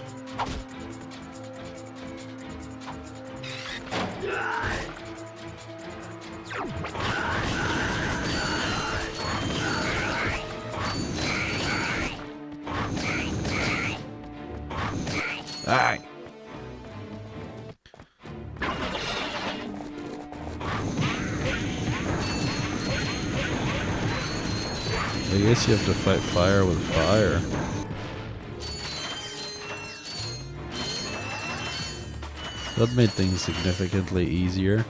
Aye. I guess you have to fight fire with fire. That made things significantly easier.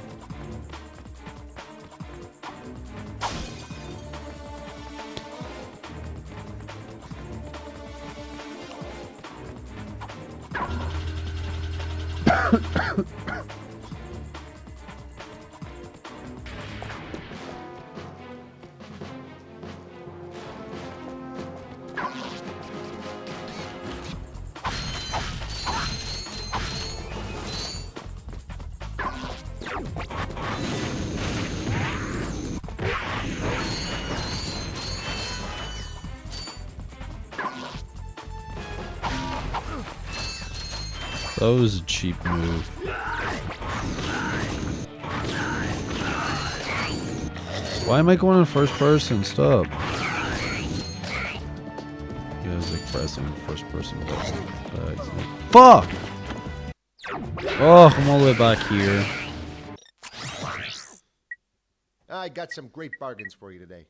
That was a cheap move. Why am I going in first person? Stop. You guys like pressing first person button. Fuck! Oh, I'm all the way back here. I got some great bargains for you today.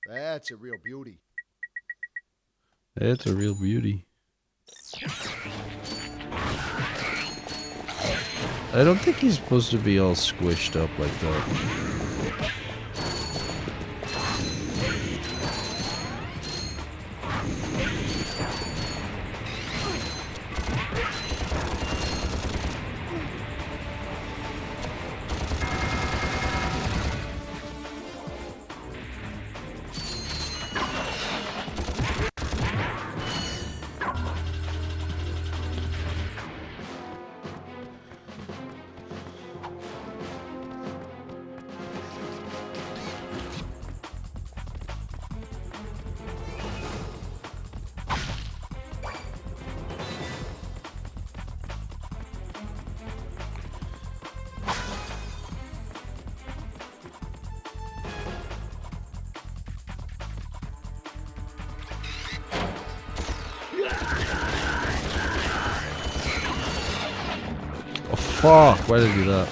That's a real beauty. It's a real beauty. I don't think he's supposed to be all squished up like that. Oh fuck, why did I do that?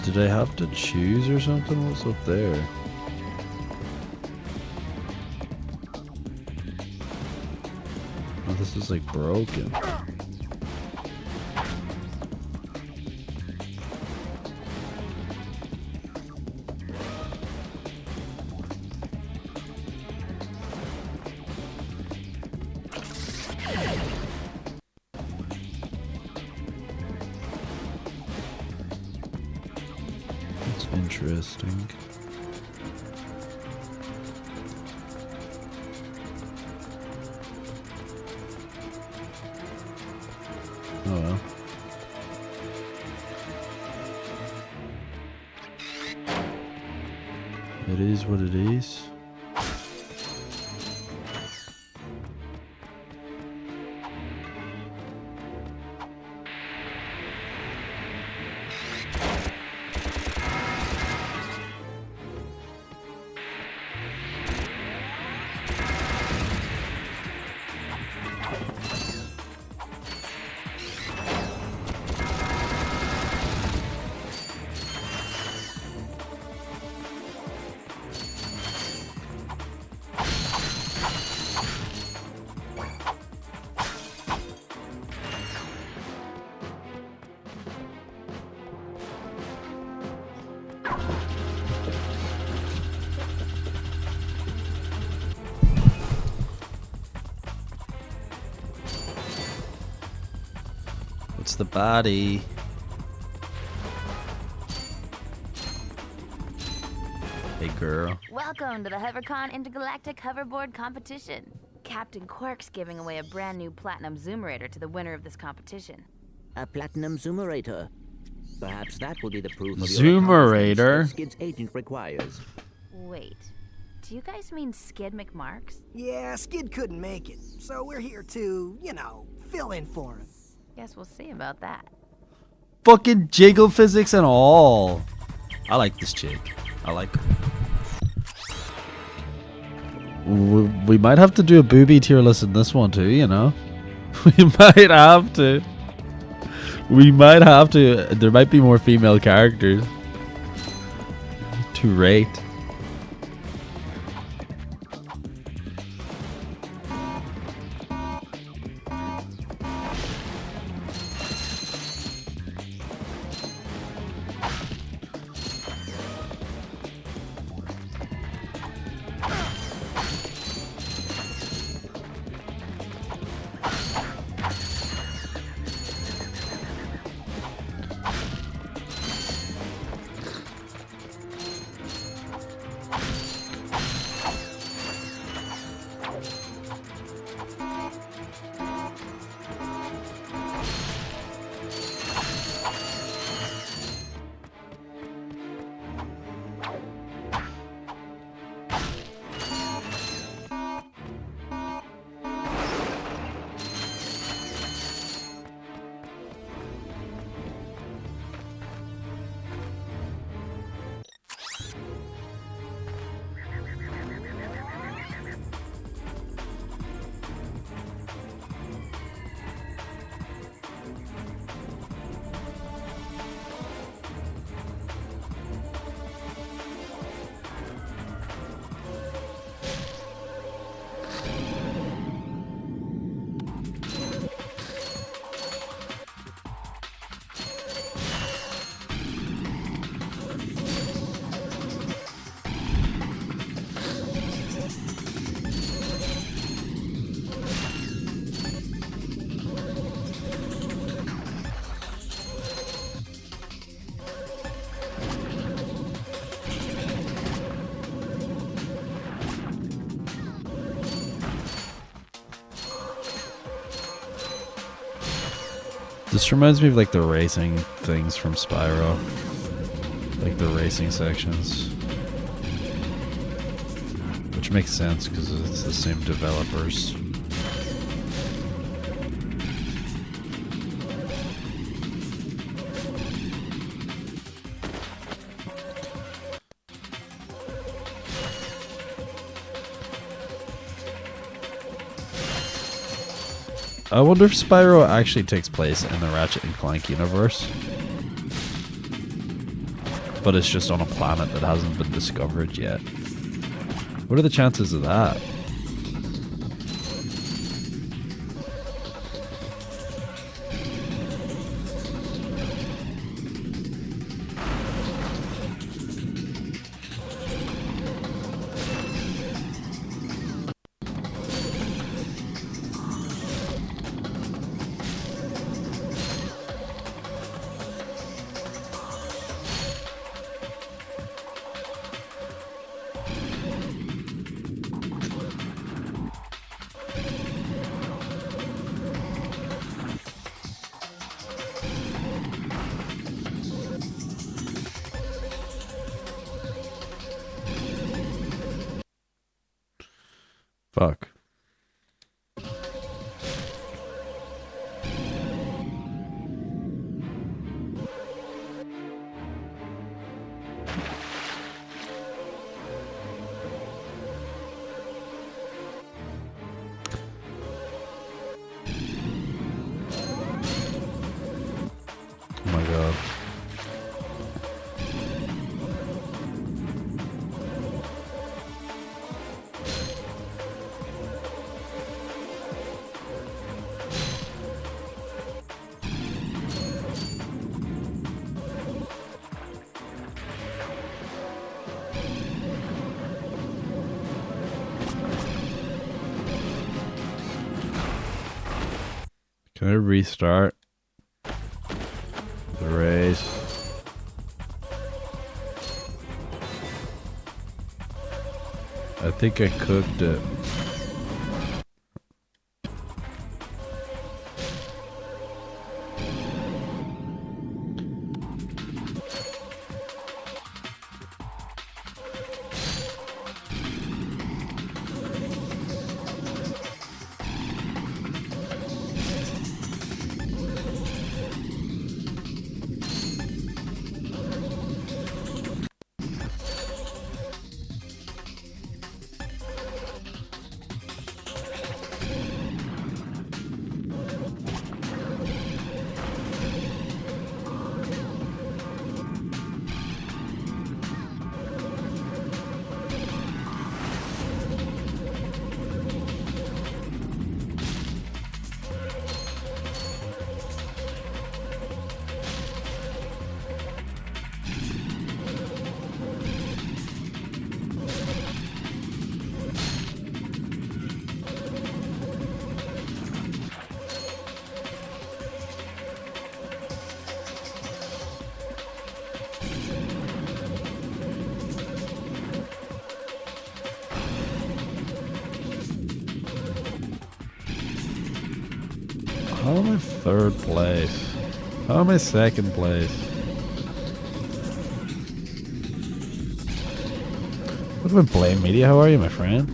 Did I have to choose or something? What's up there? Oh, this is like broken. That's interesting. Oh well. It is what it is. What's the body? Hey girl. Welcome to the HoverCon Intergalactic Hoverboard Competition. Captain Quark's giving away a brand new Platinum Zoomerator to the winner of this competition. A platinum zoomerator. Perhaps that will be the proof of Zoomerator? your accomplishments that Skid's agent requires. Wait, do you guys mean Skid McMarks? Yeah, Skid couldn't make it, so we're here to, you know, fill in for him. Guess we'll see about that. Fucking jiggle physics and all. I like this chick. I like her. We might have to do a booby tier list in this one too, you know? We might have to. We might have to. There might be more female characters to rate. This reminds me of like the racing things from Spyro. Like the racing sections. Which makes sense because it's the same developers. I wonder if Spyro actually takes place in the Ratchet and Clank universe. But it's just on a planet that hasn't been discovered yet. What are the chances of that? Fuck. Oh my god. Can I restart the race? I think I cooked it. How am I third place? How am I second place? What about Blame Media? How are you, my friend?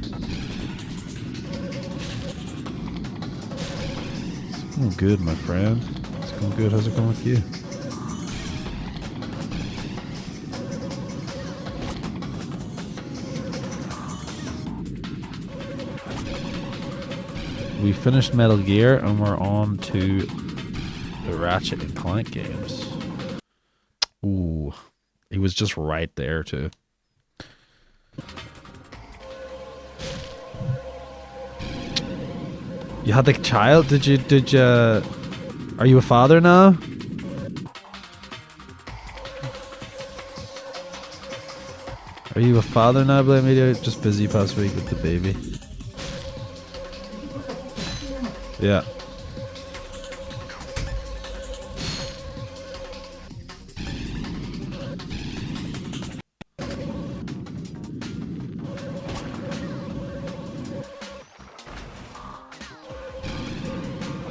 It's going good, my friend. It's going good. How's it going with you? We finished Metal Gear and we're on to the Ratchet and Clank games. Ooh, he was just right there too. You had the child? Did you, are you a father now? Are you a father now, Blame Media? Just busy past week with the baby. Yeah.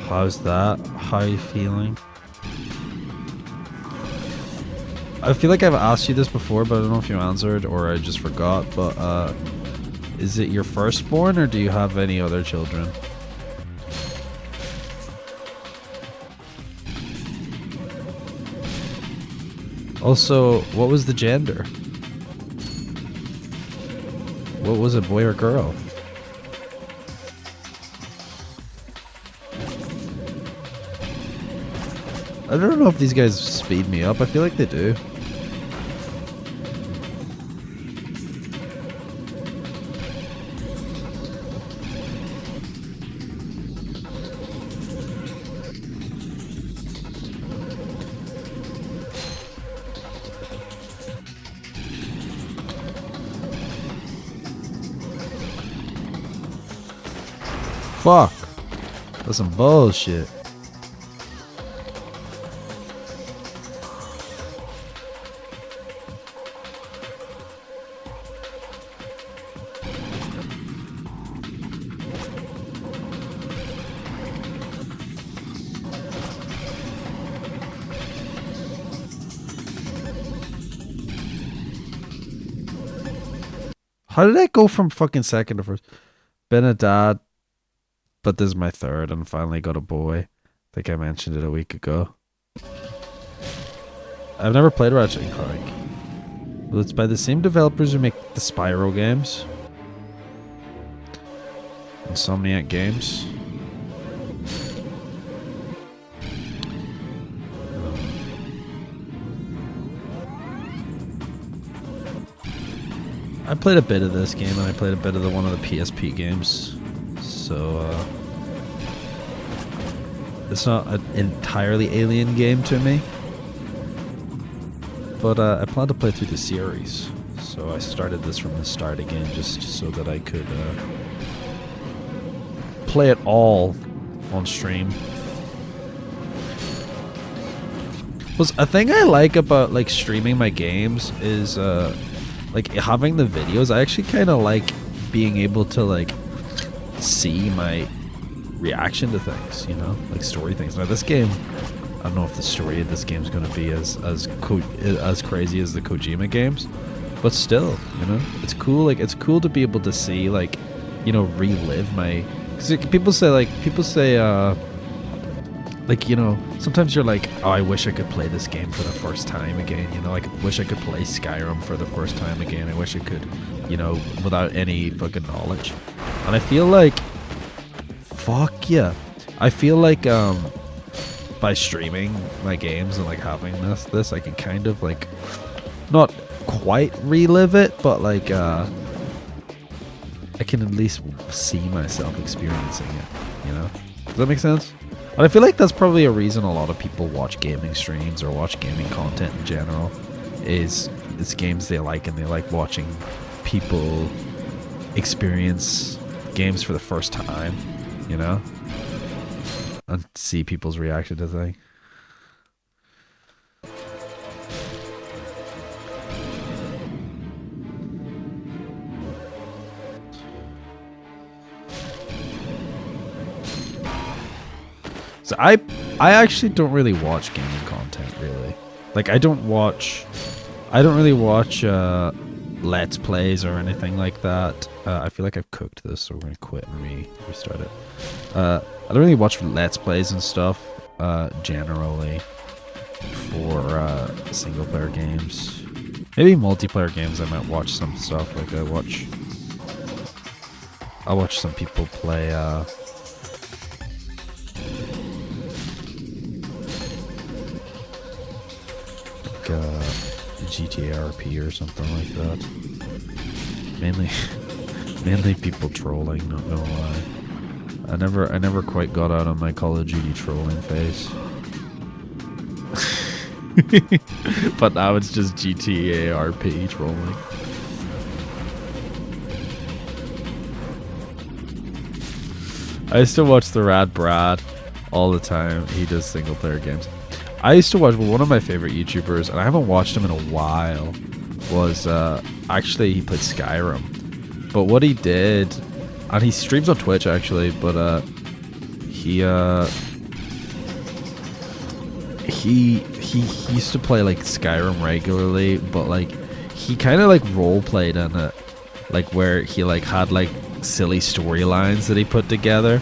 How's that? How are you feeling? I feel like I've asked you this before, but I don't know if you answered or I just forgot, but is it your firstborn or do you have any other children? Also, what was the gender? What was it, boy or girl? I don't know if these guys speed me up. I feel like they do. Fuck. That's some bullshit. How did I go from fucking second to first? Been a dad, but this is my third, and finally got a boy. I think I mentioned it a week ago. I've never played Ratchet Clank. Well, it's by the same developers who make the Spyro games. Insomniac Games. I played a bit of this game, and I played a bit of one of the PSP games. So, it's not an entirely alien game to me. But I plan to play through the series. So I started this from the start again, just so that I could play it all on stream. Plus, a thing I like about like streaming my games is like having the videos. I actually kind of like being able to like see my reaction to things, you know, like story things. Now this game, I don't know if the story of this game is going to be as crazy as the Kojima games, but still, you know, it's cool. Like it's cool to be able to see, like, you know, relive my. Cause people say like, you know, sometimes you're like, oh, I wish I could play this game for the first time again. You know, like, I wish I could play Skyrim for the first time again. I wish I could, you know, without any fucking knowledge. And I feel like, fuck yeah, I feel like by streaming my games and like having this, I can kind of like not quite relive it, but like I can at least see myself experiencing it. You know, does that make sense? And I feel like that's probably a reason a lot of people watch gaming streams or watch gaming content in general. Is it's games they like, and they like watching people experience games for the first time, you know, and see people's reaction to things. So I actually don't really watch gaming content, really. Like I don't really watch Let's Plays or anything like that. I feel like I've cooked this, so we're gonna quit and restart it. I don't really watch Let's Plays and stuff generally for single player games. Maybe multiplayer games I might watch some stuff. Like I'll watch some people play GTA RP or something like that. Mainly people trolling, not gonna lie. I never quite got out of my Call of Duty trolling phase. But now it's just GTA RP trolling. I used to watch the Rad Brad all the time. He does single player games. I used to watch one of my favorite YouTubers, and I haven't watched him in a while, was actually he played Skyrim. But what he did, and he streams on Twitch actually, but he used to play like Skyrim regularly, but like he kind of like role played in it, like where he like had like silly storylines that he put together.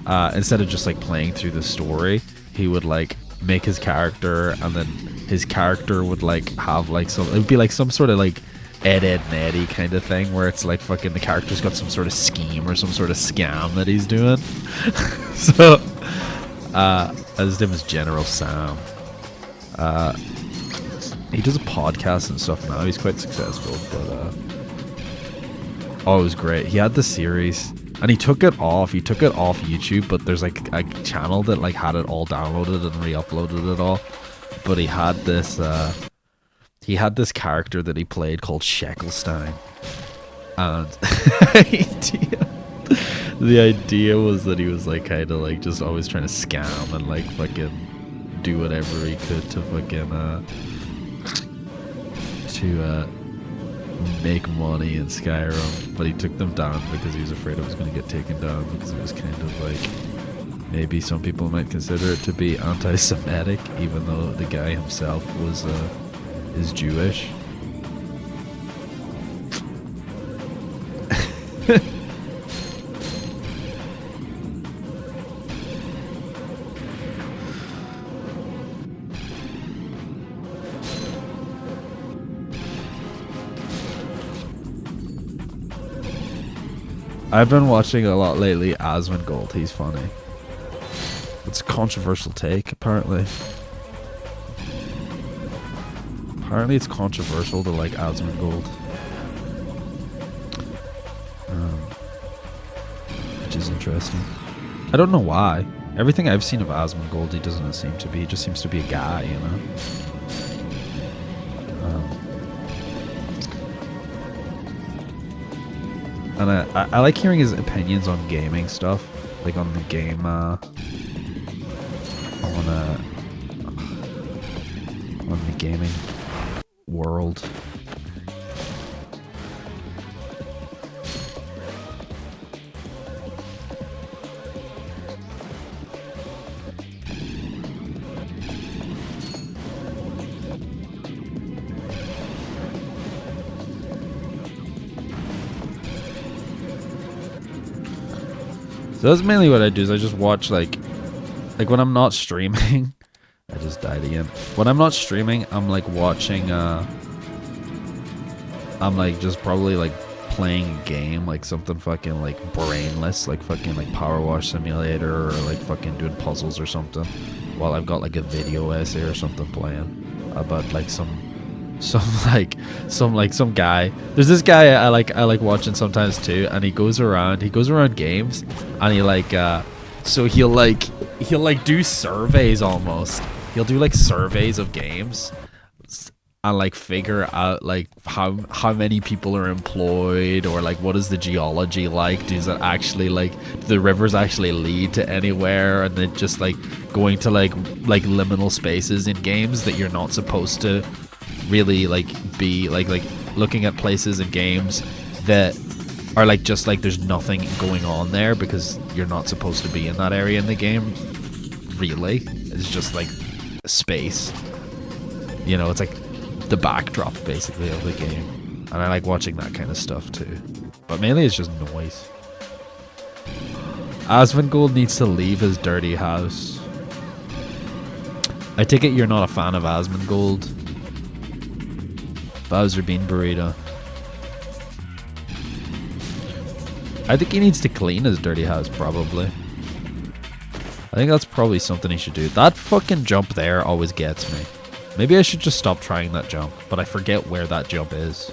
Instead of just like playing through the story, he would like make his character, and then his character would like have like some, it would be like some sort of like Ed and Eddie kind of thing, where it's like fucking the character's got some sort of scheme or some sort of scam that he's doing. So his name is General Sam. He does a podcast and stuff now. He's quite successful, but oh, it was great. He had the series, and he took it off YouTube, but there's like a channel that like had it all downloaded and re-uploaded it all. But he had this character that he played called Sheckelstein, and The idea was that he was like kind of like just always trying to scam and like fucking do whatever he could to fucking make money in Skyrim, but he took them down because he was afraid it was going to get taken down because it was kind of like, maybe some people might consider it to be anti-Semitic, even though the guy himself was is Jewish. I've been watching a lot lately Asmongold. He's funny. It's a controversial take, apparently. Apparently it's controversial to like Asmongold. Which is interesting. I don't know why. Everything I've seen of Asmongold, he doesn't seem to be. He just seems to be a guy, you know? And I like hearing his opinions on gaming stuff, like on the game, on the gaming world. So that's mainly what I do, is I just watch like when I'm not streaming. I just died again. When I'm not streaming, I'm like watching, I'm like just probably like playing a game, like something fucking like brainless, like fucking like Power Wash Simulator, or like fucking doing puzzles or something, while I've got like a video essay or something playing about like some guy. There's this guy I like watching sometimes too, and he goes around games, and he like so he'll do surveys almost. He'll do like surveys of games and like figure out like how many people are employed, or like what is the geology like, does it actually like, do the rivers actually lead to anywhere, and then just like going to like liminal spaces in games that you're not supposed to really like be like looking at places in games that are like just like there's nothing going on there because you're not supposed to be in that area in the game. Really, it's just like space, you know, it's like the backdrop basically of the game, and I like watching that kind of stuff too, but mainly it's just noise. Asmongold needs to leave his dirty house. I take it you're not a fan of Asmongold. Bowser Bean Burrito. I think he needs to clean his dirty house, probably. I think that's probably something he should do. That fucking jump there always gets me. Maybe I should just stop trying that jump, but I forget where that jump is.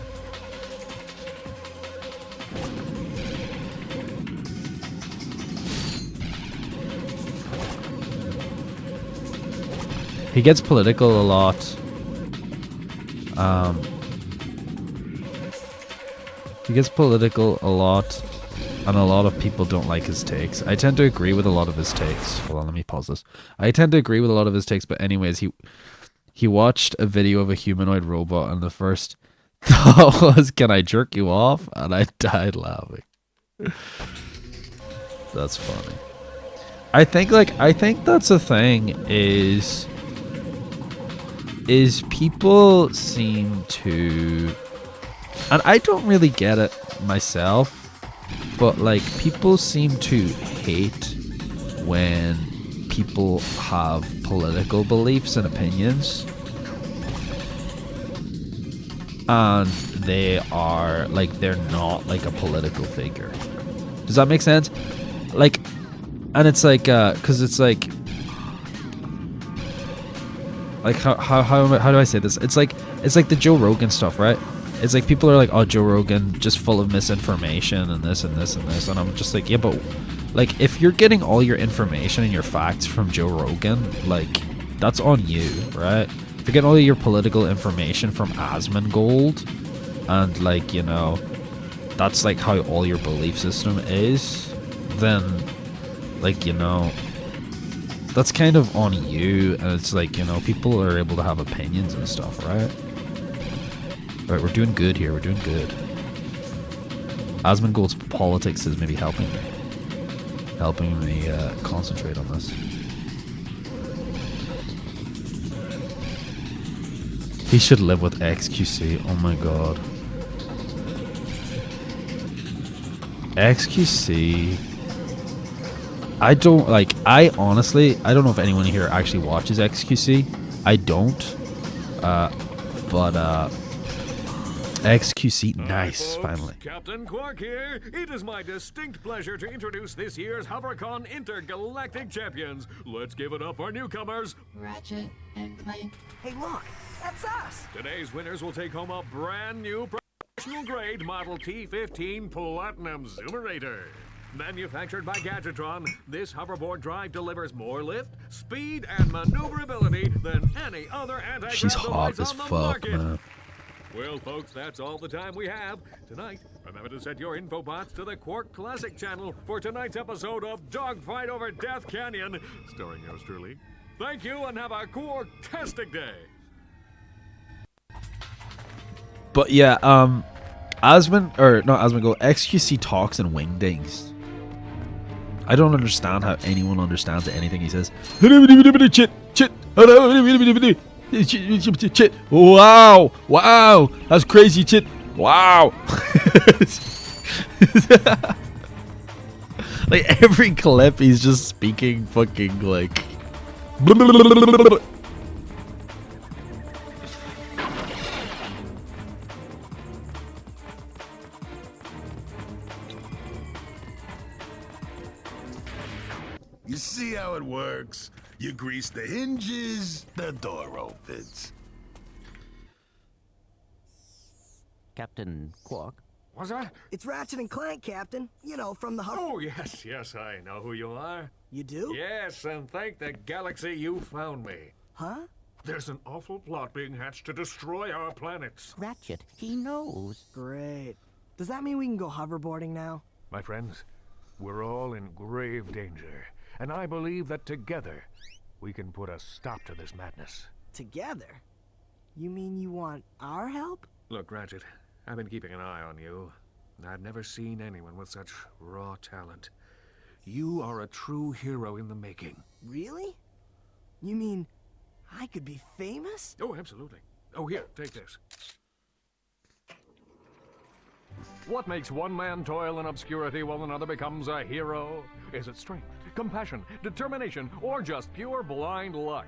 He gets political a lot. He gets political a lot, and a lot of people don't like his takes. I tend to agree with a lot of his takes. Hold on, let me pause this. I tend to agree with a lot of his takes, but anyways, he watched a video of a humanoid robot, and the first thought was, "Can I jerk you off?" And I died laughing. That's funny. I think that's the thing is people seem to, and I don't really get it myself, but like people seem to hate when people have political beliefs and opinions, and they are like, they're not like a political figure. Does that make sense? Like, and it's like, cause it's like how do I say this? It's like the Joe Rogan stuff, right? It's like people are like, oh, Joe Rogan just full of misinformation and this and this and this, and I'm just like, yeah, but like if you're getting all your information and your facts from Joe Rogan, like that's on you, right? If you're getting all your political information from Asmongold, and like, you know, that's like how all your belief system is, then, like, you know, that's kind of on you. And it's like, you know, people are able to have opinions and stuff, right? Alright, we're doing good here. We're doing good. Asmongold's politics is maybe helping me. Helping me concentrate on this. He should live with XQC. Oh my god. XQC. I don't like. I honestly, I don't know if anyone here actually watches XQC. I don't. But XQC, nice, finally. Captain Quark here. It is my distinct pleasure to introduce this year's HoverCon Intergalactic Champions. Let's give it up for newcomers. Ratchet and Clank. Hey, look, that's us. Today's winners will take home a brand new professional grade Model T15 Platinum Zoomerator. Manufactured by Gadgetron, this hoverboard drive delivers more lift, speed, and maneuverability than any other She's anti-grav hot device as on the fuck, market. man. Well, folks, that's all the time we have. Tonight, remember to set your infobots to the Quark Classic channel for tonight's episode of Dogfight Over Death Canyon, starring yours truly. Thank you, and have a Quark-tastic day. But yeah, Asmongold, XQC talks in wingdings. I don't understand how anyone understands anything he says. Chit. Wow. Wow. That's crazy, Chit. Wow. Like every clip he's just speaking fucking like You see how it works? You grease the hinges, the door opens. Captain Quark? What's that? It's Ratchet and Clank, Captain. You know, from the Oh, yes, I know who you are. You do? Yes, and thank the galaxy you found me. Huh? There's an awful plot being hatched to destroy our planets. Ratchet, he knows. Great. Does that mean we can go hoverboarding now? My friends, we're all in grave danger, and I believe that together we can put a stop to this madness. Together? You mean you want our help? Look, Ratchet, I've been keeping an eye on you. I've never seen anyone with such raw talent. You are a true hero in the making. Really? You mean I could be famous? Oh, absolutely. Oh, here, take this. What makes one man toil in obscurity while another becomes a hero? Is it strength, compassion, determination, or just pure blind luck?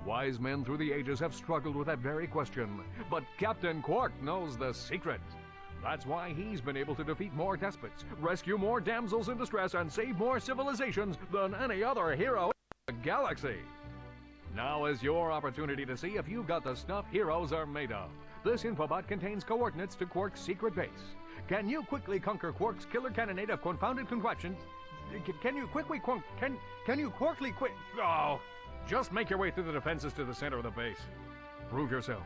Wise men through the ages have struggled with that very question, but Captain Quark knows the secret. That's why he's been able to defeat more despots, rescue more damsels in distress, and save more civilizations than any other hero in the galaxy. Now is your opportunity to see if you've got the stuff heroes are made of. This infobot contains coordinates to Quark's secret base. Can you quickly conquer Quark's killer cannonade of confounded contraptions? Can you quickly quit? Oh, just make your way through the defenses to the center of the base. Prove yourself,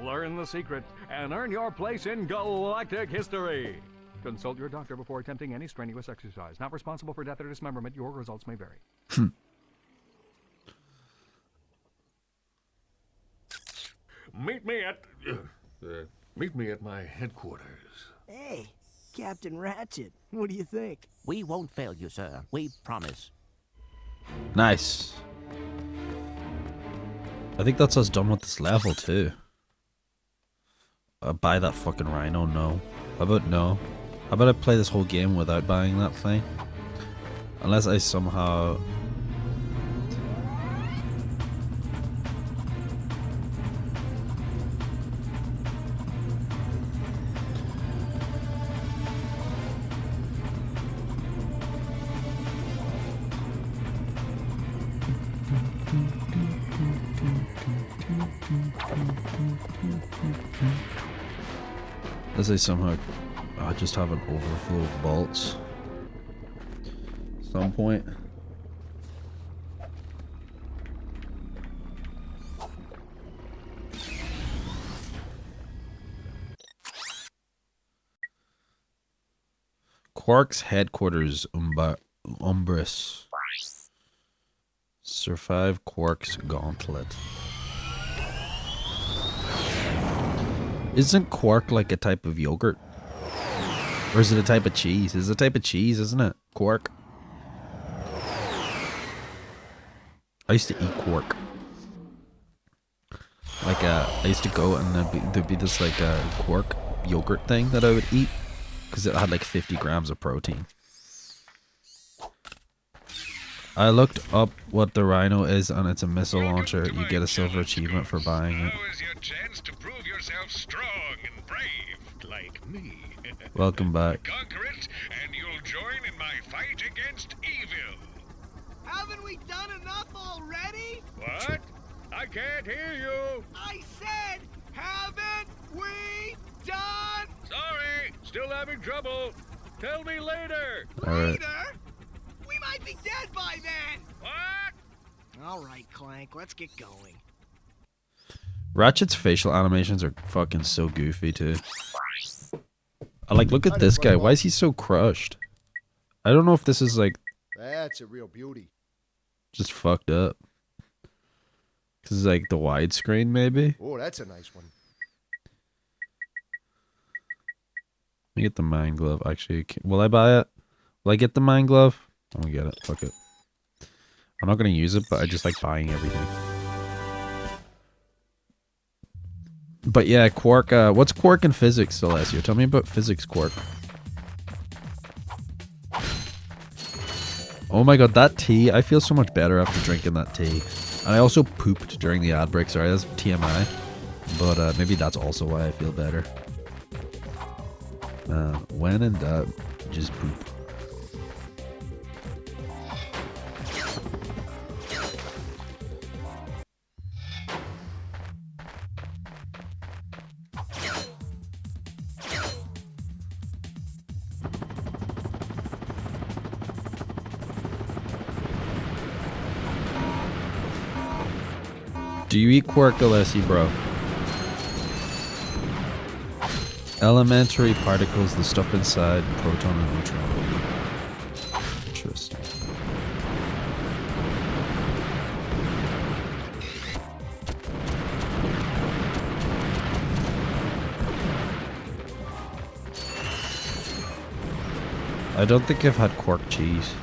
learn the secret, and earn your place in galactic history. Consult your doctor before attempting any strenuous exercise. Not responsible for death or dismemberment. Your results may vary. Meet me at my headquarters. Hey, Captain Ratchet, what do you think? We won't fail you, sir. We promise. nice. I think that's us done with this level too. Buy that fucking rhino? No. How about no? How about I play this whole game without buying that thing? Unless I somehow... As I somehow just have an overflow of bolts some point. Quark's headquarters, Umbrus. Survive Quark's Gauntlet. Isn't quark like a type of yogurt? Or is it a type of cheese? It's a type of cheese, isn't it? Quark. I used to eat quark. Like I used to go and there'd be this like quark yogurt thing that I would eat because it had like 50 grams of protein. I looked up what the Rhino is, and it's a missile launcher. You get a silver achievement for buying it. Now is your chance to prove yourself strong and brave, like me. Welcome back. Conquer it, and you'll join in my fight against evil. Haven't we done enough already? What? I can't hear you. I said, haven't we done? Sorry, still having trouble. Tell me later. Alright. We might be dead by then. What? All right, Clank, let's get going. Ratchet's facial animations are fucking so goofy too. I like, look at this guy. Why is he so crushed? I don't know if this is like That's a real beauty. just fucked up. Cause it's like the widescreen maybe. Oh, that's a nice one. Let me get the mine glove. Actually, will I buy it? Will I get the mine glove? I'm gonna get it. Fuck it. I'm not gonna use it, but I just like buying everything. But yeah, quark. What's quark in physics, Celestia? Tell me about physics quark. Oh my god, that tea. I feel so much better after drinking that tea. And I also pooped during the ad break. Sorry, that's TMI. But maybe that's also why I feel better. When in doubt, just poop. Do you eat quark, Alessi, bro? Elementary particles, the stuff inside proton and neutron. Interesting. I don't think I've had quark cheese.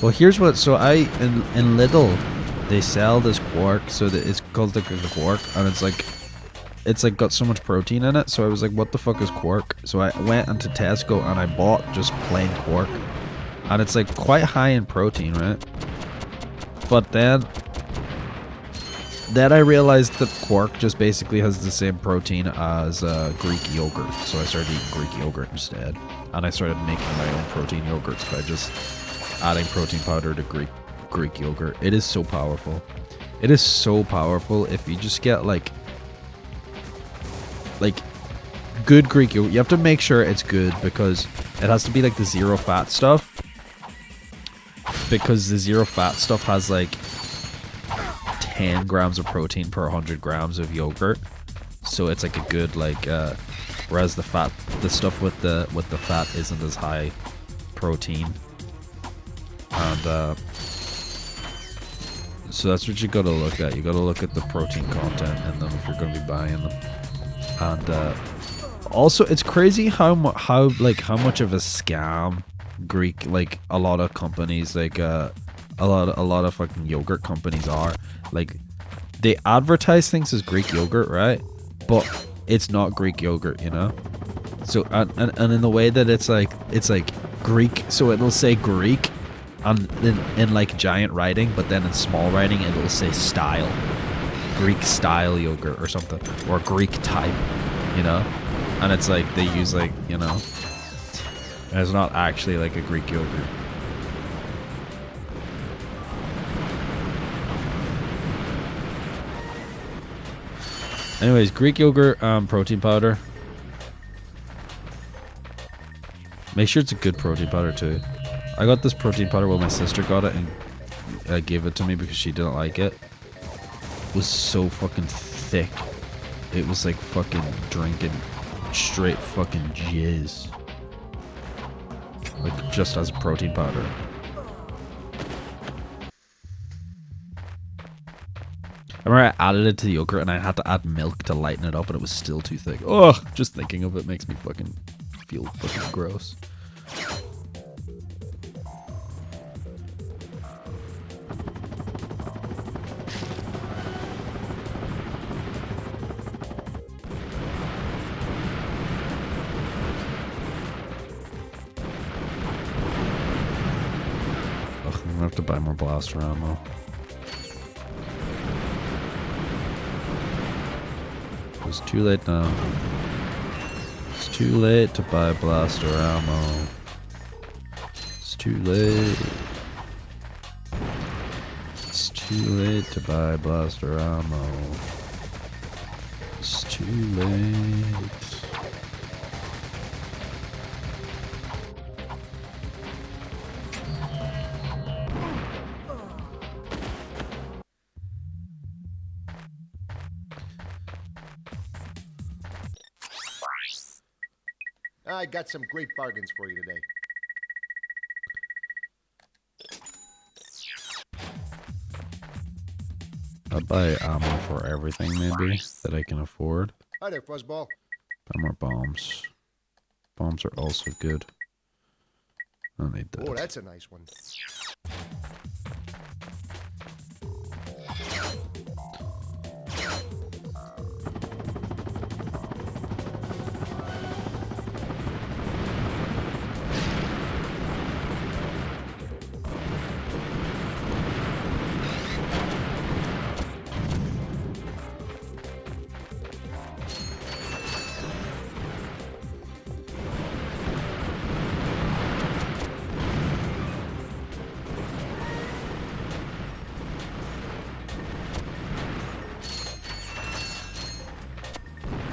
Well, here's what. So in Lidl, they sell this quark, so that it's called the quark, and it's like got so much protein in it. So I was like, what the fuck is quark? So I went into Tesco and I bought just plain quark, and it's like quite high in protein, right? But then I realized that quark just basically has the same protein as Greek yogurt. So I started eating Greek yogurt instead, and I started making my own protein yogurts by just adding protein powder to Greek yogurt. It is so powerful. It is so powerful if you just get like good Greek yogurt. You have to make sure it's good because it has to be like the zero fat stuff, because the zero fat stuff has like 10 grams of protein per 100 grams of yogurt. So it's like a good like whereas the stuff with the fat isn't as high protein. And so that's what you gotta look at. You gotta look at the protein content in them if you're gonna be buying them. And also, it's crazy how much of a scam Greek, like a lot of companies, like a lot of fucking yogurt companies are. Like, they advertise things as Greek yogurt, right? But it's not Greek yogurt, you know. So and in the way that it's like Greek, so it'll say Greek. And in like giant writing, but then in small writing it will say style, Greek style yogurt or something, or Greek type, you know. And it's like they use like, you know, and it's not actually like a Greek yogurt. Anyways, Greek yogurt, protein powder. Make sure it's a good protein powder too. I got this protein powder while my sister got it and gave it to me because she didn't like it. It was so fucking thick. It was like fucking drinking straight fucking jizz. Like just as a protein powder. I remember I added it to the yogurt and I had to add milk to lighten it up and it was still too thick. Ugh, just thinking of it makes me fucking feel fucking gross. Ugh, I'm gonna have to buy more blaster ammo. It's too late now. It's too late to buy blaster ammo. It's too late. It's too late to buy blaster ammo. It's too late. I got some great bargains for you today. I'll buy ammo for everything maybe that I can afford. Hi there, Fuzzball. Buy more bombs. Bombs are also good. I don't need that. Oh, that's a nice one.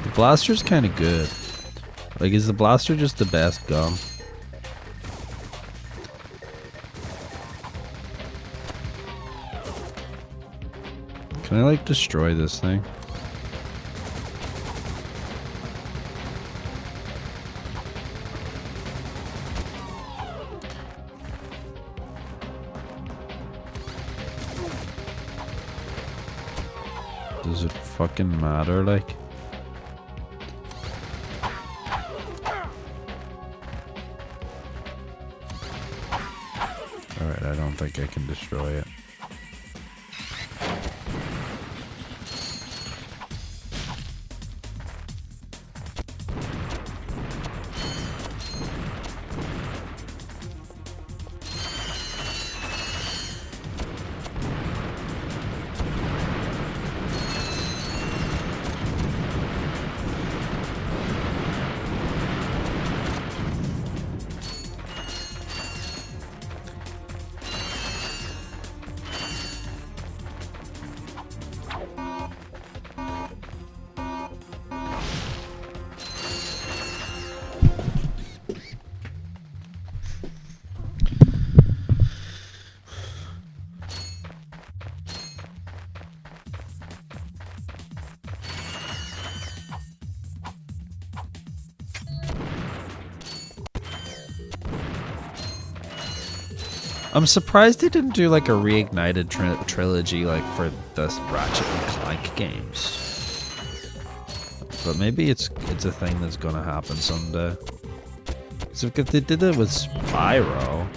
The blaster's kind of good. Like, is the blaster just the best gun? Can I, like, destroy this thing? Does it fucking matter, like? Alright, I don't think I can destroy it. I'm surprised they didn't do like a reignited trilogy like for the Ratchet and Clank games. But maybe it's a thing that's gonna happen someday. Because if they did it with Spyro.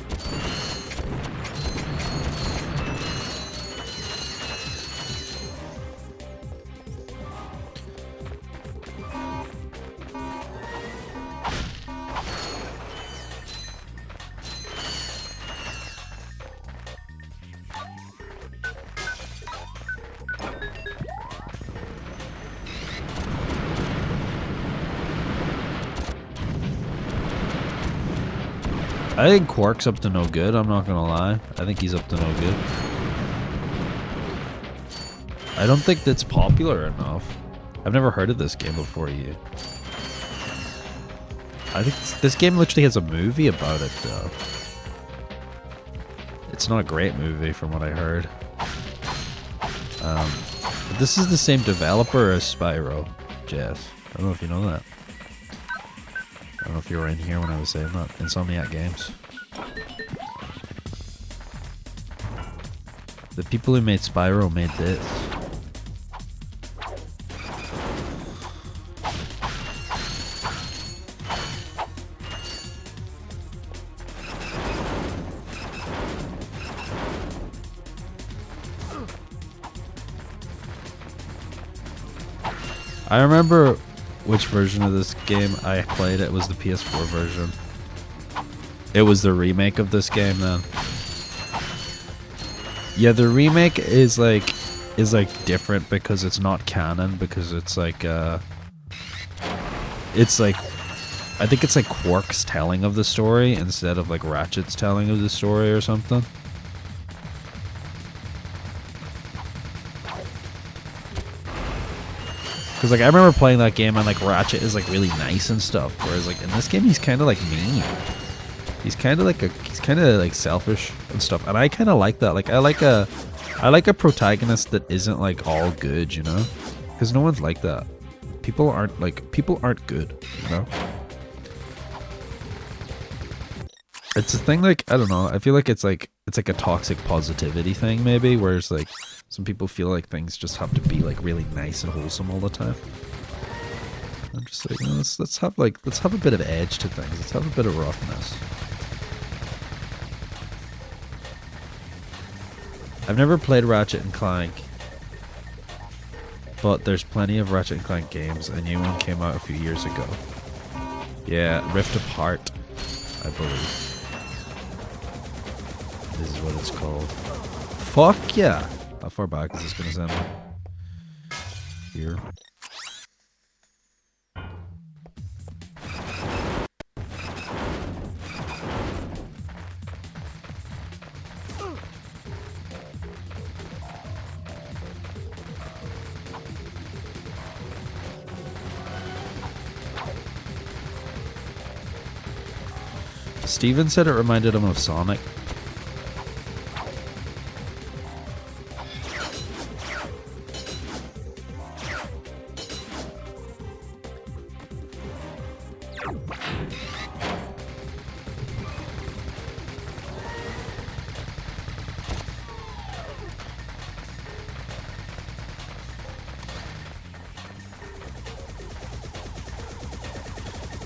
I think Quark's up to no good, I'm not gonna lie. I think he's up to no good. I don't think that's popular enough. I've never heard of this game before you. I think this game literally has a movie about it though. It's not a great movie from what I heard. But this is the same developer as Spyro, Jess. I don't know if you know that. I don't know if you were in here when I was saying that. Insomniac Games. The people who made Spyro made this. I remember which version of this game I played. It was the PS4 version. It was the remake of this game then. Yeah, the remake is like different because it's not canon, because it's like I think it's like Quark's telling of the story instead of like Ratchet's telling of the story or something. Because like I remember playing that game and like Ratchet is like really nice and stuff, whereas like in this game he's kind of like mean. He's kind of like selfish and stuff, and I kind of like that. Like I like a protagonist that isn't like all good, you know? Because no one's like that. People aren't good, you know? It's a thing like, I don't know, I feel like it's like a toxic positivity thing maybe, whereas like some people feel like things just have to be like really nice and wholesome all the time. I'm just like, let's have a bit of edge to things. Let's have a bit of roughness. I've never played Ratchet and Clank, but there's plenty of Ratchet and Clank games. A new one came out a few years ago. Yeah, Rift Apart, I believe. This is what it's called. Fuck yeah! How far back is this gonna send me? Here. Steven said it reminded him of Sonic.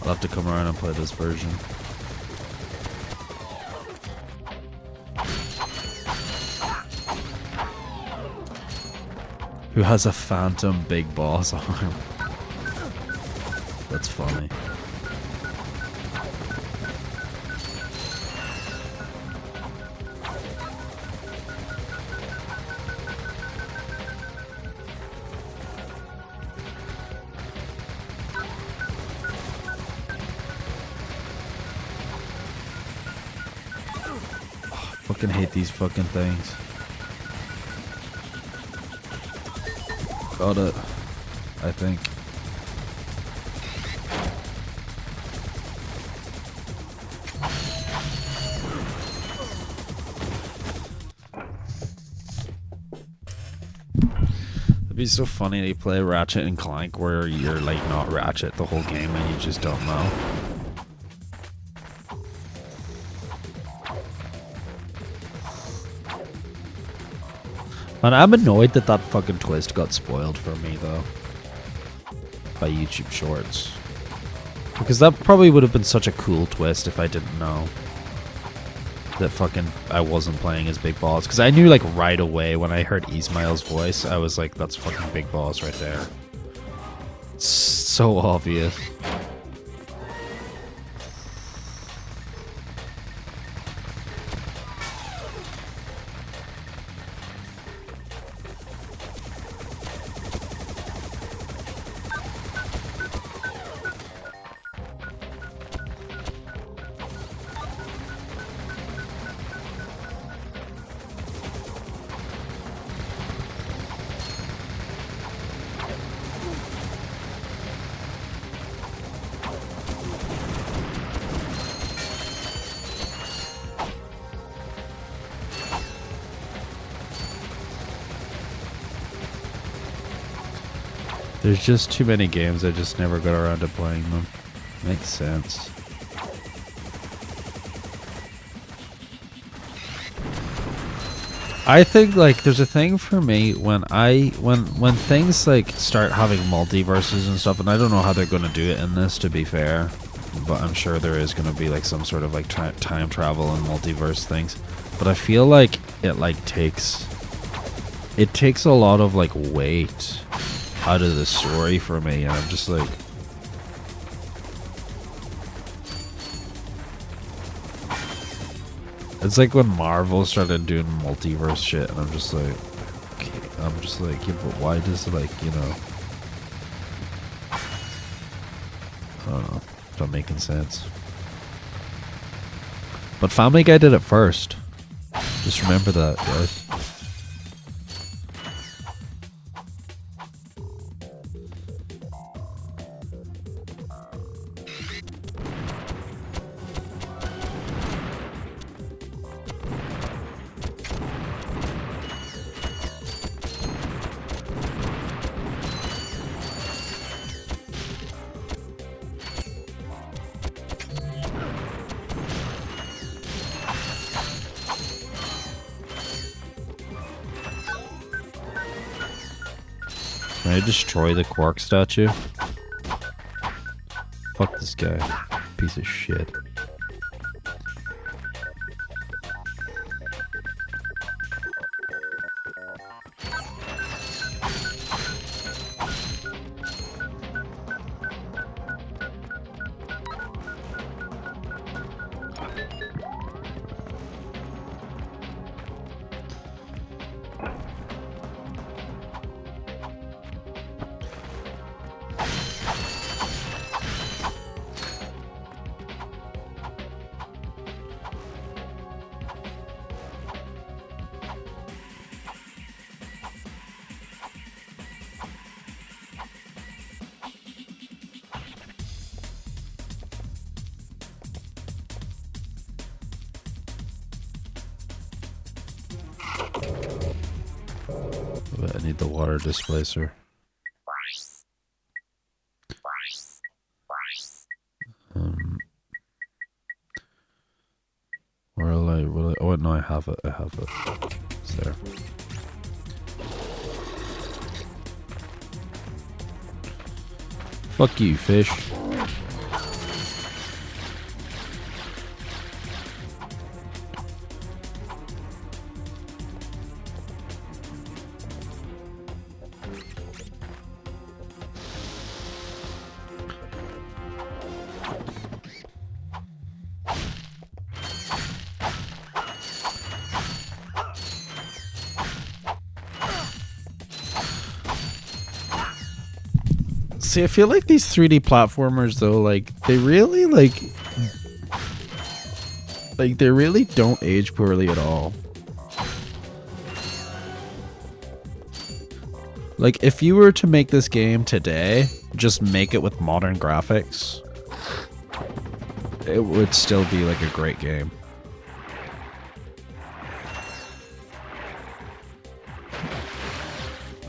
I'll have to come around and play this version. Who has a phantom big boss arm? That's funny. I fucking hate these fucking things. Got it, I think. It'd be so funny to play Ratchet and Clank where you're like not Ratchet the whole game and you just don't know. Man, I'm annoyed that that fucking twist got spoiled for me, though. By YouTube Shorts. Because that probably would have been such a cool twist if I didn't know that fucking I wasn't playing as Big Boss. Because I knew, like, right away when I heard Ismail's voice, I was like, that's fucking Big Boss right there. It's so obvious. There's just too many games, I just never got around to playing them. Makes sense. I think like there's a thing for me when things like start having multiverses and stuff, and I don't know how they're gonna do it in this, to be fair, but I'm sure there is gonna be like some sort of like time travel and multiverse things. But I feel like it takes a lot of like weight out of the story for me, and I'm just like, it's like when Marvel started doing multiverse shit, and I'm just like, okay, yeah, but why does it, like, you know, I don't know, it's not making sense. But Family Guy did it first. Just remember that, guys. Can I destroy the Quark statue? Fuck this guy. Piece of shit. But I need the water displacer. Will I, oh no, I have it, it's there. Fuck you, fish. See, I feel like these 3D platformers, though, like, they really, they really don't age poorly at all. Like, if you were to make this game today, just make it with modern graphics, it would still be, like, a great game.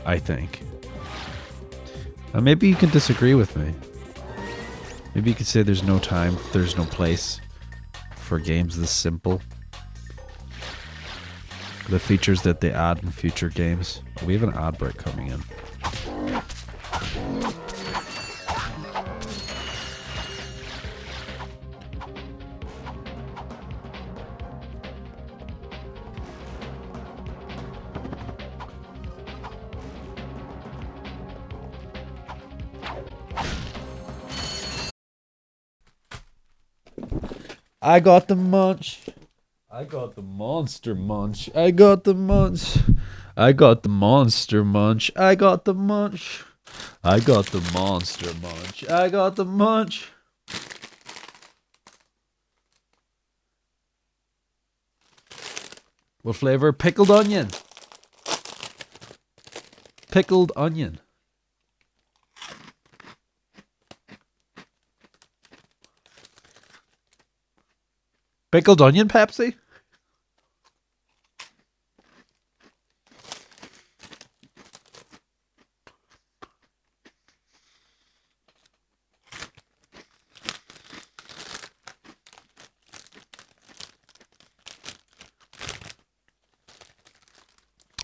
I think. Maybe you can disagree with me. Maybe you could say there's no time, there's no place for games this simple. The features that they add in future games. We have an ad break coming in. I got the munch. I got the monster munch. I got the munch. I got the monster munch. I got the munch. I got the monster munch. I got the munch. What flavor? Pickled onion. Pickled onion. Pickled onion Pepsi?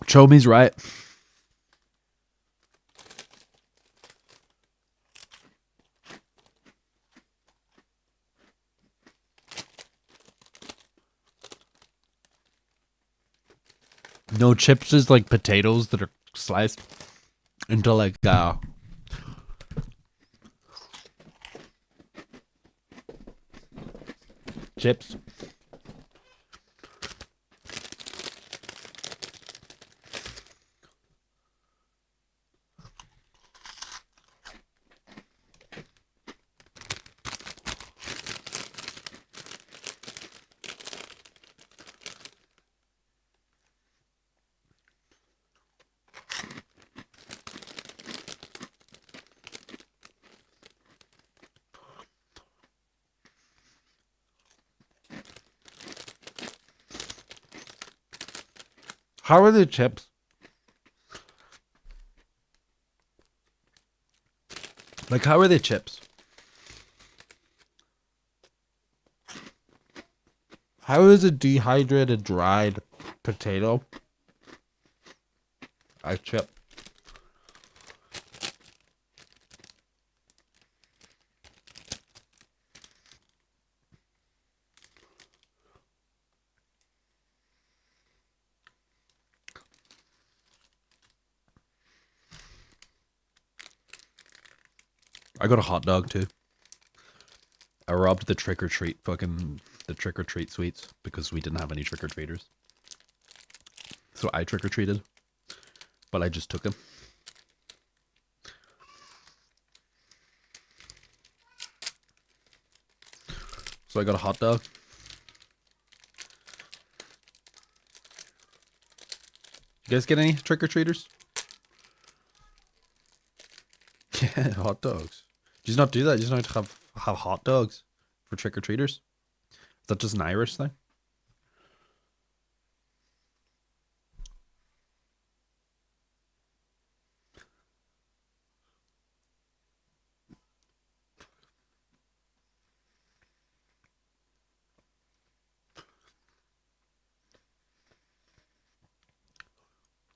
Chomi's right. No chips is like potatoes that are sliced. into like chips. How are the chips? Like, how are the chips? How is a dehydrated, dried potato a chip? I got a hot dog too. I robbed the trick or treat sweets because we didn't have any trick or treaters. So I trick or treated, but I just took them. So I got a hot dog. You guys get any trick or treaters? Yeah, hot dogs. Do you not do that? Do you not have hot dogs for trick or treaters? Is that just an Irish thing?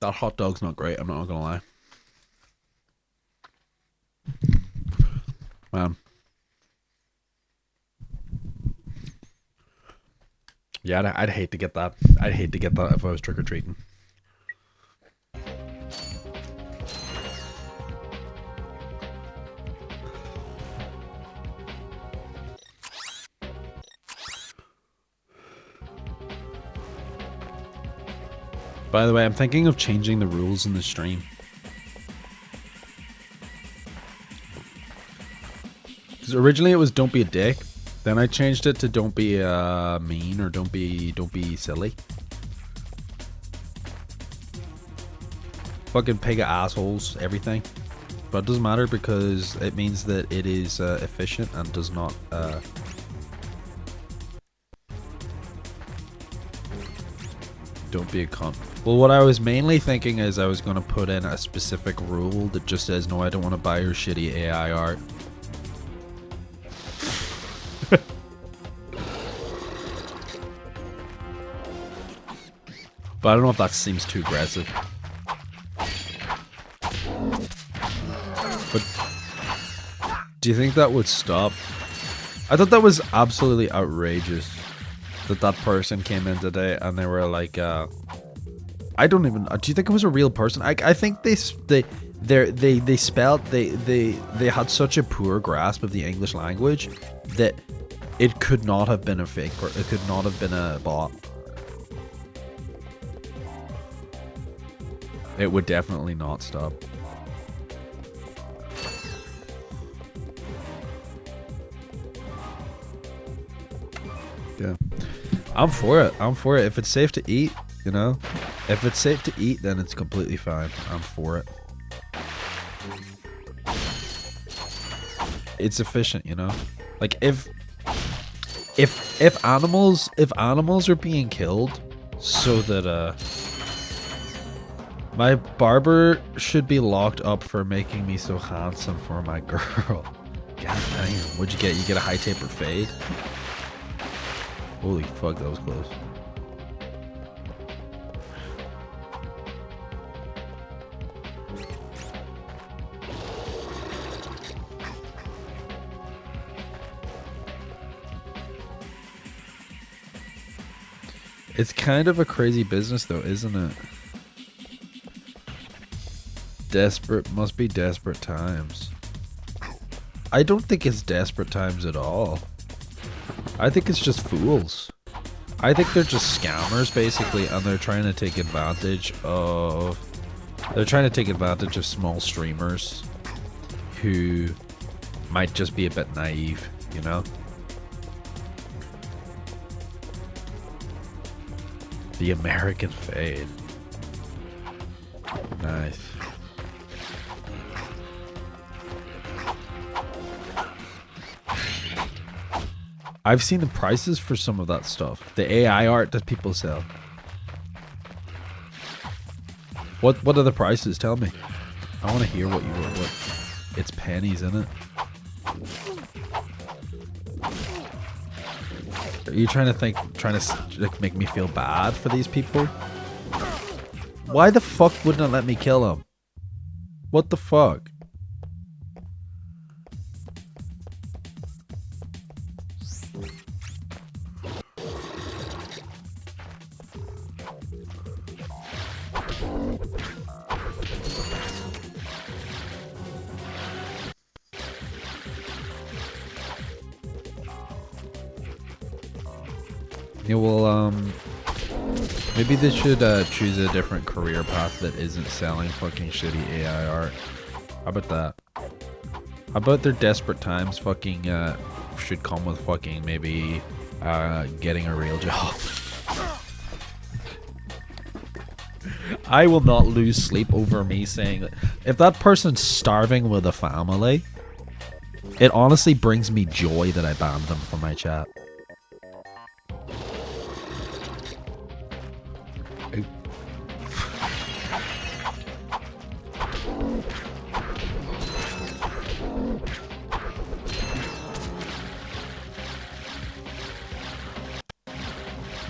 That hot dog's not great, I'm not gonna lie. Man. Yeah, I'd hate to get that. I'd hate to get that if I was trick-or-treating. By the way, I'm thinking of changing the rules in the stream. Because originally it was don't be a dick. Then I changed it to don't be mean or don't be silly. Fucking pig of assholes, everything. But it doesn't matter because it means that it is efficient and does not don't be a cunt. Well, what I was mainly thinking is I was going to put in a specific rule that just says, no, I don't want to buy your shitty AI art. But I don't know if that seems too aggressive. But do you think that would stop? I thought that was absolutely outrageous. That person came in today and they were like, I don't even. Do you think it was a real person? I think they had such a poor grasp of the English language that it could not have been a fake or it could not have been a bot. It would definitely not stop. Yeah. I'm for it. I'm for it. If it's safe to eat, you know? If it's safe to eat, then it's completely fine. I'm for it. It's efficient, you know? Like if animals are being killed so that my barber should be locked up for making me so handsome for my girl. God damn, what'd you get? You get a high taper fade? Holy fuck, that was close. It's kind of a crazy business though, isn't it? Desperate, must be desperate times. I don't think it's desperate times at all. I think it's just fools. I think they're just scammers basically, and they're trying to take advantage of small streamers who might just be a bit naive, you know? The American Fade. Nice. I've seen the prices for some of that stuff. The AI art that people sell. What are the prices? Tell me. I want to hear what it's pennies in it. Are you trying to like make me feel bad for these people? Why the fuck wouldn't it let me kill him? What the fuck? Yeah, well, maybe they should choose a different career path that isn't selling fucking shitty AI art. How about that? How about their desperate times fucking should come with fucking maybe getting a real job. I will not lose sleep over me saying that. If that person's starving with a family, it honestly brings me joy that I banned them from my chat.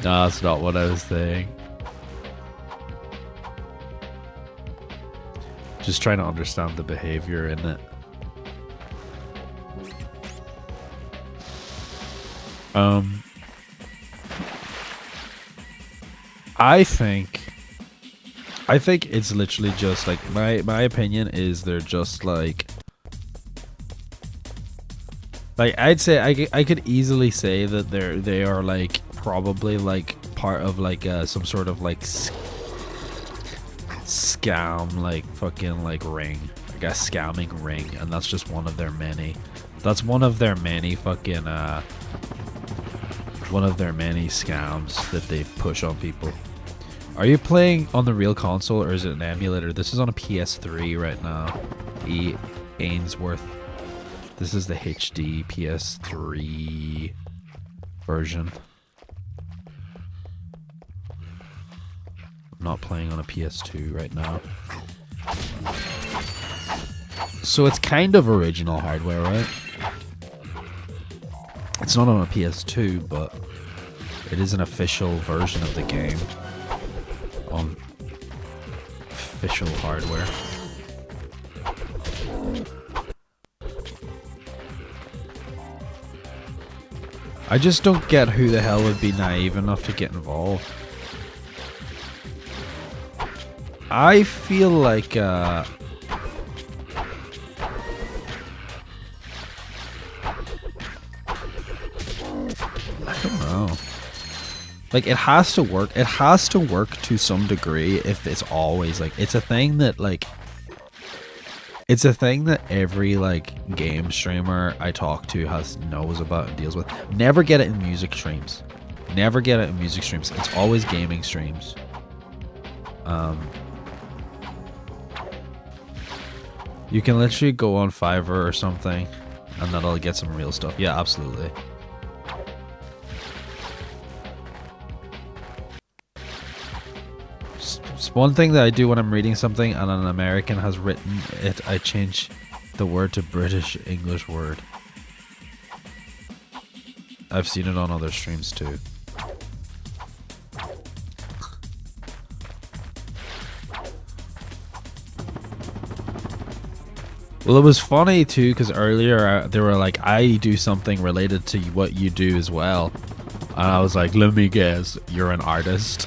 No, that's not what I was saying. Just trying to understand the behavior in it. I think it's literally just like my opinion is they're just like I'd say I could easily say that they are like probably like part of like some sort of like scam like fucking like ring, like a scamming ring, and that's just one of their many. That's one of their many fucking one of their many scams that they push on people. Are you playing on the real console or is it an emulator? This is on a PS3 right now. Ainsworth. This is the HD PS3 version. I'm not playing on a PS2 right now. So it's kind of original hardware, right? It's not on a PS2, but it is an official version of the game on official hardware. I just don't get who the hell would be naive enough to get involved. I feel like I don't know. Like, it has to work. It has to work to some degree if it's always like, it's a thing that like, it's a thing that every like game streamer I talk to knows about and deals with. Never get it in music streams. Never get it in music streams. It's always gaming streams. You can literally go on Fiverr or something and that'll get some real stuff. Yeah, absolutely. One thing that I do when I'm reading something and an American has written it, I change the word to British English word. I've seen it on other streams too. Well, it was funny too because earlier they were like, I do something related to what you do as well. And I was like, let me guess, you're an artist.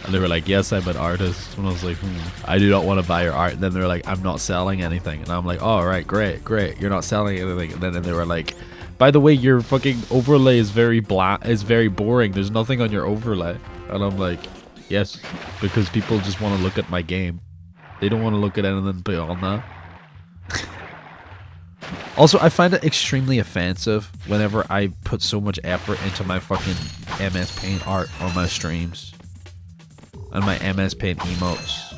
And they were like, yes, I'm an artist. And I was like, I do not want to buy your art. And then they were like, I'm not selling anything. And I'm like, oh, right, great. You're not selling anything. And then they were like, by the way, your fucking overlay is very boring. There's nothing on your overlay. And I'm like, yes, because people just want to look at my game. They don't want to look at anything beyond that. Also, I find it extremely offensive whenever I put so much effort into my fucking MS Paint art on my streams and my MS Paint emotes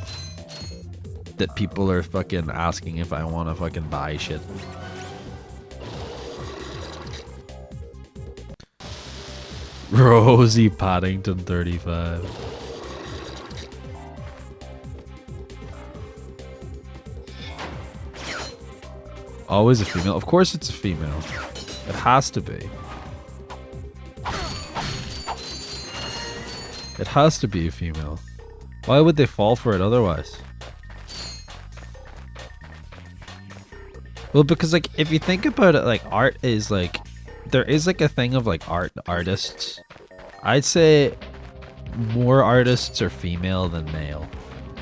that people are fucking asking if I want to fucking buy shit. Rosie Paddington 35. Always a female. Of course it's a female. It has to be. It has to be a female. Why would they fall for it otherwise? Well, because like if you think about it, like art is like there is like a thing of like artists. I'd say more artists are female than male.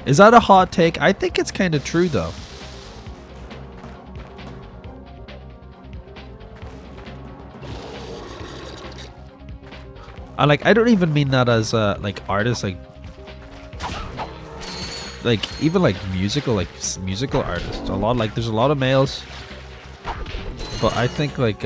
Is that a hot take? I think it's kind of true though. Like I don't even mean that as like artists, like even like musical artists. There's a lot of males, but I think like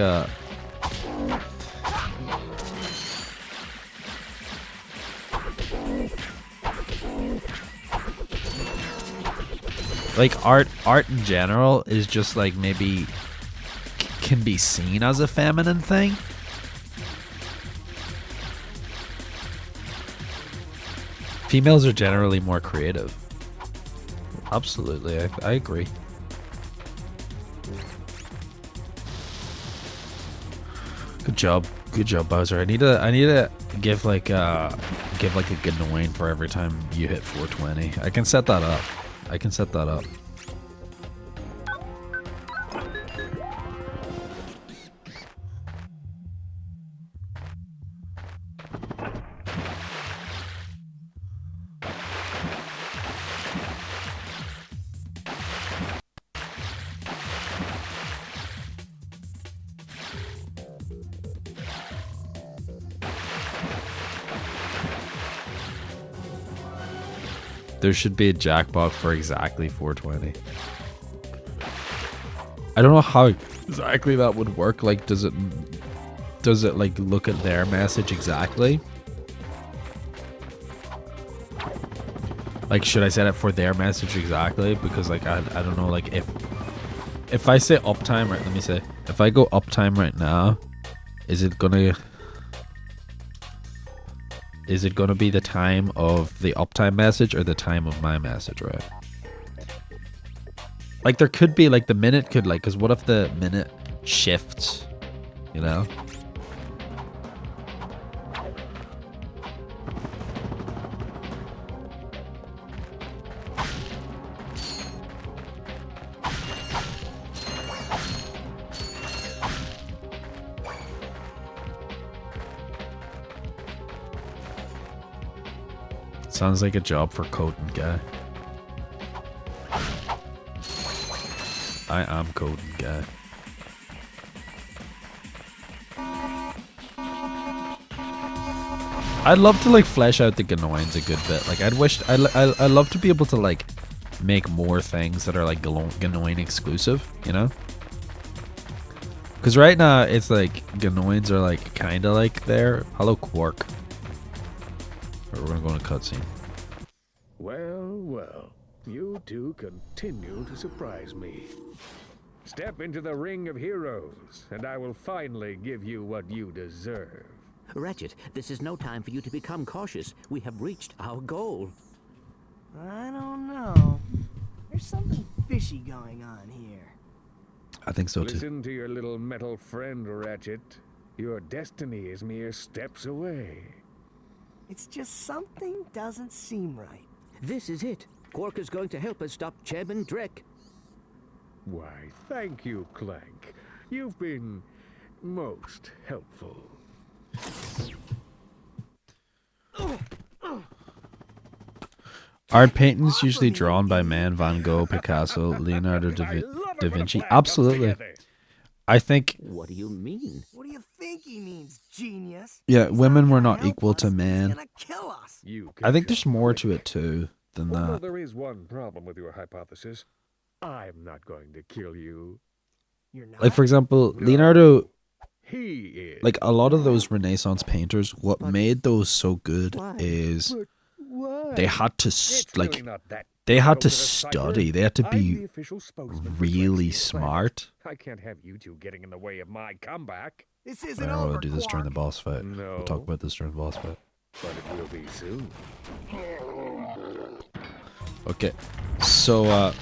art in general is just like maybe can be seen as a feminine thing. Females are generally more creative. Absolutely, I agree. Good job, Bowser. I need to give like a good annoying for every time you hit 420. I can set that up. There should be a jackpot for exactly 420. I don't know how exactly that would work. Like, does it like look at their message exactly? Like, should I set it for their message exactly? Because like I don't know. Like if I say uptime, right? Let me say if I go uptime right now, is it gonna be the time of the uptime message or the time of my message, right? Like there could be like the minute could like, because what if the minute shifts, you know? Sounds like a job for coding guy. I am coding guy. I'd love to like flesh out the Ganoins a good bit. Like I'd love to be able to like make more things that are like Ganoin exclusive, you know? Because right now it's like Ganoins are like kind of like there. Hello Quark. We're gonna go in a cutscene. Well, you two continue to surprise me. Step into the ring of heroes, and I will finally give you what you deserve. Ratchet, this is no time for you to become cautious. We have reached our goal. I don't know. There's something fishy going on here. I think so too. Listen to your little metal friend, Ratchet. Your destiny is mere steps away. It's just something doesn't seem right. This is it. Quark is going to help us stop Chairman Drek. Why, thank you, Clank. You've been most helpful. Art paintings usually drawn by Man, Van Gogh, Picasso, Leonardo da Vinci. Absolutely. I think. What do you mean? What do you think he means, genius? Yeah, women were not equal to men. Kill us. You I think there's more to it too than Although that. there is one problem with your hypothesis. I'm not going to kill you. You're not? Like for example, Leonardo. He is. Like a lot of those Renaissance painters, what made those so good is they had to they had to study. They had to be really smart. I can't have you two getting in the way of my comeback. This I isn't don't know, over, we'll do this during the Quark. boss fight. No. We'll talk about this during the boss fight. But it will be soon. Okay, so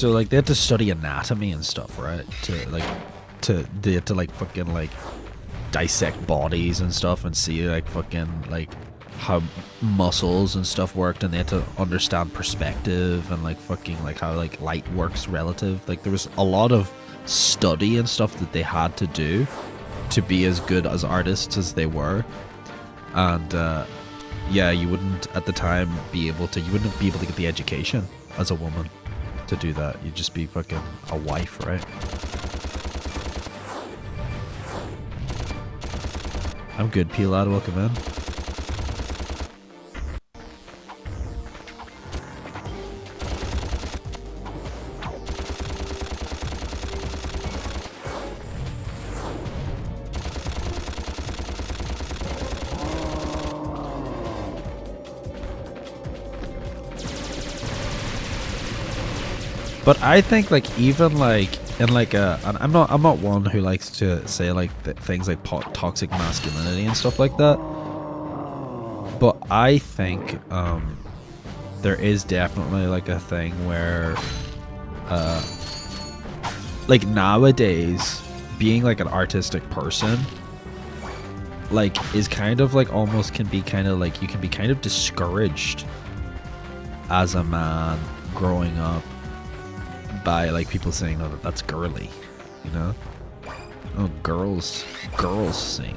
like they had to study anatomy and stuff, right? They had to like fucking like dissect bodies and stuff and see like fucking like how muscles and stuff worked, and they had to understand perspective and like fucking like how like light works relative. Like there was a lot of study and stuff that they had to do to be as good as artists as they were. And yeah, you wouldn't at the time be able to get the education as a woman to do that. You'd just be fucking a wife, right? I'm good, P lad, welcome in. But I think like even like in like a, and I'm not one who likes to say like things like toxic masculinity and stuff like that. But I think there is definitely like a thing where like nowadays being like an artistic person like is kind of like almost can be kind of like you can be kind of discouraged as a man growing up by like people saying, "Oh, that's girly," you know? Oh, girls sing.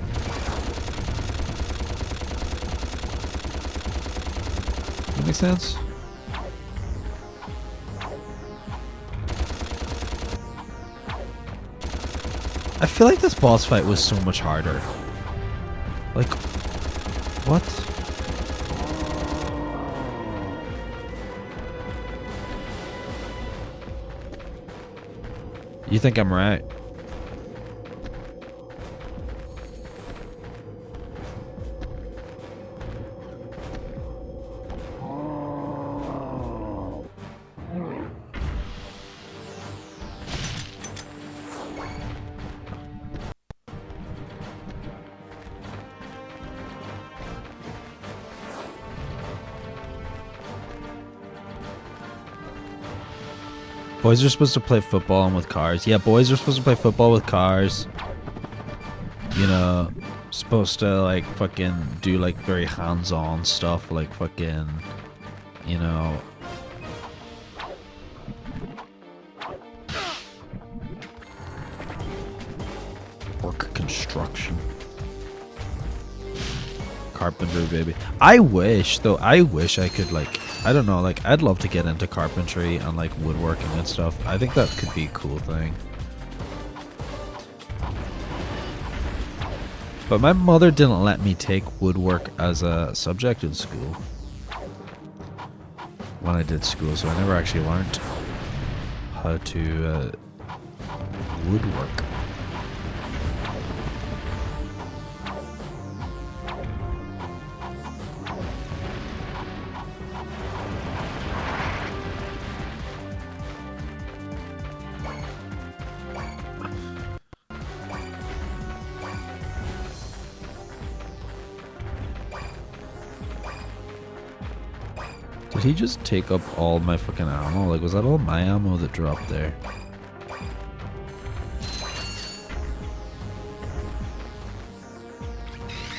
That makes sense. I feel like this boss fight was so much harder. Like, what? You think I'm right? Boys are supposed to play football and with cars. Yeah, boys are supposed to play football with cars. You know, supposed to like fucking do like very hands-on stuff, like fucking, you know. Work construction. Carpentry, baby. I wish I could like, I don't know, like I'd love to get into carpentry and like woodworking and stuff. I think that could be a cool thing. But my mother didn't let me take woodwork as a subject in school when I did school, so I never actually learned how to woodwork. Did he just take up all my fucking ammo? Like, was that all my ammo that dropped there?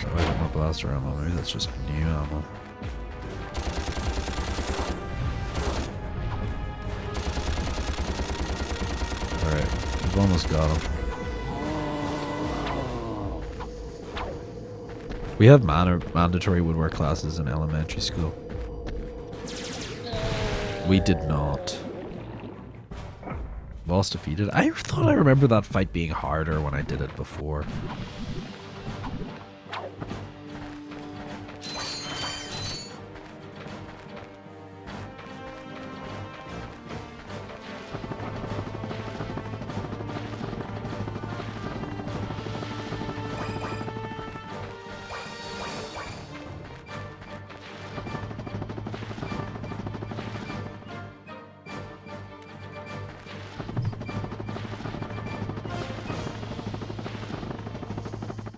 Oh, I got more blaster ammo. Maybe that's just new ammo. Alright, we've almost got him. We have mandatory woodwork classes in elementary school. We did not. Boss defeated. I thought I remember that fight being harder when I did it before.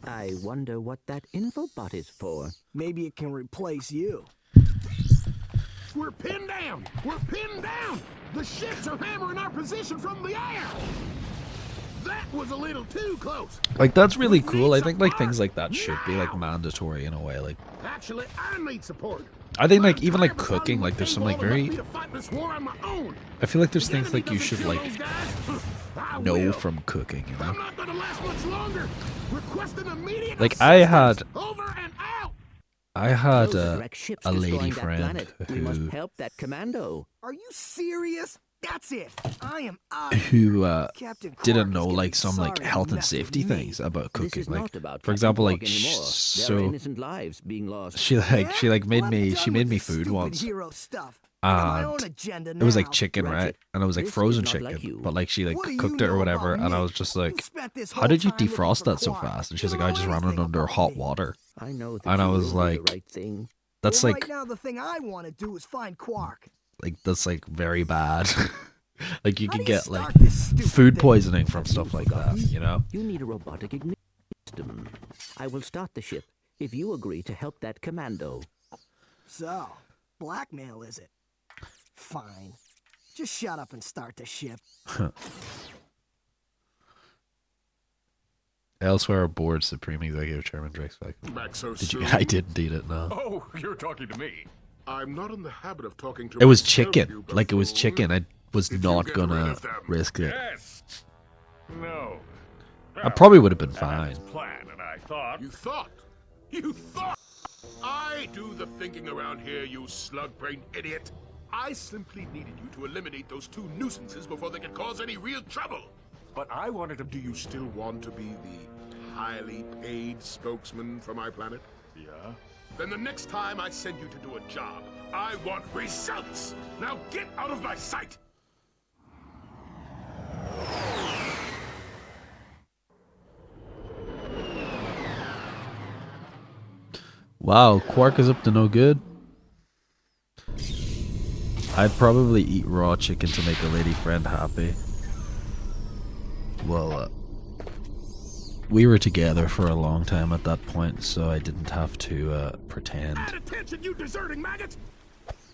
I wonder what that infobot is for. Maybe it can replace you. We're pinned down! We're pinned down! The ships are hammering our position from the air! That was a little too close! Like, that's really cool. I think like things like that should be like mandatory in a way. Like, Actually, I need support. I think like even like cooking, like there's some like very, Fight this war on my own. I feel like there's things like you should like know from cooking, you know? Not gonna last much longer. Request an immediate Like I had over and out. a lady friend We must help that commando. Are you serious? That's it. I am out. who Captain didn't Quark know is like getting some like sorry health he and messed with safety me. things about This cooking. is Like not about for example, like Captain Quark anymore. There so are innocent lives being lost. she made me food once. Hero stuff. And it was like chicken, Ratchet, right? And it was like this is frozen not chicken, like you. but like she like What do you cooked it know or whatever, about and I me? was just like, spent this "How whole did you time looking defrost for that so Quark. fast?" And she's You like, know "I just ran it anything under about hot me. water." I know that And I you was will do like, the right thing. "That's Well, like right now the thing I want to do is find Quark. that's like very bad." Like you How can do you get start like this stupid food thing? poisoning from stuff like that, you know? You need a robotic ignition system. I will start the ship if you agree to help that commando. So, blackmail is it? Fine. Just shut up and start the ship. Elsewhere aboard Supreme Executive Chairman Drake's Falcon. Back so Did you? soon? I did indeed it now. Oh, you're talking to me. I'm not in the habit of talking to It was myself, chicken. you Like it was buffoon. chicken. I was Did you not get rid gonna of them? risk it. Yes. No. I probably would have been fine. Plan, and I thought. You thought? You thought? I do the thinking around here, you slug-brained idiot. I simply needed you to eliminate those two nuisances before they could cause any real trouble. But I wanted to. Do you still want to be the highly paid spokesman for my planet? Yeah. Then the next time I send you to do a job, I want results. Now get out of my sight. Wow, Quark is up to no good. I'd probably eat raw chicken to make a lady friend happy. Well, we were together for a long time at that point, so I didn't have to pretend. At attention, you deserting maggot!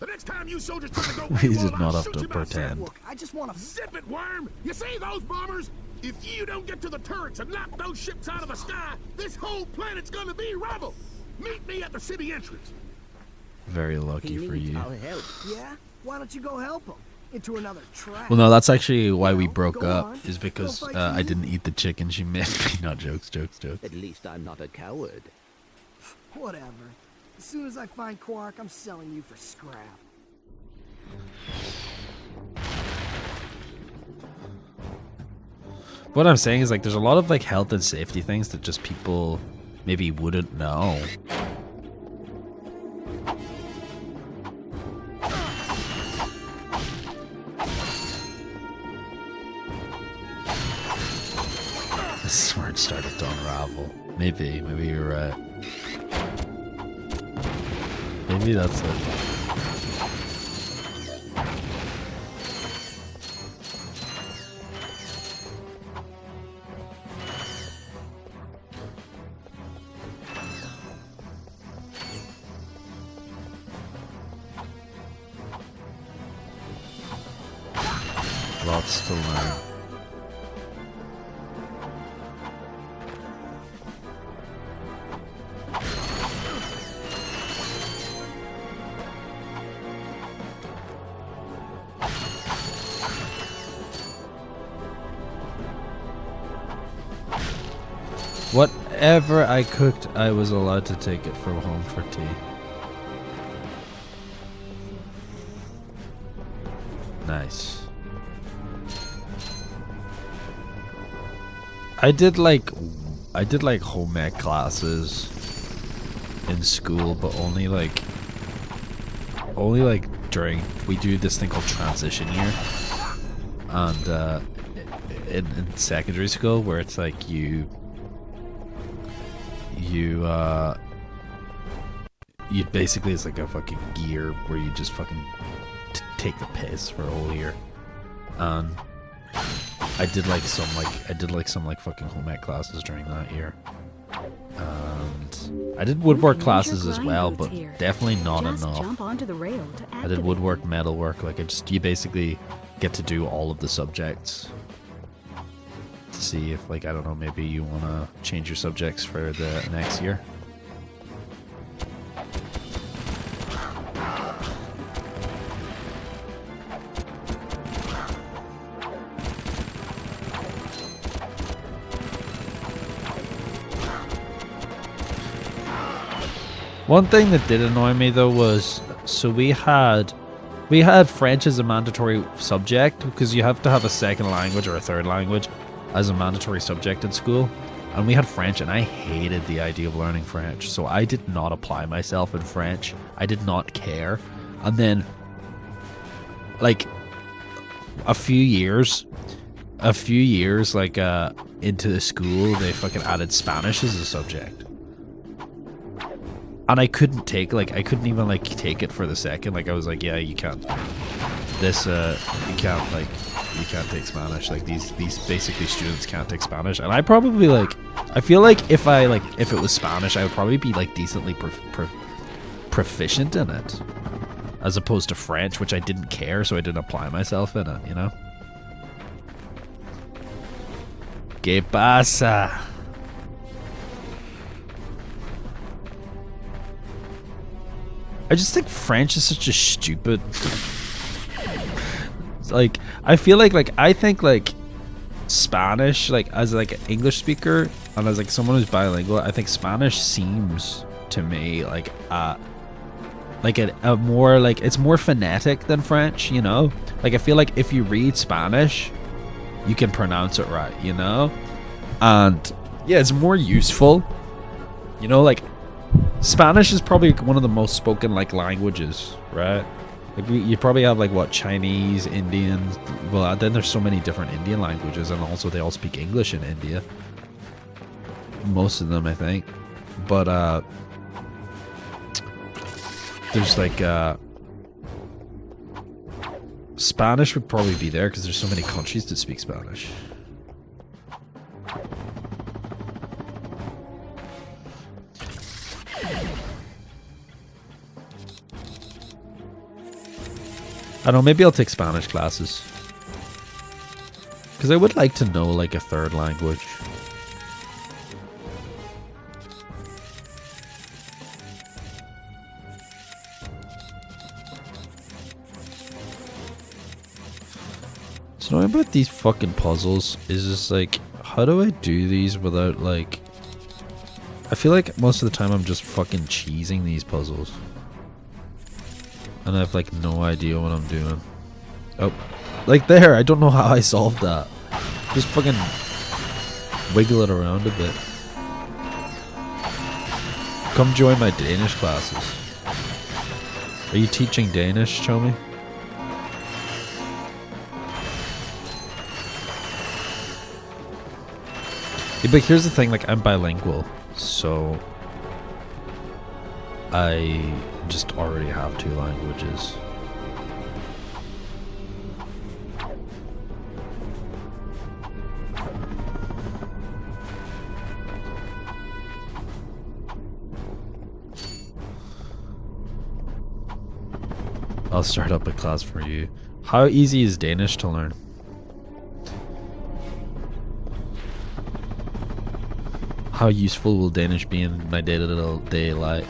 The next time you soldiers try to go We AWOL, did not I'll have shoot to you myself. pretend. Look, I just want to zip it, worm. You see those bombers? If you don't get to the turrets and knock those ships out of the sky, this whole planet's gonna be rubble. Meet me at the city entrance. Very lucky for you. help. Yeah? Why don't you go help him? Into another trap. Well, no, that's actually why we broke go up, on. is because Go fight I you. didn't eat the chicken she made me. Not jokes. At least I'm not a coward. Whatever. As soon as I find Quark, I'm selling you for scrap. What I'm saying is like there's a lot of like health and safety things that just people maybe wouldn't know. The sword started to unravel. Maybe you're right. Maybe that's it. Lots to learn. What whatever I cooked, I was allowed to take it from home for tea. Nice. I did like home ec classes in school, but only like during, we do this thing called transition year, and in secondary school, where it's like you basically, it's like a fucking year where you just fucking take the piss for a whole year. I did like some fucking home ec classes during that year. And I did woodwork classes as well, but definitely not enough. Jump onto the rail to I did woodwork, metalwork, like you basically get to do all of the subjects. To see if, like, I don't know, maybe you want to change your subjects for the next year. One thing that did annoy me though was, so we had French as a mandatory subject, because you have to have a second language or a third language as a mandatory subject in school. And we had French, and I hated the idea of learning French, so I did not apply myself in French. I did not care. And then, like, a few years like into the school, they fucking added Spanish as a subject. And I couldn't take, like, I couldn't even, like, take it for the second. Like, I was like, yeah, you can't. This, you can't, like, you can't take Spanish. Like, these basically students can't take Spanish. And I probably, like, I feel like if it was Spanish, I would probably be, like, decently proficient in it. As opposed to French, which I didn't care, so I didn't apply myself in it, you know? ¿Qué pasa? I just think French is such a stupid... like, I feel like I think, like, Spanish, like, as, like, an English speaker, and as, like, someone who's bilingual, I think Spanish seems, to me, like a more, like, it's more phonetic than French, you know? Like, I feel like if you read Spanish, you can pronounce it right, you know? And, yeah, it's more useful. You know, like, Spanish is probably one of the most spoken, like, languages, right? Like, you probably have, like, what, Chinese, Indian, well, then there's so many different Indian languages, and also they all speak English in India. Most of them, I think. But, there's, like, Spanish would probably be there, because there's so many countries that speak Spanish. I don't know, maybe I'll take Spanish classes. Because I would like to know, like, a third language. So annoying about these fucking puzzles is just, like, how do I do these without, like... I feel like most of the time I'm just fucking cheesing these puzzles. And I have, like, no idea what I'm doing. Oh. Like there, I don't know how I solved that. Just fucking wiggle it around a bit. Come join my Danish classes. Are you teaching Danish, Chomi? Yeah, but here's the thing, like, I'm bilingual, so... I just already have 2 languages. I'll start up a class for you. How easy is Danish to learn? How useful will Danish be in my day-to-day life?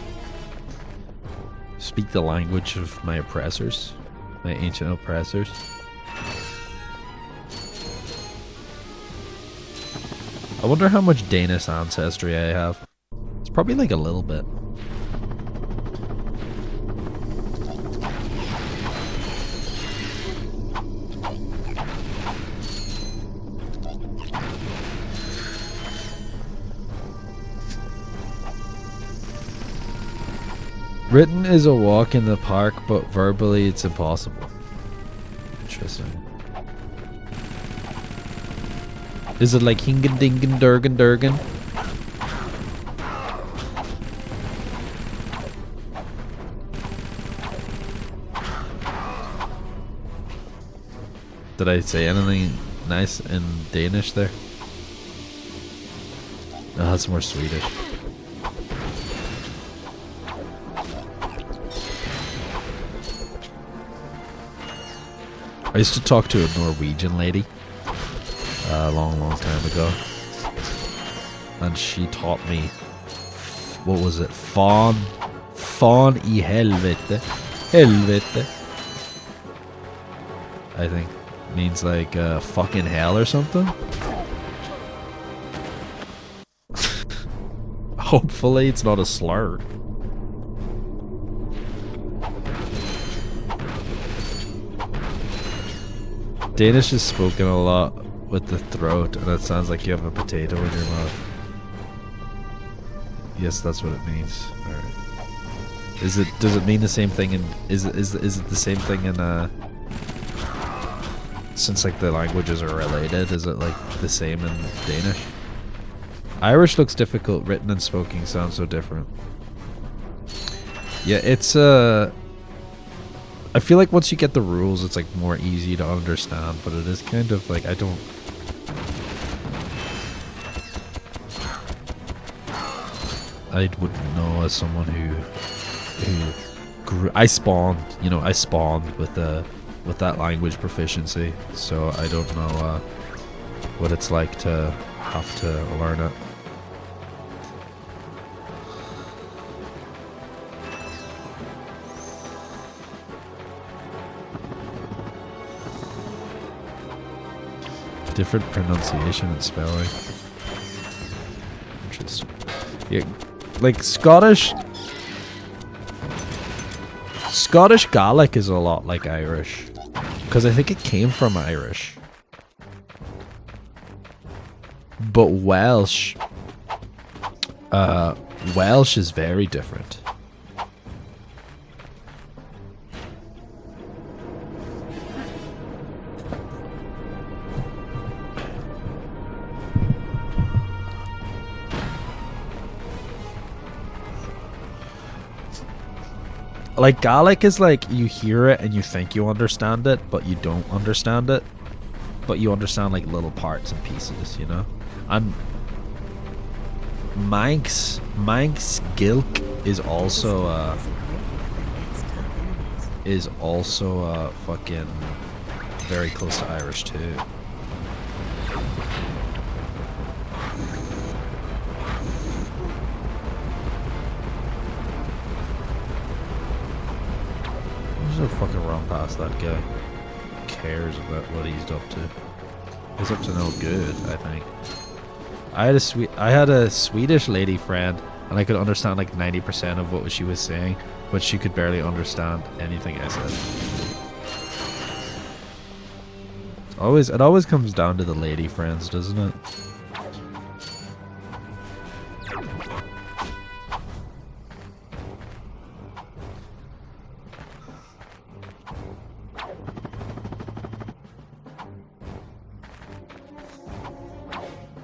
Speak the language of my oppressors, my ancient oppressors. I wonder how much Danish ancestry I have. It's probably like a little bit. Written is a walk in the park, but verbally it's impossible. Interesting. Is it like hingen dingen durgen durgen? Did I say anything nice in Danish there? No, that's more Swedish. I used to talk to a Norwegian lady a long time ago, and she taught me, what was it? Fan I helvete. Helvete. I think means like fucking hell or something. Hopefully it's not a slur. Danish is spoken a lot with the throat, and it sounds like you have a potato in your mouth. Yes, that's what it means. All right. Is it? Does it mean the same thing? Is it the same thing in? Since like the languages are related, is it like the same in Danish? Irish looks difficult. Written and spoken sound so different. Yeah, it's I feel like once you get the rules, it's like more easy to understand, but it is kind of like I wouldn't know as someone who grew. I spawned with that language proficiency, so I don't know what it's like to have to learn it. Different pronunciation and spelling. Interesting. Yeah, like Scottish Gaelic is a lot like Irish, because I think it came from Irish. But Welsh is very different. Like Gaelic is like you hear it and you think you understand it, but you don't understand it. But you understand like little parts and pieces, you know? And Manx Gilk is also fucking very close to Irish too. There's no fucking run past that guy. Who cares about what he's up to? He's up to no good, I think. I had a Swedish lady friend, and I could understand like 90% of what she was saying, but she could barely understand anything I said. It always comes down to the lady friends, doesn't it?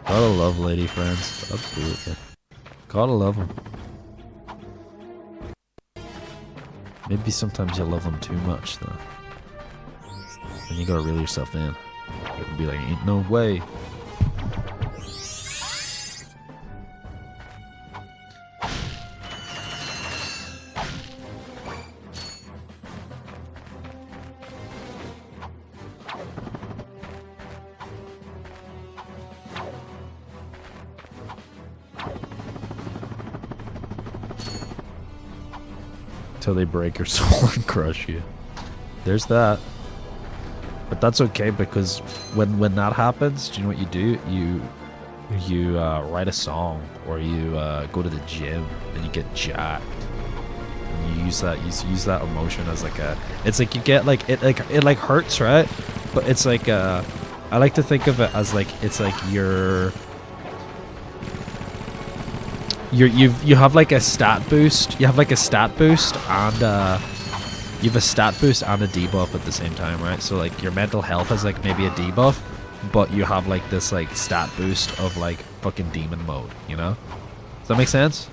Gotta love lady friends. Absolutely. Gotta love them. Maybe sometimes you love them too much, though. And you gotta reel yourself in. You can be like, ain't no way. Till they break your soul and crush you. There's that. But that's okay, because when that happens, do you know what you do? you write a song, or you go to the gym and you get jacked. And you use that emotion as like a. It's like you get like it hurts, right? But it's like I like to think of it as like it's like you have like a stat boost. You have like a stat boost and you have a stat boost and a debuff at the same time, right? So like your mental health has like maybe a debuff, but you have like this like stat boost of like fucking demon mode, you know? Does that make sense?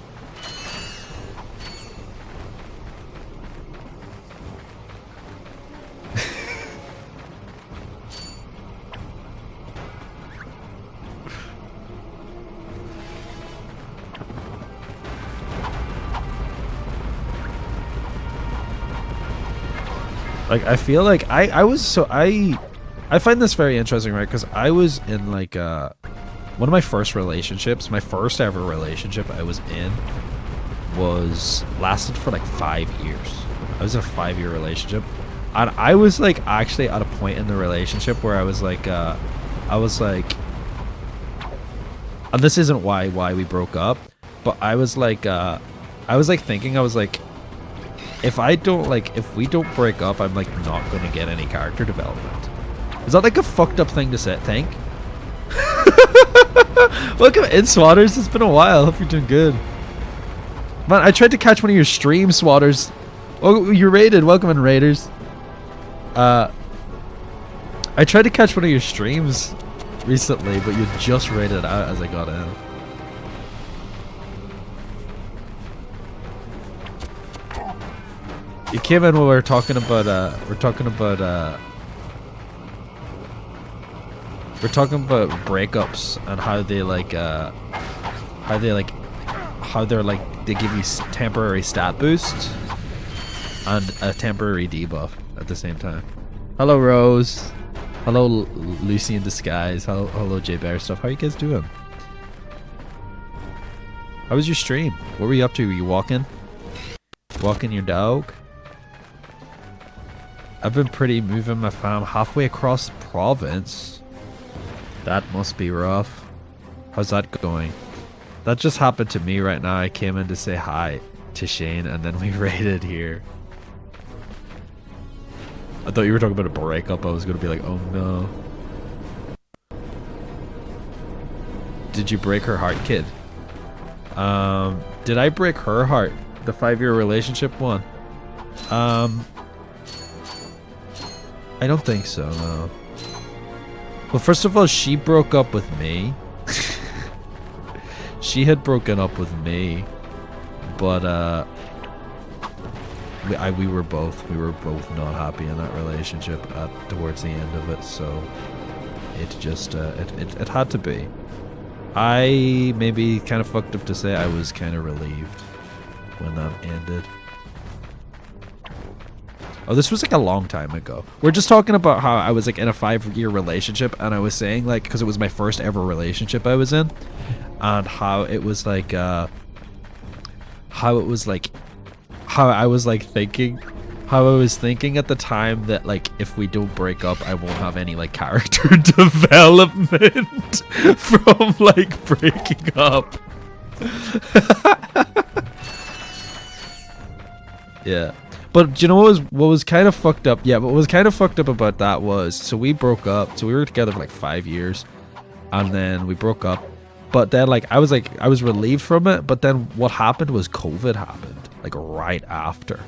Like, I feel like I find this very interesting, right? Because I was in like one of my first relationships, my first ever relationship I was in lasted for like 5 years. I was in a 5-year relationship, and I was like actually at a point in the relationship where I was like, and this isn't why we broke up, but I was like thinking, if we don't break up, I'm like not gonna get any character development. Is that like a fucked up thing to say? Think? Welcome in, Swatters. It's been a while. Hope you're doing good. Man, I tried to catch one of your streams, Swatters. Oh, you're raided. Welcome in, Raiders. I tried to catch one of your streams recently, but you just raided out as I got in. You came in when we were talking about breakups and how they give you temporary stat boosts and a temporary debuff at the same time. Hello, Rose. Hello, Lucy in Disguise. Hello, J Bear stuff. How you guys doing? How was your stream? What were you up to? Were you walking your dog? I've been moving my fam halfway across the province. That must be rough. How's that going? That just happened to me right now. I came in to say hi to Shane and then we raided here. I thought you were talking about a breakup. I was going to be like, oh no. Did you break her heart, kid? Did I break her heart? The 5-year relationship one? I don't think so, no. Well, first of all, she broke up with me. She had broken up with me, but we were both not happy in that relationship towards the end of it, so it just it had to be. I maybe kind of fucked up to say I was kind of relieved when that ended. Oh, this was like a long time ago. We're just talking about how I was like in a 5-year relationship, and I was saying like, because it was my first ever relationship I was in, and how I was thinking at the time that like if we don't break up, I won't have any like character development from like breaking up. Yeah. But do you know what was kind of fucked up? Yeah, what was kind of fucked up about that was, so we broke up. So we were together for like 5 years, and then we broke up. But then I was relieved from it. But then what happened was COVID happened, like right after.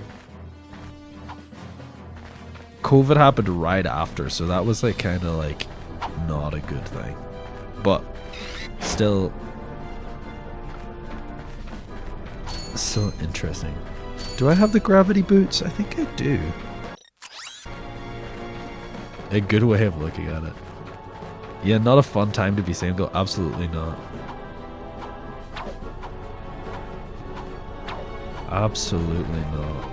COVID happened right after, so that was like kind of like not a good thing. But still interesting. Do I have the gravity boots? I think I do. A good way of looking at it. Yeah, not a fun time to be single. Absolutely not. Absolutely not.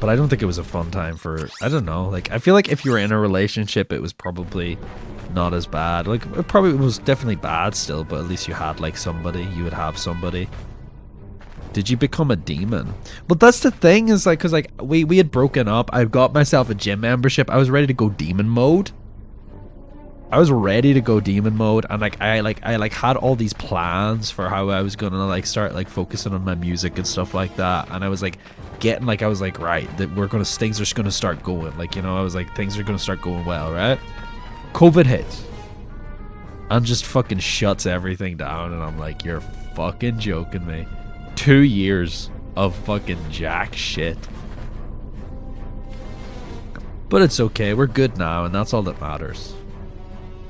But I don't think it was a fun time for, I don't know. Like, I feel like if you were in a relationship, it was probably not as bad. Like, it probably was definitely bad still, but at least you had like somebody. You would have somebody. Did you become a demon? But that's the thing, is like, because like we had broken up. I got myself a gym membership. I was ready to go demon mode. I was ready to go demon mode, and I had all these plans for how I was gonna like start like focusing on my music and stuff like that, and I was like getting like I was like, right, that things are just gonna start going, like, you know, I was like, things are gonna start going well, right? COVID hits and just fucking shuts everything down, and I'm like, you're fucking joking me. 2 years of fucking jack shit. But it's okay, we're good now, and that's all that matters.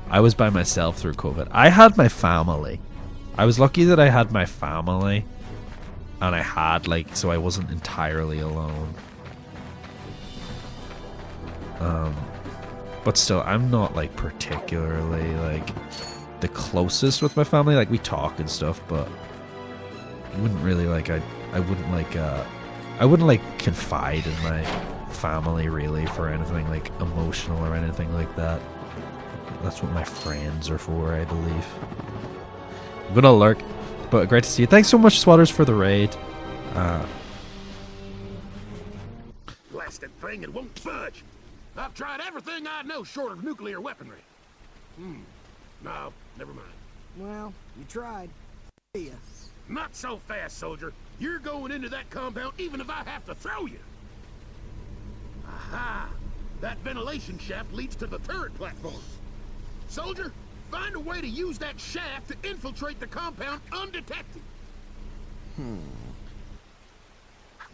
I was by myself through COVID. I had my family. I was lucky that I had my family, and I had like, so I wasn't entirely alone. But still, I'm not like particularly like the closest with my family. Like, we talk and stuff, but I wouldn't really like, I wouldn't like confide in my family really for anything like emotional or anything like that. That's what my friends are for, I believe. I'm gonna lurk, but great to see you. Thanks so much, Swatters, for the raid. Blasted thing, it won't budge. I've tried everything I know short of nuclear weaponry. No, never mind. Well, you tried. See ya. Not so fast, soldier. You're going into that compound even if I have to throw you. Aha! That ventilation shaft leads to the turret platform. Soldier, find a way to use that shaft to infiltrate the compound undetected.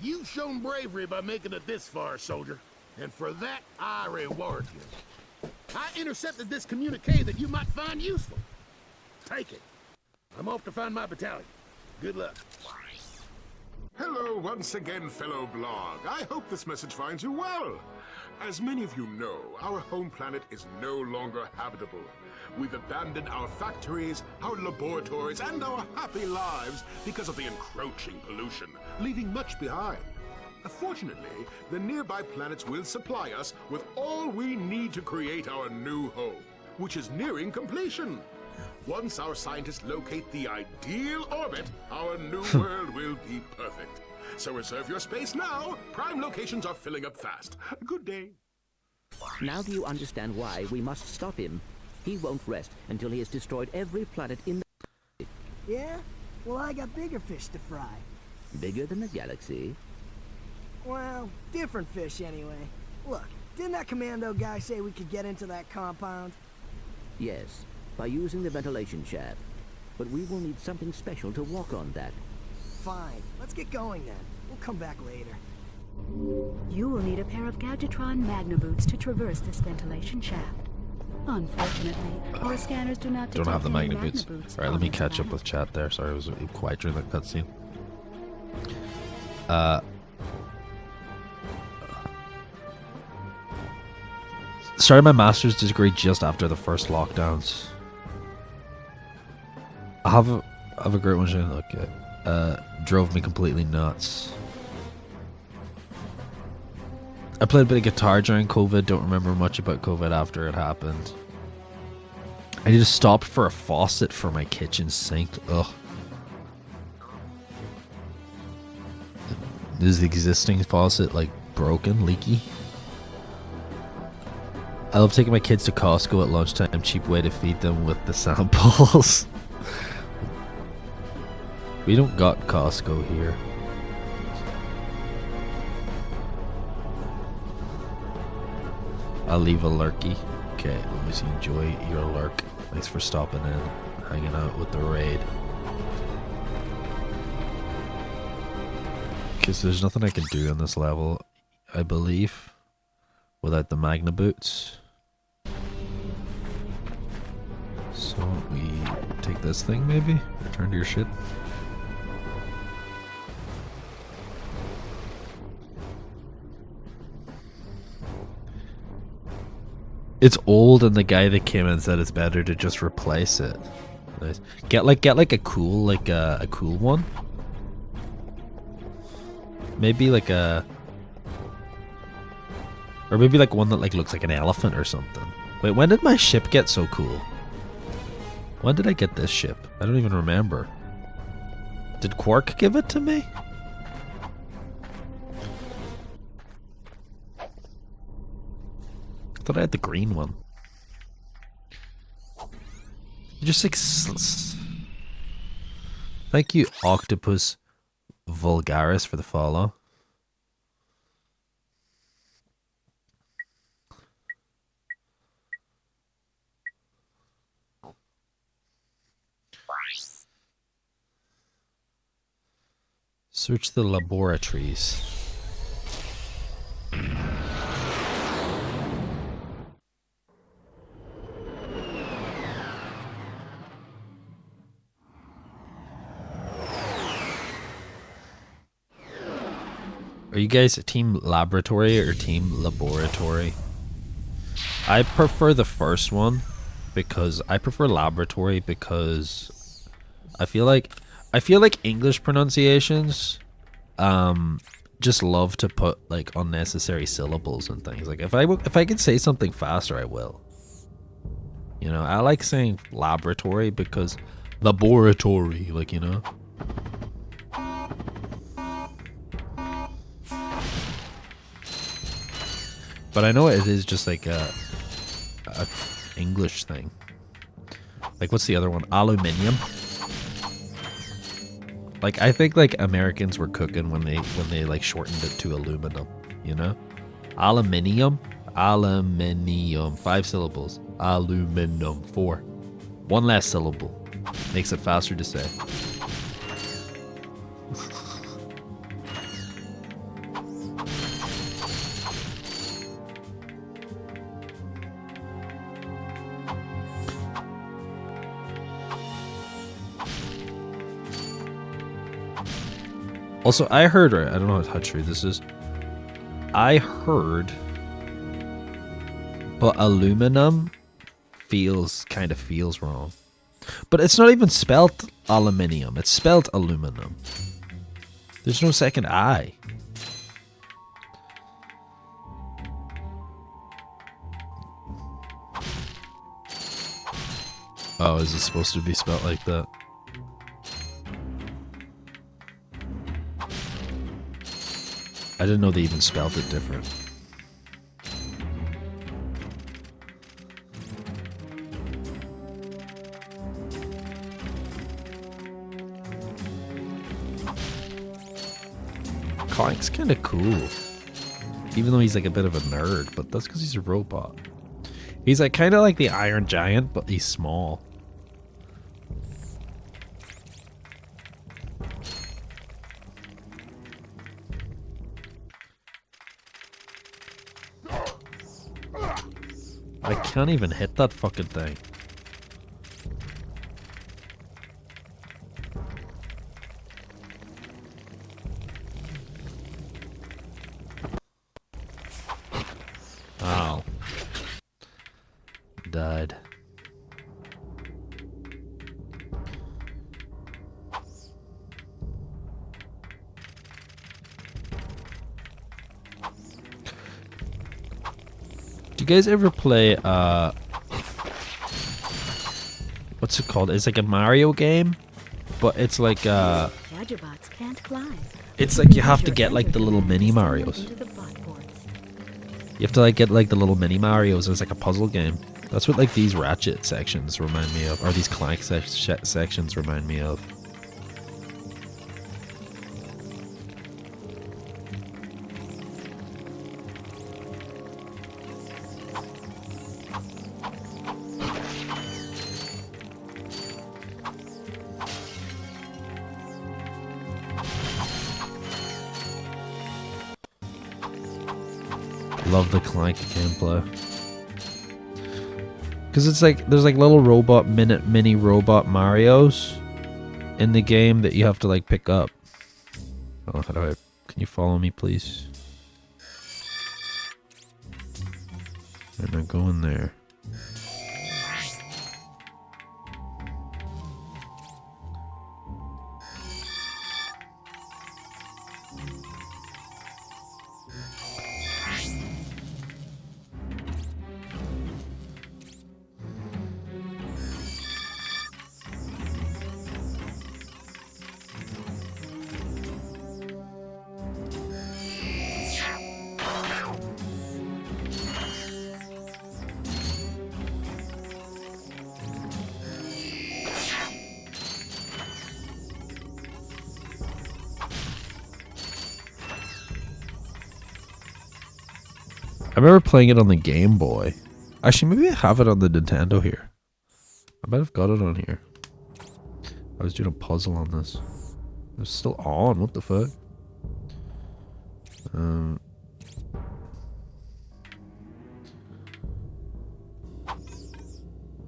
You've shown bravery by making it this far, soldier. And for that, I reward you. I intercepted this communique that you might find useful. Take it. I'm off to find my battalion. Good luck. Hello once again, fellow blog. I hope this message finds you well. As many of you know, our home planet is no longer habitable. We've abandoned our factories, our laboratories, and our happy lives because of the encroaching pollution, leaving much behind. Fortunately, the nearby planets will supply us with all we need to create our new home, which is nearing completion. Once our scientists locate the ideal orbit, our new world will be perfect. So reserve your space now. Prime locations are filling up fast. Good day. Now do you understand why we must stop him? He won't rest until he has destroyed every planet in the... Yeah? Well, I got bigger fish to fry. Bigger than the galaxy? Well, different fish anyway. Look, didn't that commando guy say we could get into that compound? Yes, by using the ventilation shaft. But we will need something special to walk on that. Fine, let's get going then. We'll come back later. You will need a pair of Gadgetron Magna boots to traverse this ventilation shaft. Unfortunately, our scanners do not detect Don't have the any Magna boots. Alright, let me catch up with chat there. Sorry, I was quiet during that cutscene. Started my master's degree just after the first lockdowns. I have a great one. Look at drove me completely nuts. I played a bit of guitar during COVID. Don't remember much about COVID after it happened. I need to stop for a faucet for my kitchen sink. Ugh. Is the existing faucet like broken, leaky? I love taking my kids to Costco at lunchtime. Cheap way to feed them with the samples. We don't got Costco here. I'll leave a lurky. Okay, let me see. Enjoy your lurk. Thanks for stopping in, hanging out with the raid. Okay, so there's nothing I can do on this level, I believe, without the Magna boots. So we take this thing, maybe? Return to your ship. It's old, and the guy that came in said it's better to just replace it. Nice. Get like a cool a cool one. Maybe like a, or maybe like one that like looks like an elephant or something. Wait, when did my ship get so cool? When did I get this ship? I don't even remember. Did Quark give it to me? I thought I had the green one. Just like thank you, Octopus Vulgaris, for the follow. Search the laboratories. Are you guys a team laboratory or team laboratory? I prefer the first one because I prefer laboratory because I feel like English pronunciations just love to put like unnecessary syllables and things. Like if I can say something faster, I will. You know, I like saying laboratory because laboratory, like, you know. But I know it is just like a English thing. Like, what's the other one? Aluminium. Like, I think like Americans were cooking when they like shortened it to aluminum. You know, aluminium, 5 syllables. Aluminum, 4. One less syllable makes it faster to say. Also, I heard, I don't know how true this is. I heard, but aluminum kind of feels wrong. But it's not even spelt aluminium. It's spelled aluminum. There's no second I. Oh, is it supposed to be spelled like that? I didn't know they even spelled it different. Clank's kind of cool. Even though he's like a bit of a nerd, but that's because he's a robot. He's like kind of like the Iron Giant, but he's small. I can't even hit that fucking thing. Ow. Died. Do you guys ever play, what's it called? It's like a Mario game, but it's like, Gadgetbots can't climb. it's like you have to get like the little mini Marios. You have to like get like the little mini Marios. It's like a puzzle game. That's what like these Ratchet sections remind me of, or these Clank sections remind me of. Love the Clank gameplay. Because it's like, there's like little mini robot Marios in the game that you have to like pick up. Oh, how do I, can you follow me please? And I go in there. remember playing it on the Game Boy. Actually, maybe I have it on the Nintendo here. I might have got it on here. I was doing a puzzle on this. It was still on. What the fuck?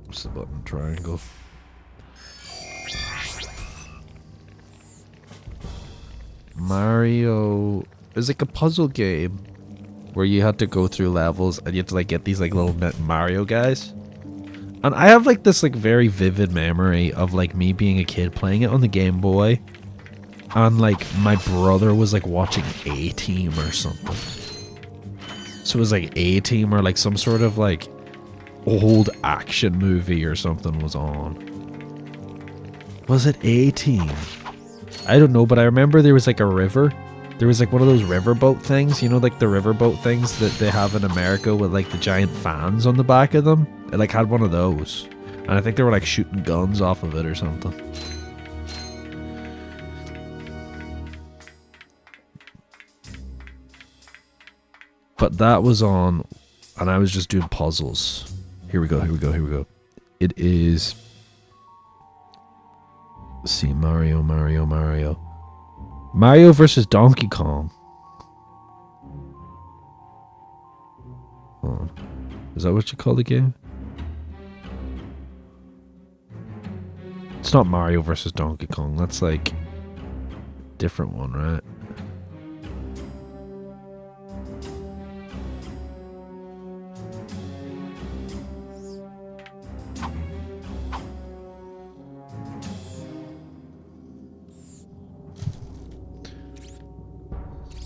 What's the button? Triangle. Mario is like a puzzle game where you had to go through levels and you had to like get these like little Mario guys. And I have like this like very vivid memory of like me being a kid playing it on the Game Boy. And like my brother was like watching A-Team or something. So it was like A-Team or like some sort of like old action movie or something was on. Was it A-Team? I don't know, but I remember there was like a river. There was like one of those riverboat things, you know, like the riverboat things that they have in America with like the giant fans on the back of them. It like had one of those. And I think they were like shooting guns off of it or something. But that was on, and I was just doing puzzles. Here we go, here we go, here we go. It is... Let's see, Mario versus Donkey Kong. Hold on. Is that what you call the game? It's not Mario versus Donkey Kong. That's like a different one, right?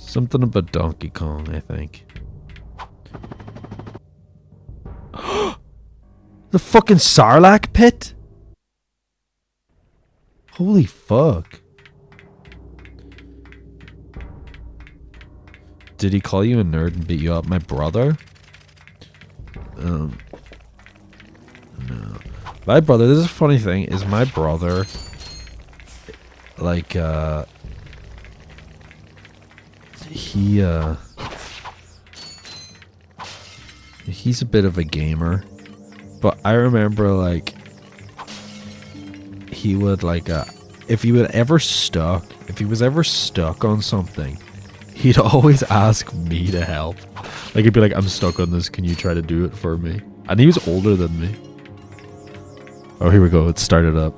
Something about Donkey Kong, I think. The fucking Sarlacc pit? Holy fuck. Did he call you a nerd and beat you up? My brother? No. My brother, this is a funny thing, is my brother, like, he's a bit of a gamer, but I remember like he would like if he was ever stuck on something, he'd always ask me to help. Like he'd be like, I'm stuck on this, can you try to do it for me? And he was older than me. Oh, here we go, it started up.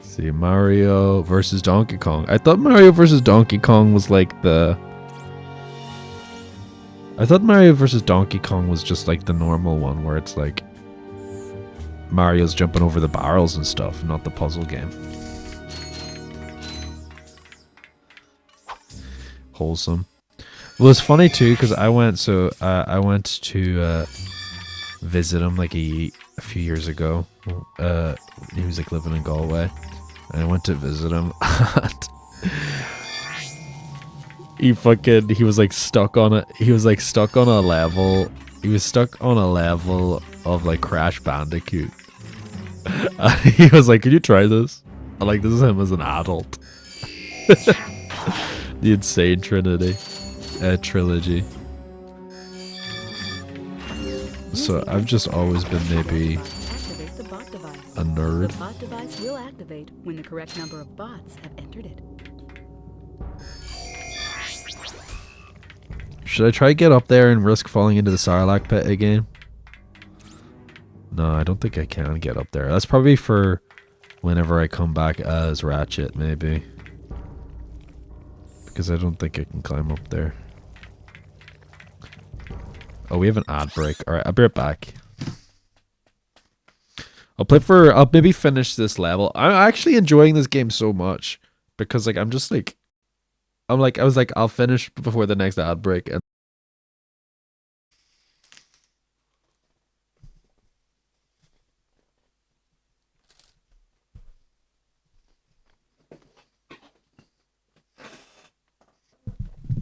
See, Mario versus Donkey Kong. I thought Mario versus Donkey Kong was like the... I thought Mario versus Donkey Kong was just like the normal one where it's like Mario's jumping over the barrels and stuff, not the puzzle game. Wholesome. Well, it's funny too because I went to visit him like a few years ago. He was like living in Galway. And I went to visit him. He was like stuck on a level. He was stuck on a level of like Crash Bandicoot. He was like, "Can you try this?" I'm like, this is him as an adult. The Insane Trilogy. So I've just always been maybe a nerd. The bot device will activate when the correct number of bots have entered it. Should I try to get up there and risk falling into the Sarlacc pit again? No, I don't think I can get up there. That's probably for whenever I come back as Ratchet, maybe. Because I don't think I can climb up there. Oh, we have an ad break. Alright, I'll be right back. I'll maybe finish this level. I'm actually enjoying this game so much. Because like, I was like, I'll finish before the next ad break. And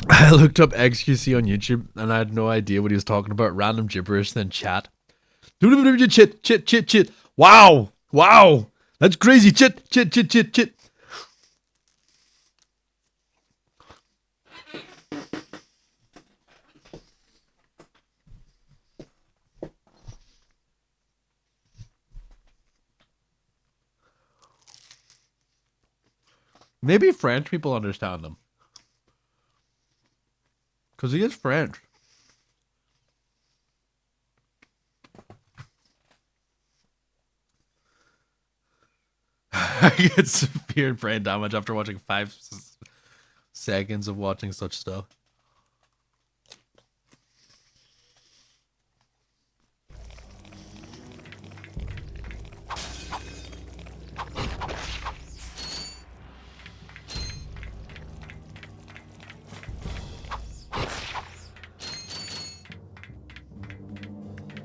I looked up XQC on YouTube and I had no idea what he was talking about. Random gibberish, then chat. Chit. Wow. That's crazy. Chit. Maybe French people understand him. Because he is French. I get severe brain damage after watching 5 seconds of watching such stuff.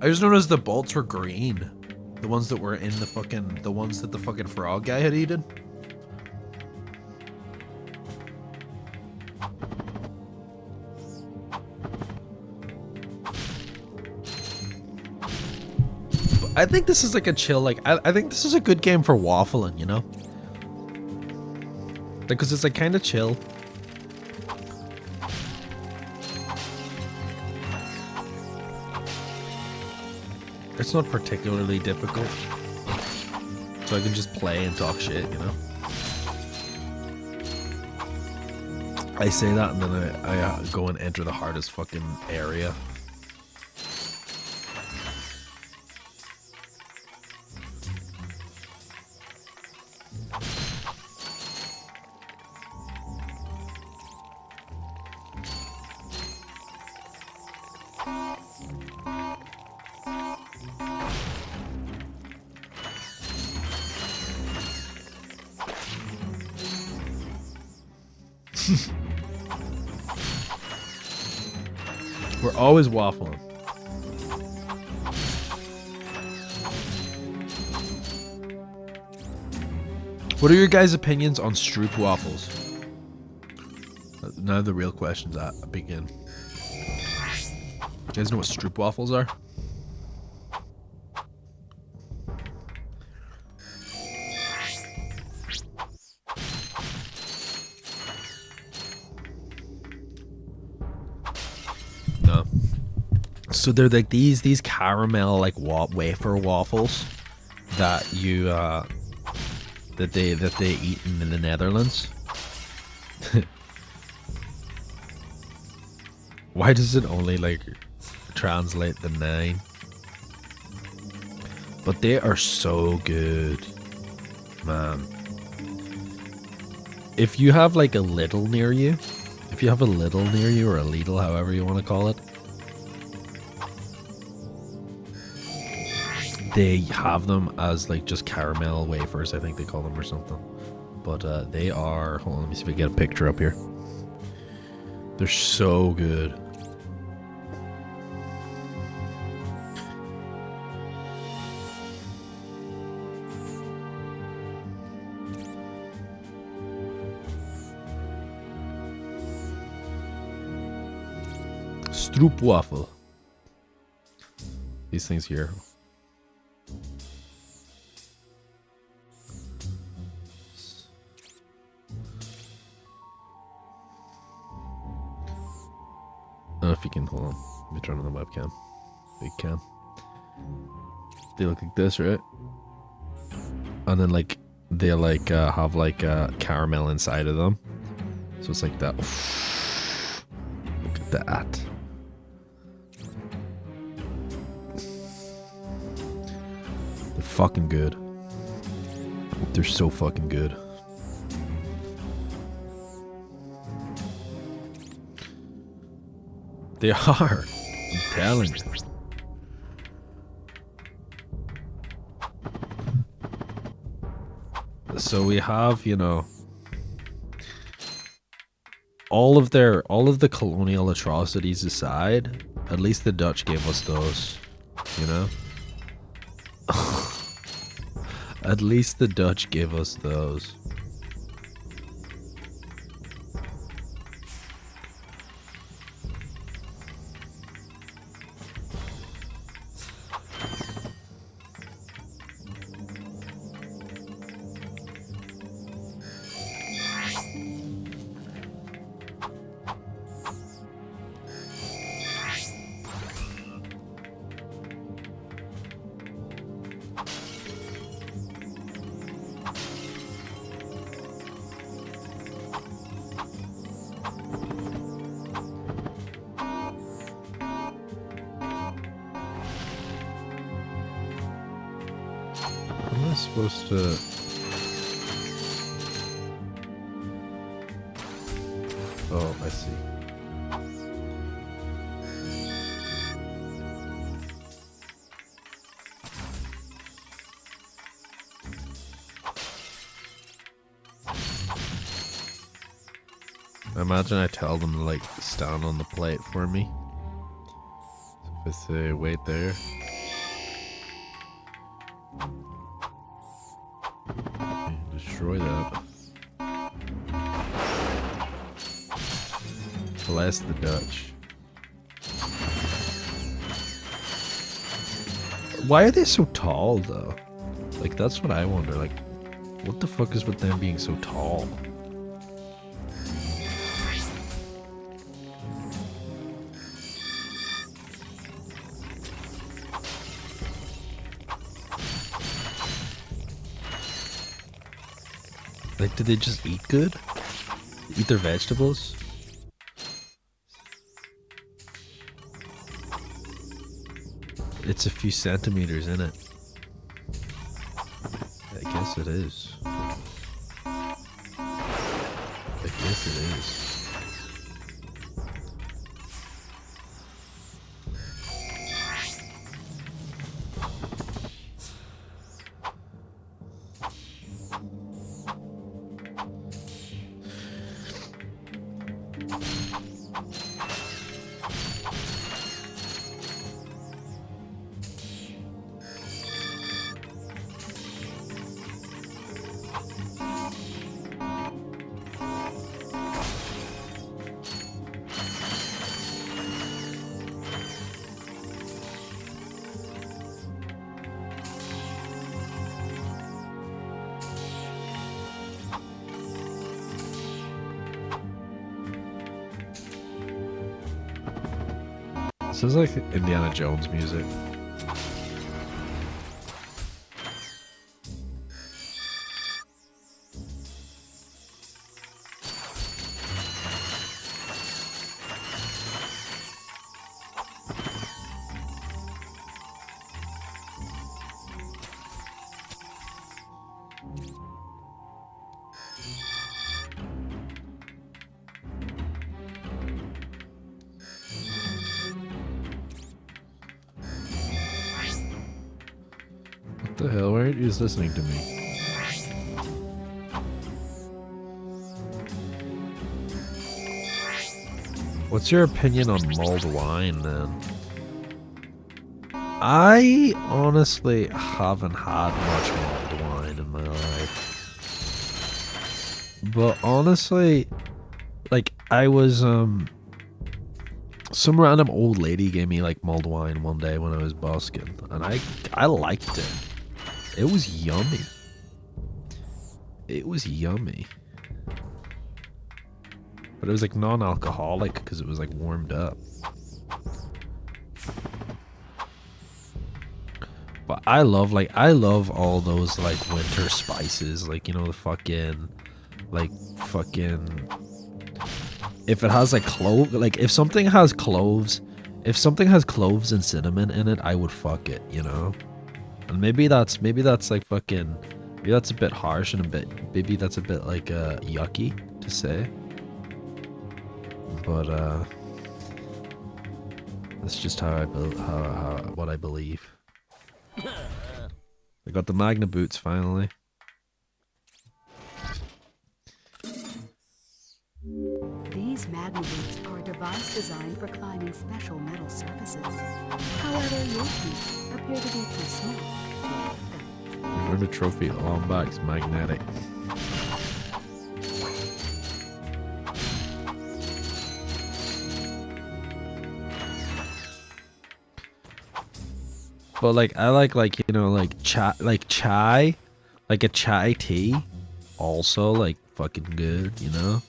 I just noticed the bolts were green. The ones that were in the ones that the fucking frog guy had eaten. I think this is like a chill, like, I think this is a good game for waffling, you know? Because it's like kind of chill. It's not particularly difficult. So I can just play and talk shit, you know? I say that and then I go and enter the hardest fucking area. We're always waffling. What are your guys' opinions on Stroop waffles? Now the real questions that begin. You guys know what Stroop waffles are? No. So they're like these caramel like wafer waffles that you that they eat in the Netherlands. Why does it only like translate the 9? But they are so good, man. If you have like a little near you, or a Lidl, however you want to call it, they have them as like just caramel wafers, I think they call them, or something. But they are, hold on, let me see if I can get a picture up here. They're so good. Stroopwafel. These things here. I don't know if you can, hold on. Let me turn on the webcam. Big cam. They look like this, right? And then like they like have like caramel inside of them. So it's like that. Look at that. They're fucking good. They're so fucking good. They are. I'm telling you. So we have, you know, all of the colonial atrocities aside, at least the Dutch gave us those, you know? At least the Dutch gave us those. supposed to... Oh, I see. I imagine I tell them to like stand on the plate for me. So if I say wait there. Okay, destroy that. Blast the Dutch. Why are they so tall though? Like that's what I wonder. Like, what the fuck is with them being so tall? Like, do they just eat good? Eat their vegetables? It's a few centimeters in it. I guess it is. I guess it is. This is like Indiana Jones music. What the hell? Why aren't you just listening to me? What's your opinion on mulled wine then? I honestly haven't had much mulled wine in my life. But honestly, like I was some random old lady gave me like mulled wine one day when I was busking, and I liked it. It was yummy. It was yummy. But it was like non-alcoholic because it was like warmed up. But I love all those like winter spices, like you know the fucking if it has like if something has cloves and cinnamon in it, I would fuck it, you know. And maybe that's like fucking, maybe that's a bit harsh and maybe that's a bit like yucky to say. But that's just how what I believe. I got the Magna boots finally. These Magna boots are a device designed for climbing special metal surfaces. However, your feet appear to be too small to lift them. You earned a trophy. Long back's magnetic. But like I like you know like chai like a chai tea also like fucking good, you know?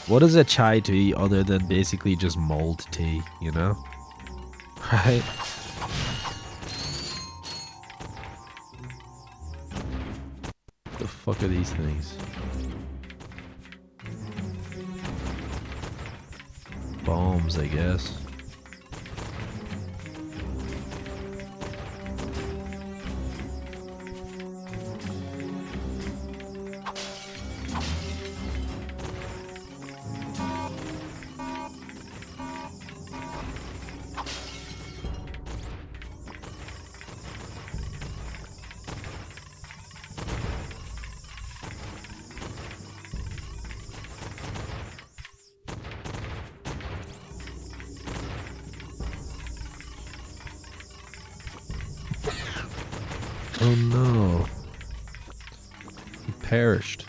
What is a chai tea other than basically just mulled tea, you know? Right? What the fuck are these things? Bombs, I guess. Oh no. He perished.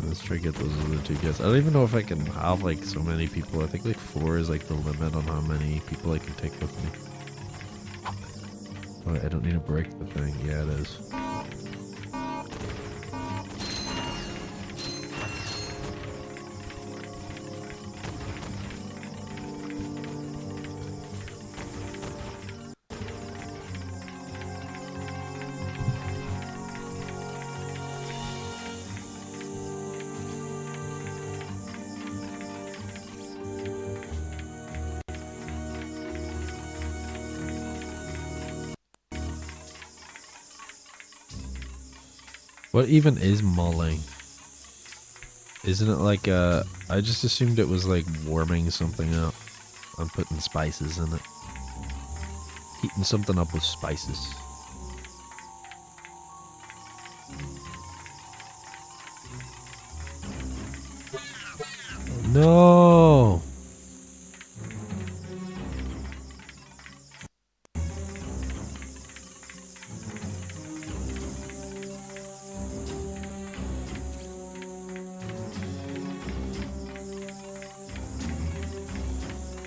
Let's try to get those other 2 guys. I don't even know if I can have like so many people. I think like 4 is like the limit on how many people I can take with me. Oh, I don't need to break the thing. Yeah, it is. What even is mulling? Isn't it like I just assumed it was like warming something up and putting spices in it. Heating something up with spices. No!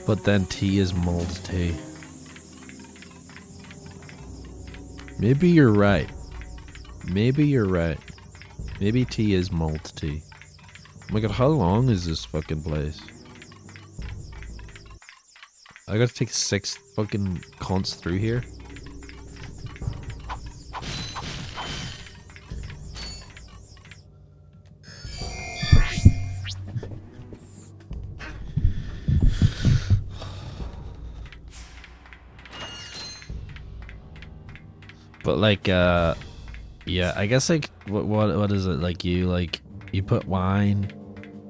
But then tea is mulled tea. Maybe you're right. Maybe you're right. Maybe tea is mulled tea. Oh my god, how long is this fucking place? I gotta take 6 fucking cons through here. But like, yeah, I guess like, what is it? Like you put wine,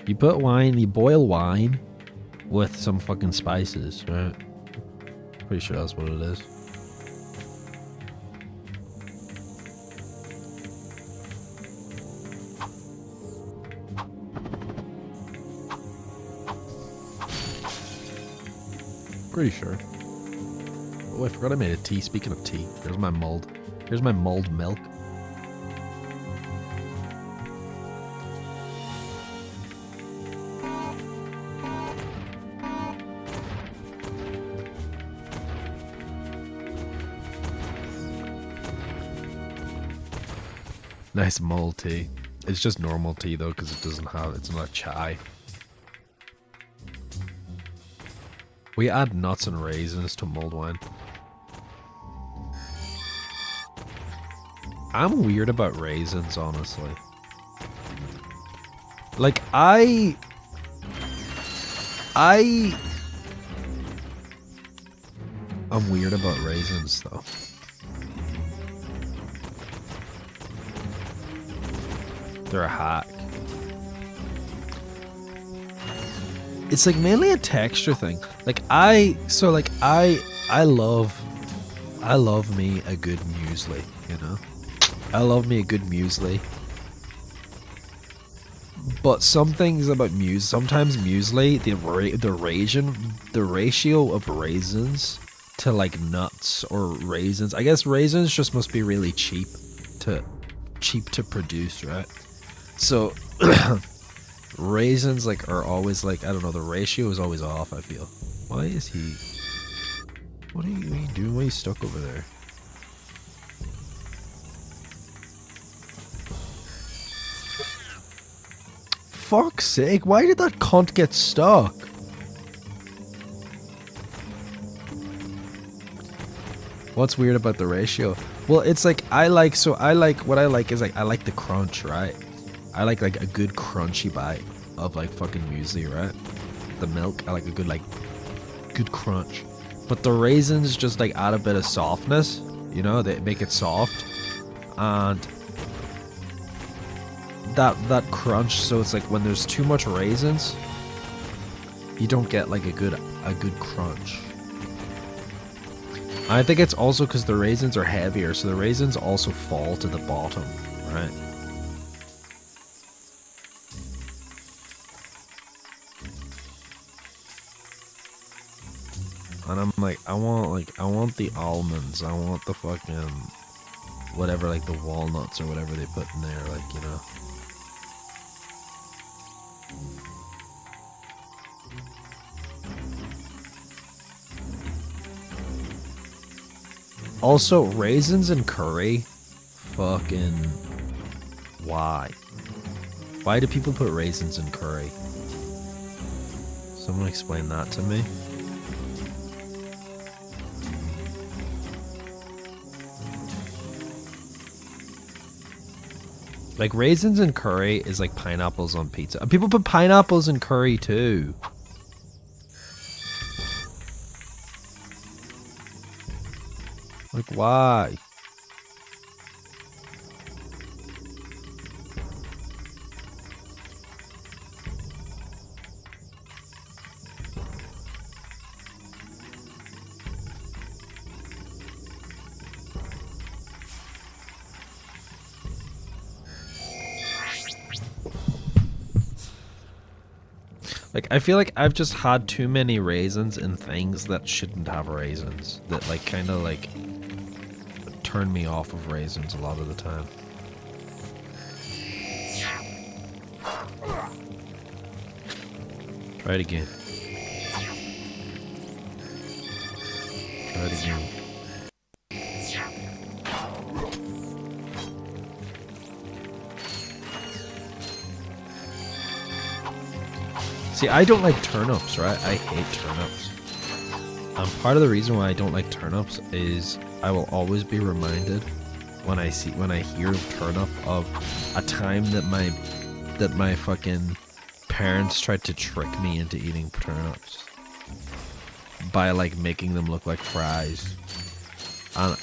you boil wine with some fucking spices, right? Pretty sure that's what it is. Pretty sure. Oh, I forgot I made a tea. Speaking of tea, here's my mulled. Here's my mulled milk. Nice mulled tea. It's just normal tea though, because it doesn't have. It's not chai. We add nuts and raisins to mulled wine. I'm weird about raisins, honestly. Like, I'm weird about raisins, though. They're a hack. It's like mainly a texture thing. Like I love me a good muesli, you know? I love me a good muesli. But some things about sometimes muesli, the ratio of raisins to like nuts or raisins. I guess raisins just must be really cheap to produce, right? So raisins like are always like, I don't know, the ratio is always off, I feel. Why is he? What are you doing? Why are you stuck over there? Fuck's sake, why did that cunt get stuck? What's weird about the ratio? Well, it's like what I like is like I like the crunch, right? I like a good crunchy bite of like fucking muesli, right? The milk, I like a good crunch. But the raisins just like add a bit of softness, you know, they make it soft. And that crunch, so it's like when there's too much raisins, you don't get like a good crunch. I think it's also because the raisins are heavier, so the raisins also fall to the bottom, right? And I'm like, I want the almonds. I want the fucking whatever, like the walnuts or whatever they put in there, like, you know. Also, raisins and curry, fucking why? Why do people put raisins in curry? Someone explain that to me. Like, raisins and curry is like pineapples on pizza. And people put pineapples in curry too. Like, why? Like, I feel like I've just had too many raisins in things that shouldn't have raisins. That, like, kind of, like, turn me off of raisins a lot of the time. Try it again. Try it again. See, I don't like turnips, right? I hate turnips. Part of the reason why I don't like turnips is I will always be reminded when I hear of turnip of a time that my fucking parents tried to trick me into eating turnips by like making them look like fries. And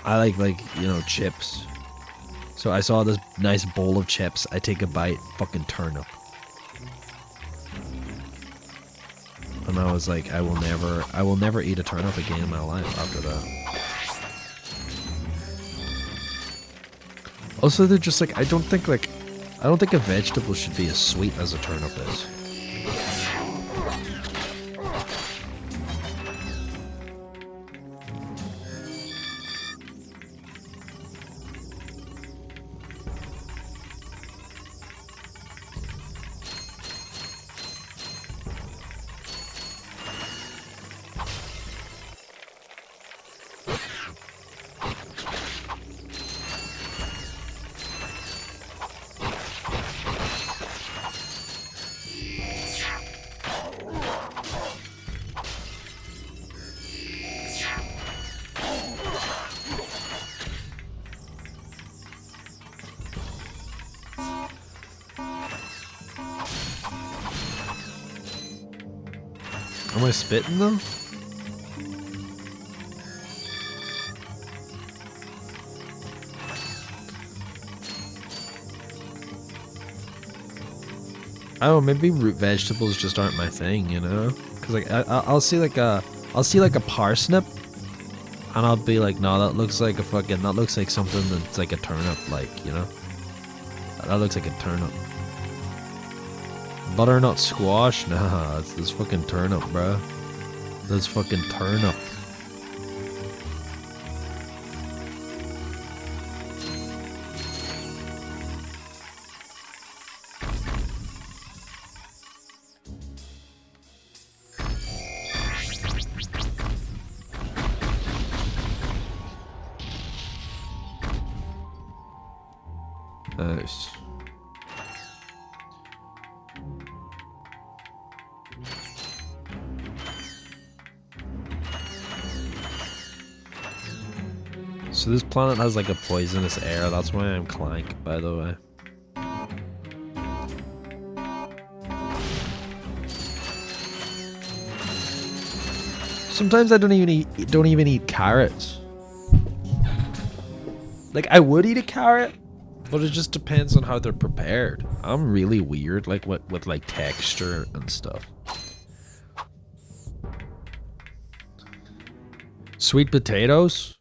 I like, you know, chips. So I saw this nice bowl of chips. I take a bite, fucking turnip. And I was like, I will never eat a turnip again in my life after that. Also, they're just like, I don't think a vegetable should be as sweet as a turnip is. Am I spitting though? I don't know, maybe root vegetables just aren't my thing, you know? Cause like I'll see like a parsnip, and I'll be like, no, that looks like something that's like a turnip, like, you know? That looks like a turnip. Butternut squash? Nah, it's this fucking turnip, bro. This fucking turnip. Nice. So this planet has like a poisonous air, that's why I'm Clank, by the way. Sometimes I don't even eat carrots. Like, I would eat a carrot, but it just depends on how they're prepared. I'm really weird, like with like texture and stuff. Sweet potatoes?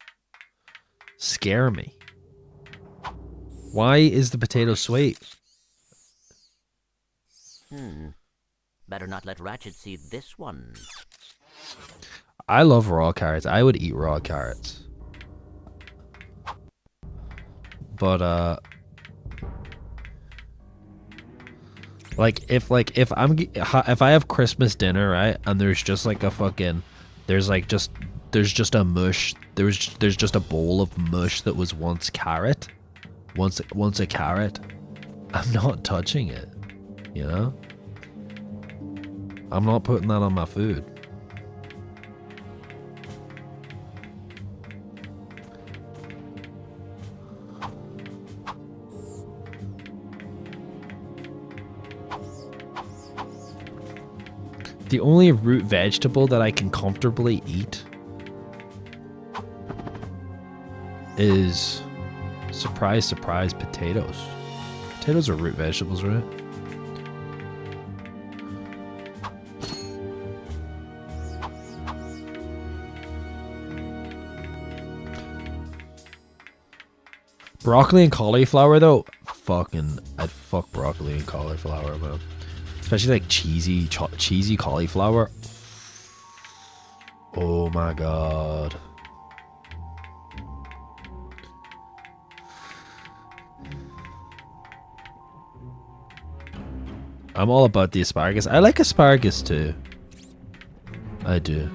scare me. Why is the potato sweet? Better not let Ratchet see this one. I love raw carrots. I would eat raw carrots. But if I have Christmas dinner, right, and there's just like a fucking there's just a mush, there's just a bowl of mush that was once carrot, once a carrot, I'm not touching it, you know? I'm not putting that on my food. The only root vegetable that I can comfortably eat is, surprise, surprise, potatoes. Potatoes are root vegetables, right? Broccoli and cauliflower, though, I'd fuck broccoli and cauliflower, man. Especially like cheesy cauliflower. Oh my god. I'm all about the asparagus. I like asparagus too. I do.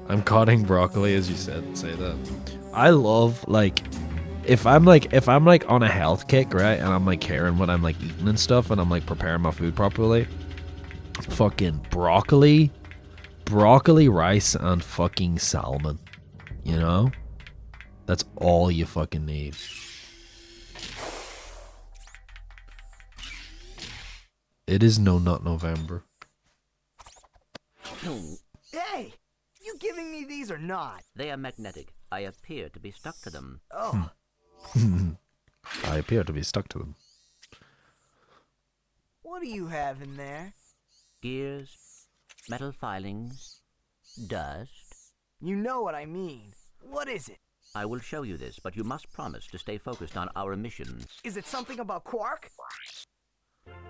I'm cutting broccoli as you said, say that. I love if I'm on a health kick, right, and I'm like caring what I'm like eating and stuff, and I'm like preparing my food properly. Fucking broccoli, rice, and fucking salmon. You know? That's all you fucking need. It is No Nut November. Hey! You giving me these or not? They are magnetic. I appear to be stuck to them. Oh. I appear to be stuck to them. What do you have in there? Gears, metal filings, dust. You know what I mean. What is it? I will show you this, but you must promise to stay focused on our mission. Is it something about Quark?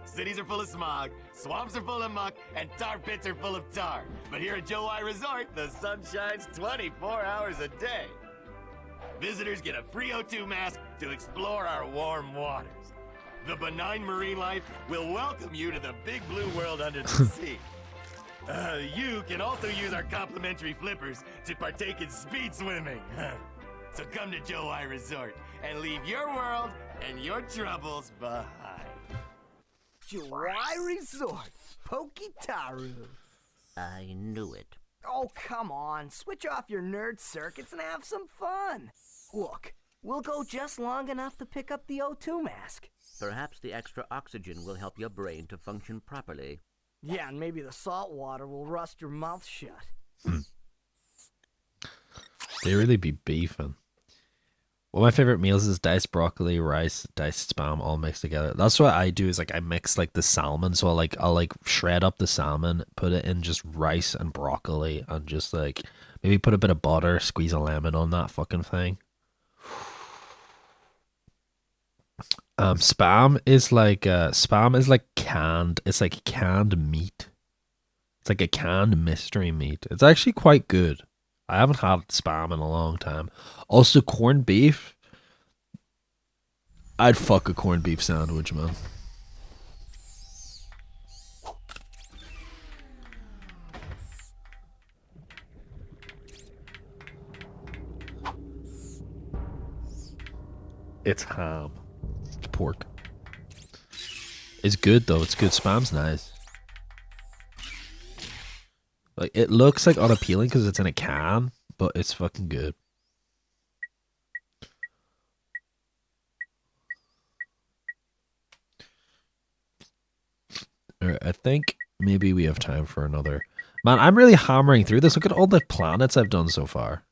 Cities are full of smog, swamps are full of muck, and tar pits are full of tar. But here at Joe I Resort, the sun shines 24 hours a day. Visitors get a free O2 mask to explore our warm waters. The benign marine life will welcome you to the big blue world under the sea. You can also use our complimentary flippers to partake in speed swimming. So come to Joe I Resort and leave your world and your troubles behind. July Resort, Pokitaru. I knew it. Oh, come on. Switch off your nerd circuits and have some fun. Look, we'll go just long enough to pick up the O2 mask. Perhaps the extra oxygen will help your brain to function properly. Yeah, and maybe the salt water will rust your mouth shut. They really be beefing. One of my favorite meals is diced broccoli, rice, diced spam, all mixed together. That's what I do. Is like I mix like the salmon, so I'll shred up the salmon, put it in just rice and broccoli, and just like maybe put a bit of butter, squeeze a lemon on that fucking thing. Spam is like canned. It's like canned meat. It's like a canned mystery meat. It's actually quite good. I haven't had spam in a long time. Also, corned beef. I'd fuck a corned beef sandwich, man. It's ham. It's pork. It's good though. It's good. Spam's nice. Like, it looks like unappealing because it's in a can, but it's fucking good. Alright, I think maybe we have time for another. Man, I'm really hammering through this. Look at all the planets I've done so far.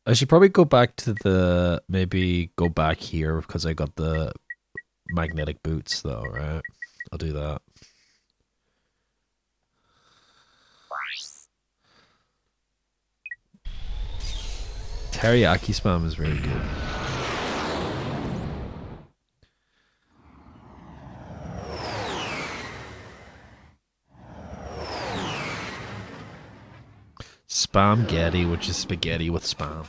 I should probably go back to maybe go back here because I got the magnetic boots, though, right? I'll do that. Teriyaki spam is really good. Spaghetti, which is spaghetti with spam.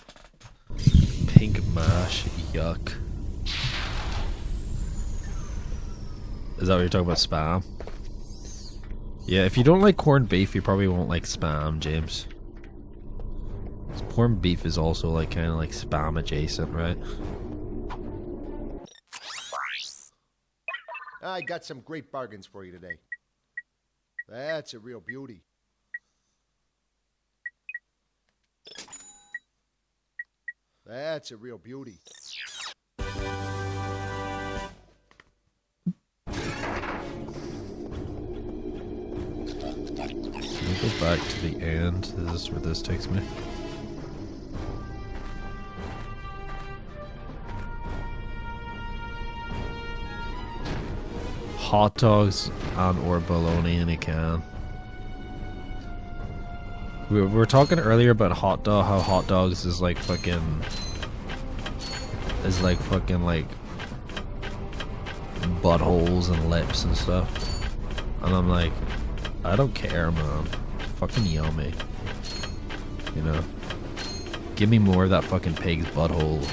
Pink mash, yuck. Is that what you're talking about, spam? Yeah, if you don't like corned beef, you probably won't like spam, James. Corned beef is also like kind of like spam adjacent, right? I got some great bargains for you today. That's a real beauty. That's a real beauty. Can we go back to the end? This is where this takes me. Hot dogs and or bologna in a can. We were talking earlier about how hot dogs is like fucking like buttholes and lips and stuff, and I'm like, I don't care, man. Fucking yummy, you know. Give me more of that fucking pig's butthole.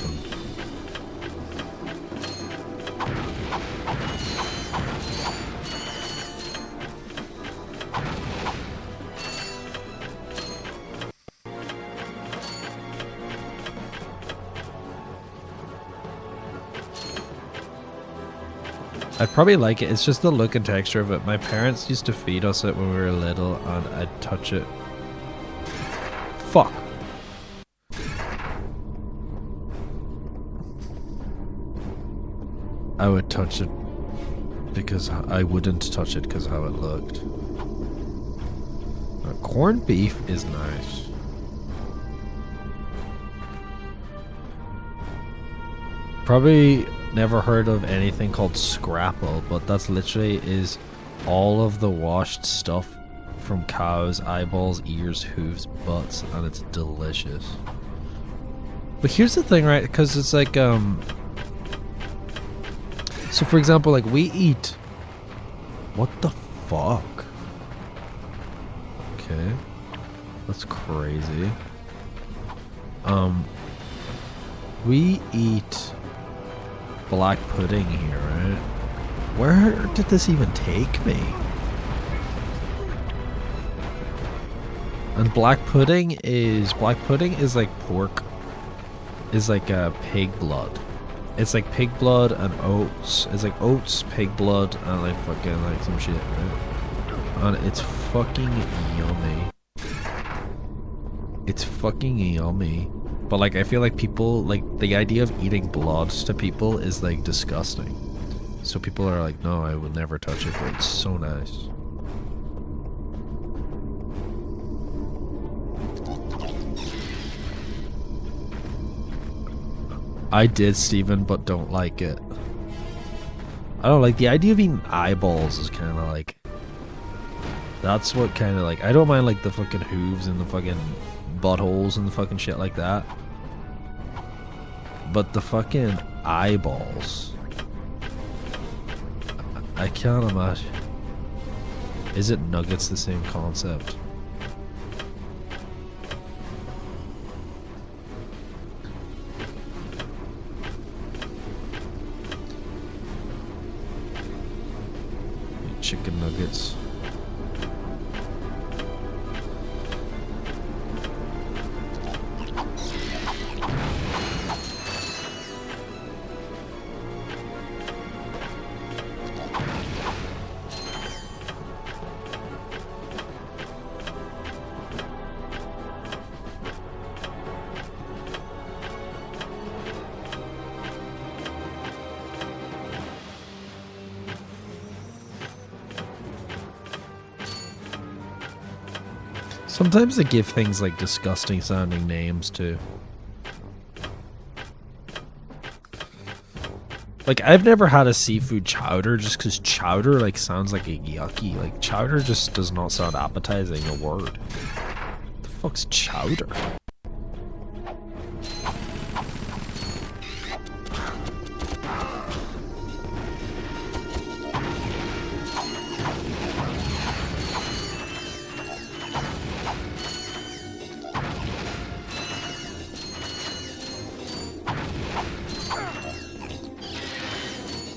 I'd probably like it. It's just the look and texture of it. My parents used to feed us it when we were little, and I'd touch it. Fuck. I would touch it because I wouldn't touch it because how it looked. Corned beef is nice. Probably never heard of anything called scrapple, but that's literally is all of the washed stuff from cows' eyeballs, ears, hooves, butts, and it's delicious. But here's the thing, right? Because it's like, so for example, like we eat, what the fuck? Okay, that's crazy. We eat black pudding here, right? Where did this even take me? And black pudding is like pork, is like pig blood. It's like pig blood and oats. It's like oats, pig blood, and like fucking like some shit, right? And it's fucking yummy. It's fucking yummy. But like I feel like people, like the idea of eating blood to people is like disgusting. So people are like, no, I will never touch it, but it's so nice. I did, Steven, but don't like it. I don't like the idea of eating eyeballs is kind of like, that's what kind of like, I don't mind like the fucking hooves and the fucking buttholes and the fucking shit like that. But the fucking eyeballs, I can't imagine. Is it nuggets the same concept? Chicken nuggets. Sometimes they give things like disgusting sounding names too. Like, I've never had a seafood chowder just because chowder, like, sounds like a yucky. Like, chowder just does not sound appetizing, a word. What the fuck's chowder?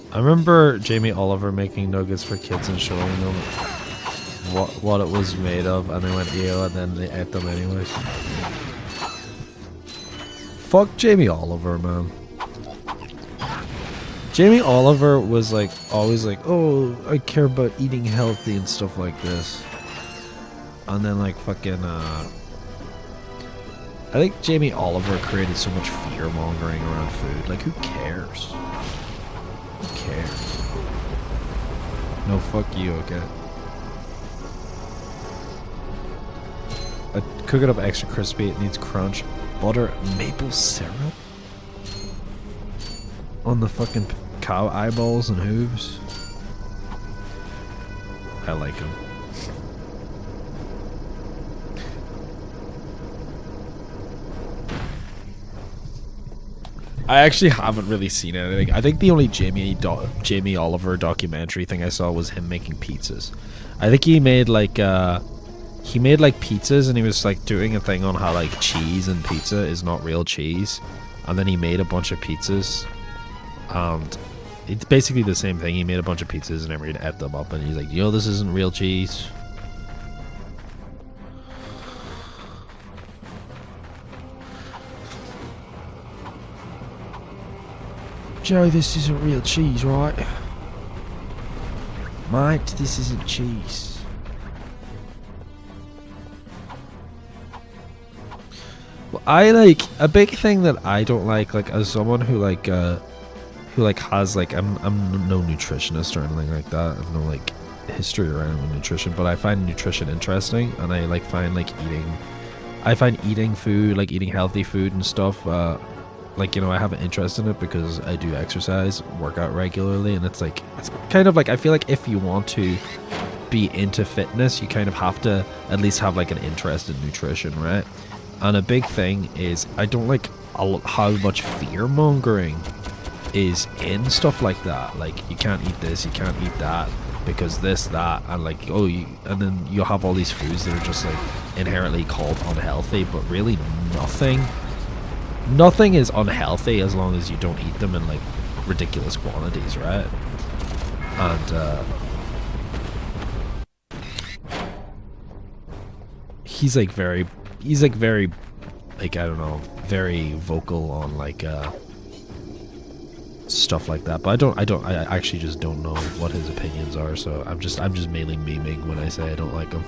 I remember Jamie Oliver making nuggets for kids and showing them what it was made of, and they went ew, and then they ate them anyways. Fuck Jamie Oliver, man. Jamie Oliver was like always like, oh, I care about eating healthy and stuff like this, and then like fucking I think Jamie Oliver created so much fear mongering around food. Like, who cares? Who cares? No, fuck you, okay? Cook it up extra crispy, it needs crunch. Butter, maple syrup? On the fucking cow eyeballs and hooves? I like them. I actually haven't really seen anything. I think the only Jamie Oliver documentary thing I saw was him making pizzas. I think he made like pizzas, and he was like doing a thing on how like cheese and pizza is not real cheese, and then he made a bunch of pizzas, and it's basically the same thing. He made a bunch of pizzas and everyone ate them up, and he's like, yo, this isn't real cheese. Joe, this isn't real cheese, right? Mate, this isn't cheese. Well, I like a big thing that I don't like as someone who has like I'm no nutritionist or anything like that. I have no like history around nutrition, but I find nutrition interesting, and I like find eating food, like eating healthy food and stuff. Like, you know, I have an interest in it because I do exercise, work out regularly, and it's kind of like, I feel like if you want to be into fitness, you kind of have to at least have like an interest in nutrition, right? And a big thing is I don't like how much fear mongering is in stuff like that. Like, you can't eat this, you can't eat that because this, that, and like, and then you'll have all these foods that are just like inherently called unhealthy, but really nothing is unhealthy as long as you don't eat them in like ridiculous quantities, right? And he's very like, I don't know, very vocal on like stuff like that, but I actually just don't know what his opinions are, so I'm just mainly memeing when I say I don't like him.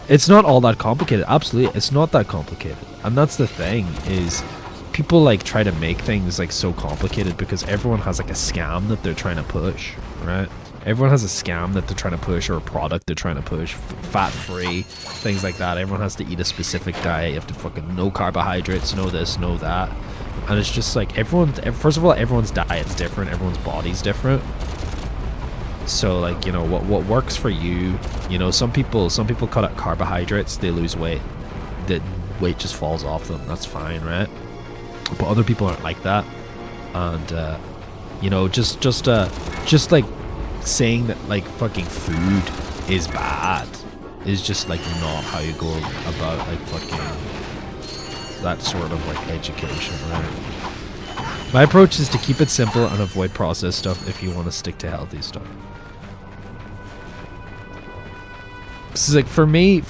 It's not all that complicated. Absolutely, it's not that complicated. And that's the thing, is people like try to make things like so complicated because everyone has like a scam that they're trying to push, right? Everyone has a scam that they're trying to push, or a product they're trying to push, fat-free, things like that. Everyone has to eat a specific diet. You have to fucking no carbohydrates, no this, no that. And it's just like first of all, everyone's diet's different, everyone's body's different. So like, you know, what works for you, you know, some people cut out carbohydrates, they lose weight, the weight just falls off them, that's fine, right? But other people aren't like that. And you know, just like saying that like fucking food is bad is just like not how you go about like fucking that sort of like education, right? My approach is to keep it simple and avoid processed stuff if you want to stick to healthy stuff. So like for me,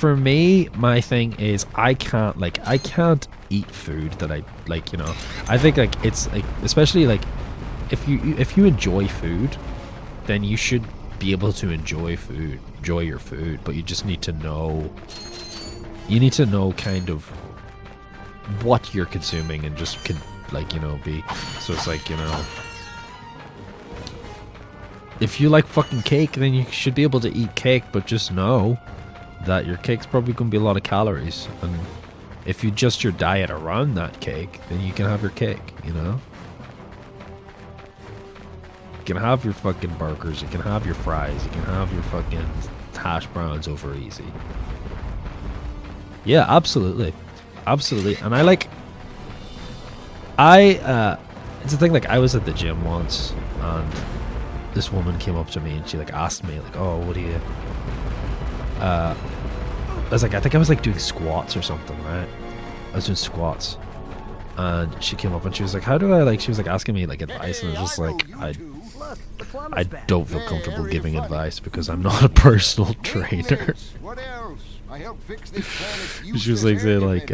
my thing is I can't eat food that I like, you know. I think like it's like, especially like if you enjoy food, then you should be able to enjoy your food, but you just need to know kind of what you're consuming and just like, you know, be, so it's like, you know, if you like fucking cake, then you should be able to eat cake, but just know that your cake's probably gonna be a lot of calories, and If you adjust your diet around that cake, then you can have your cake, you know? You can have your fucking burgers, you can have your fries, you can have your fucking hash browns over easy. Yeah, absolutely. Absolutely. And it's the thing, like, I was at the gym once, and this woman came up to me, and she, like, asked me, like, oh, what do you... I was like, I think I was, like, doing squats or something, right? I was doing squats. And she came up, and she was like, how do I, like... She was, like, asking me, like, advice, and I was just like, I don't feel comfortable giving advice because I'm not a personal trainer. What else? I helped fix this planet's She was like saying like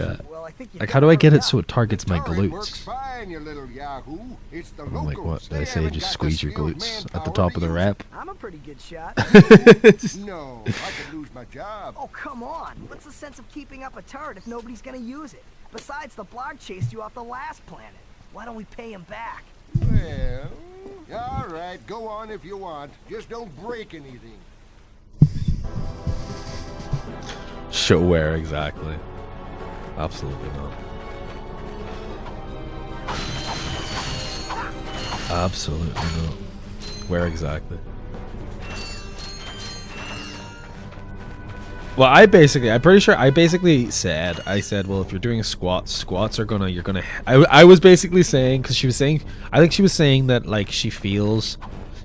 how do I get it so it targets my glutes? Fine, you little yahoo. It's the I'm like, what did I say? Just squeeze your glutes at the top of the rep. I'm a pretty good shot. No, I could lose my job. Oh, come on. What's the sense of keeping up a turret if nobody's gonna use it? Besides, the blog chased you off the last planet. Why don't we pay him back? Well, all right, go on if you want. Just don't break anything. Show where exactly? Absolutely not. Absolutely not. Where exactly? Well, I'm pretty sure I basically said, well, if you're doing squats are I was basically saying, because she was saying, I think she was saying that, like, she feels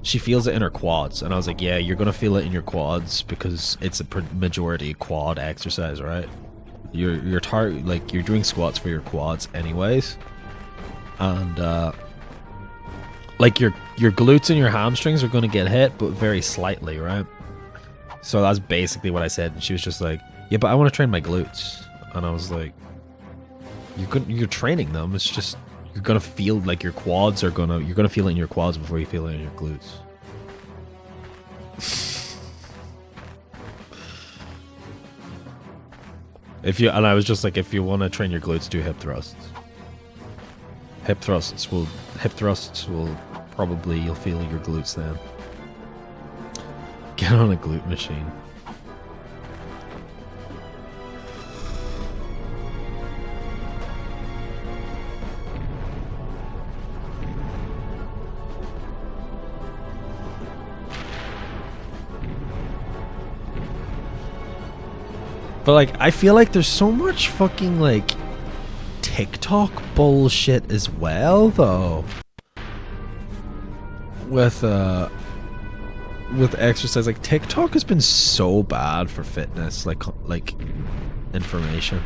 it in her quads, and I was like, yeah, you're gonna feel it in your quads because it's a majority quad exercise, right? You're doing squats for your quads anyways, and like your glutes and your hamstrings are gonna get hit, but very slightly, right? So that's basically what I said, and she was just like, yeah, but I want to train my glutes, and I was like, you're training them. It's just you're gonna feel like your quads you're gonna feel it in your quads before you feel it in your glutes. And I was just like, if you want to train your glutes, do hip thrusts. Hip thrusts will probably, you'll feel your glutes then. Get on a glute machine. But, like, I feel like there's so much fucking, like, TikTok bullshit as well, though. With exercise. Like, TikTok has been so bad for fitness, like information.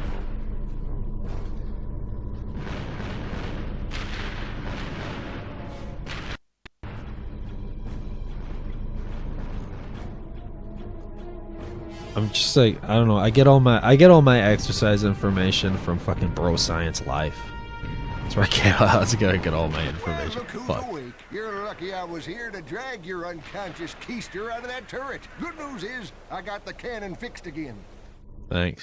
I'm just like, I don't know. I get all my exercise information from fucking Bro Science Life. That's where I get all my information. Fuck. You're lucky I was here to drag your unconscious keister out of that turret. Good news is, I got the cannon fixed again. Thanks.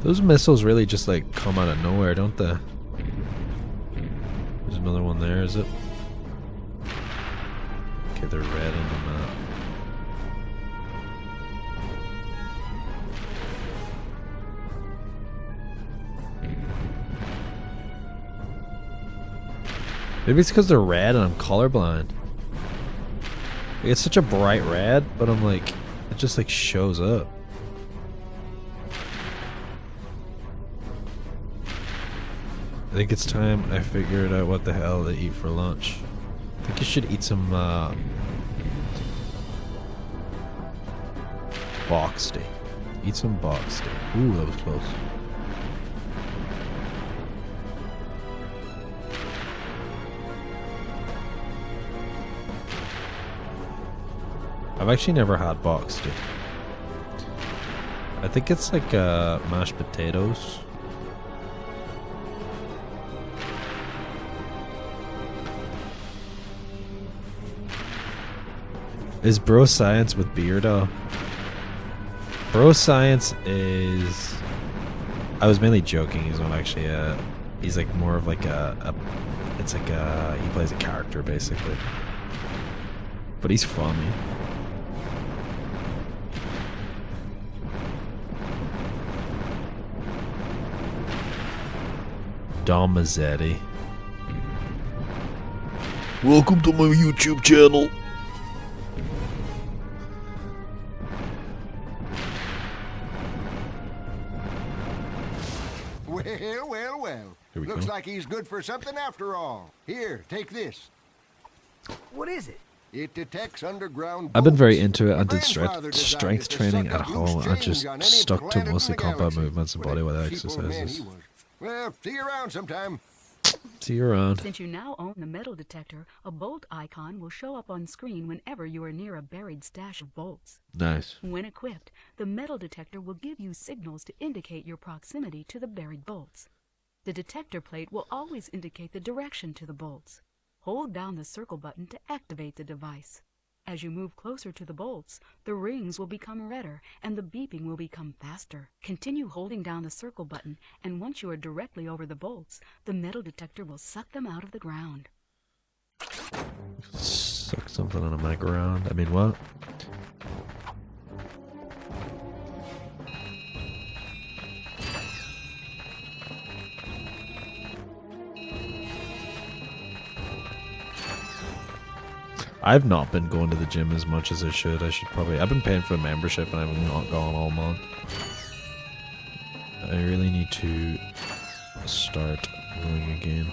Those missiles really just, like, come out of nowhere, don't they? There's another one there, is it? Okay, they're red on the map. Maybe it's because they're red and I'm colorblind. It's such a bright red, but I'm like, it just like shows up. I think it's time I figured out what the hell to eat for lunch. I think you should eat some box steak. Eat some box steak. Ooh, that was close. I've actually never had box steak. I think it's like mashed potatoes. Is Bro Science with Beardo? Bro Science is... I was mainly joking. He's not actually a... He's like more of like a it's like a... He plays a character basically. But he's funny. Dom Mazzetti. Welcome to my YouTube channel. Well. Here we Looks go. like he's good for something after all. Here, take this. What is it? It detects underground. I've been very bolts. into it. I My did grandfather designed strength it to training suck at up loose home. I just change on any stuck to planet in mostly the combat galaxy. movements and What a bodyweight cheap old man he exercises. was. Well, see you around sometime. See you around. Since you now own the metal detector, a bolt icon will show up on screen whenever you are near a buried stash of bolts. Nice. When equipped, the metal detector will give you signals to indicate your proximity to the buried bolts. The detector plate will always indicate the direction to the bolts. Hold down the circle button to activate the device. As you move closer to the bolts, the rings will become redder and the beeping will become faster. Continue holding down the circle button, and once you are directly over the bolts, the metal detector will suck them out of the ground. Suck something out of my ground. I mean, what? I've not been going to the gym as much as I should. I've been paying for a membership and I've not gone all month. I really need to start going again.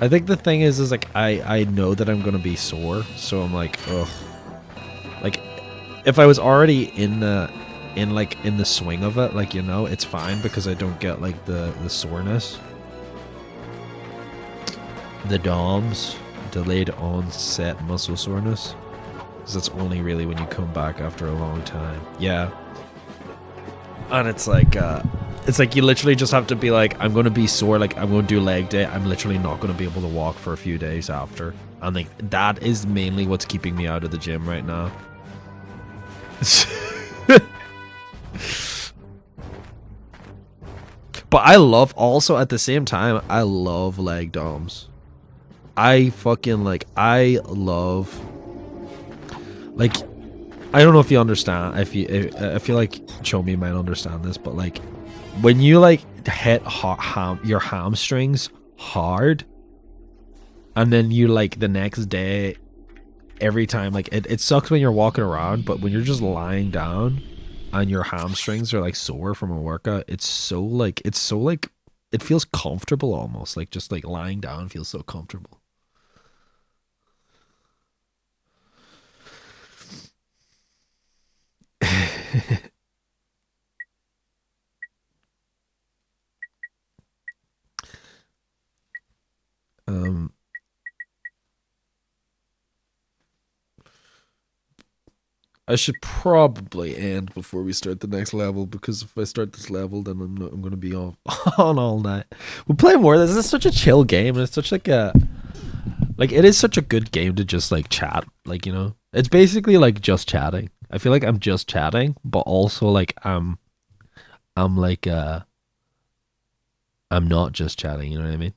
I think the thing is like I know that I'm gonna be sore, so I'm like, ugh. Like, if I was already in the swing of it, like, you know, it's fine because I don't get like the soreness. The DOMS, delayed onset muscle soreness, because that's only really when you come back after a long time. Yeah, and it's like you literally just have to be like, I'm going to be sore, like I'm going to do leg day, I'm literally not going to be able to walk for a few days after. And like, that is mainly what's keeping me out of the gym right now. But I love, also at the same time, I love leg DOMs. I fucking like, I love, like, I don't know if you understand, I feel like Chomi might understand this, but like, when you like hit your hamstrings hard, and then you like the next day, every time, like it sucks when you're walking around, but when you're just lying down and your hamstrings are like sore from a workout, it feels comfortable almost, like just like lying down feels so comfortable. I should probably end before we start the next level, because if I start this level, then I'm going to be on all night. We'll play more. This is such a chill game, and it's such like a, like, it is such a good game to just like chat, like, you know, it's basically like just chatting. I feel like I'm just chatting, but also like I'm like I'm not just chatting, you know what I mean?